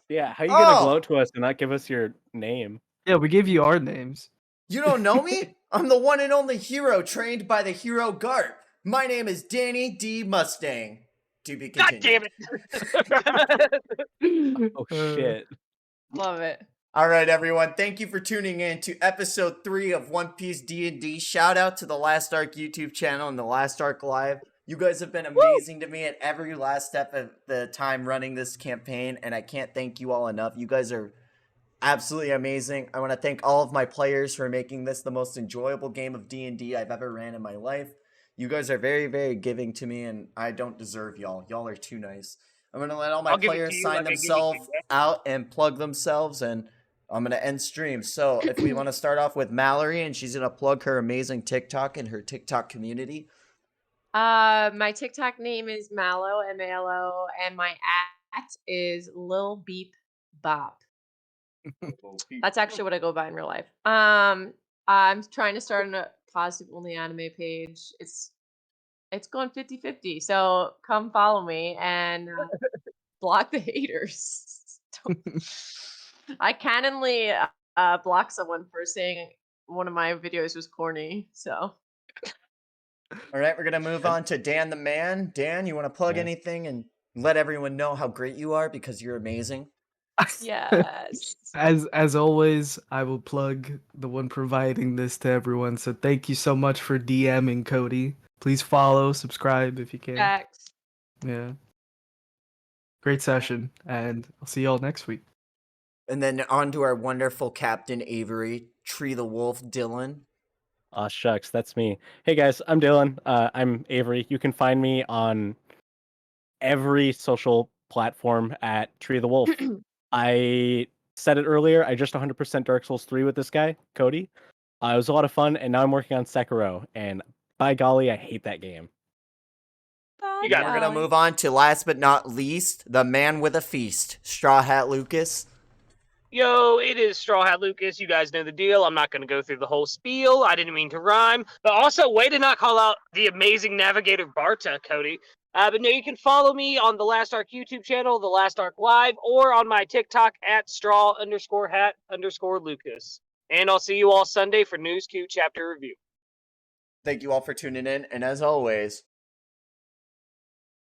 Yeah, how are you gonna Oh! gloat to us and not give us your name? Yeah, we gave you our names. You don't know me? I'm the one and only hero trained by the hero Garp. My name is Danny D. Mustang. To be God continued. damn it. Oh shit. Love it. All right, everyone. Thank you for tuning in to episode 3 of One Piece D&D. Shout out to the Last Arc YouTube channel and the Last Arc Live. You guys have been amazing to me at every last step of the time running this campaign, and I can't thank you all enough. You guys are absolutely amazing. I want to thank all of my players for making this the most enjoyable game of D&D I've ever ran in my life. You guys are very, very giving to me, and I don't deserve y'all. Y'all are too nice. I'm going to let all my I'll give it to players you sign like I give it to themselves you. out and plug themselves, and I'm going to end stream. So if we want to start off with Mallory, and she's going to plug her amazing TikTok and her TikTok community. My TikTok name is Mallow, M-A-L-O, and my @ is Lil Beep Bop. That's actually what I go by in real life. I'm trying to start a positive only anime page. It's going 50-50. So come follow me and block the haters. I cannonly blocked someone for saying one of my videos was corny. So All right, we're going to move on to Dan the Man. Dan, you want to plug Yeah. anything and let everyone know how great you are because you're amazing? yes. As always, I will plug the one providing this to everyone. So thank you so much for DMing Cody. Please follow, subscribe if you can. Facts. Yeah. Great session, and I'll see y'all next week. And then on to our wonderful Captain Avery, Tree the Wolf, Dylan. Aw, shucks, that's me. Hey guys, I'm Dylan. I'm Avery. You can find me on every social platform at Tree of the Wolf. I said it earlier, I just 100% Dark Souls 3 with this guy, Cody. It was a lot of fun, and now I'm working on Sekiro, and By golly, I hate that game. You got We're gonna move on to last but not least, the man with a feast, Straw Hat Lucas. Yo, it is Straw Hat Lucas. You guys know the deal. I'm not going to go through the whole spiel. I didn't mean to rhyme. But also, way to not call out the amazing Navigator Barta, Cody. But no, you can follow me on the Last Arc YouTube channel, the Last Arc Live, or on my TikTok at straw_hat_Lucas. And I'll see you all Sunday for News Q Chapter Review. Thank you all for tuning in, and as always,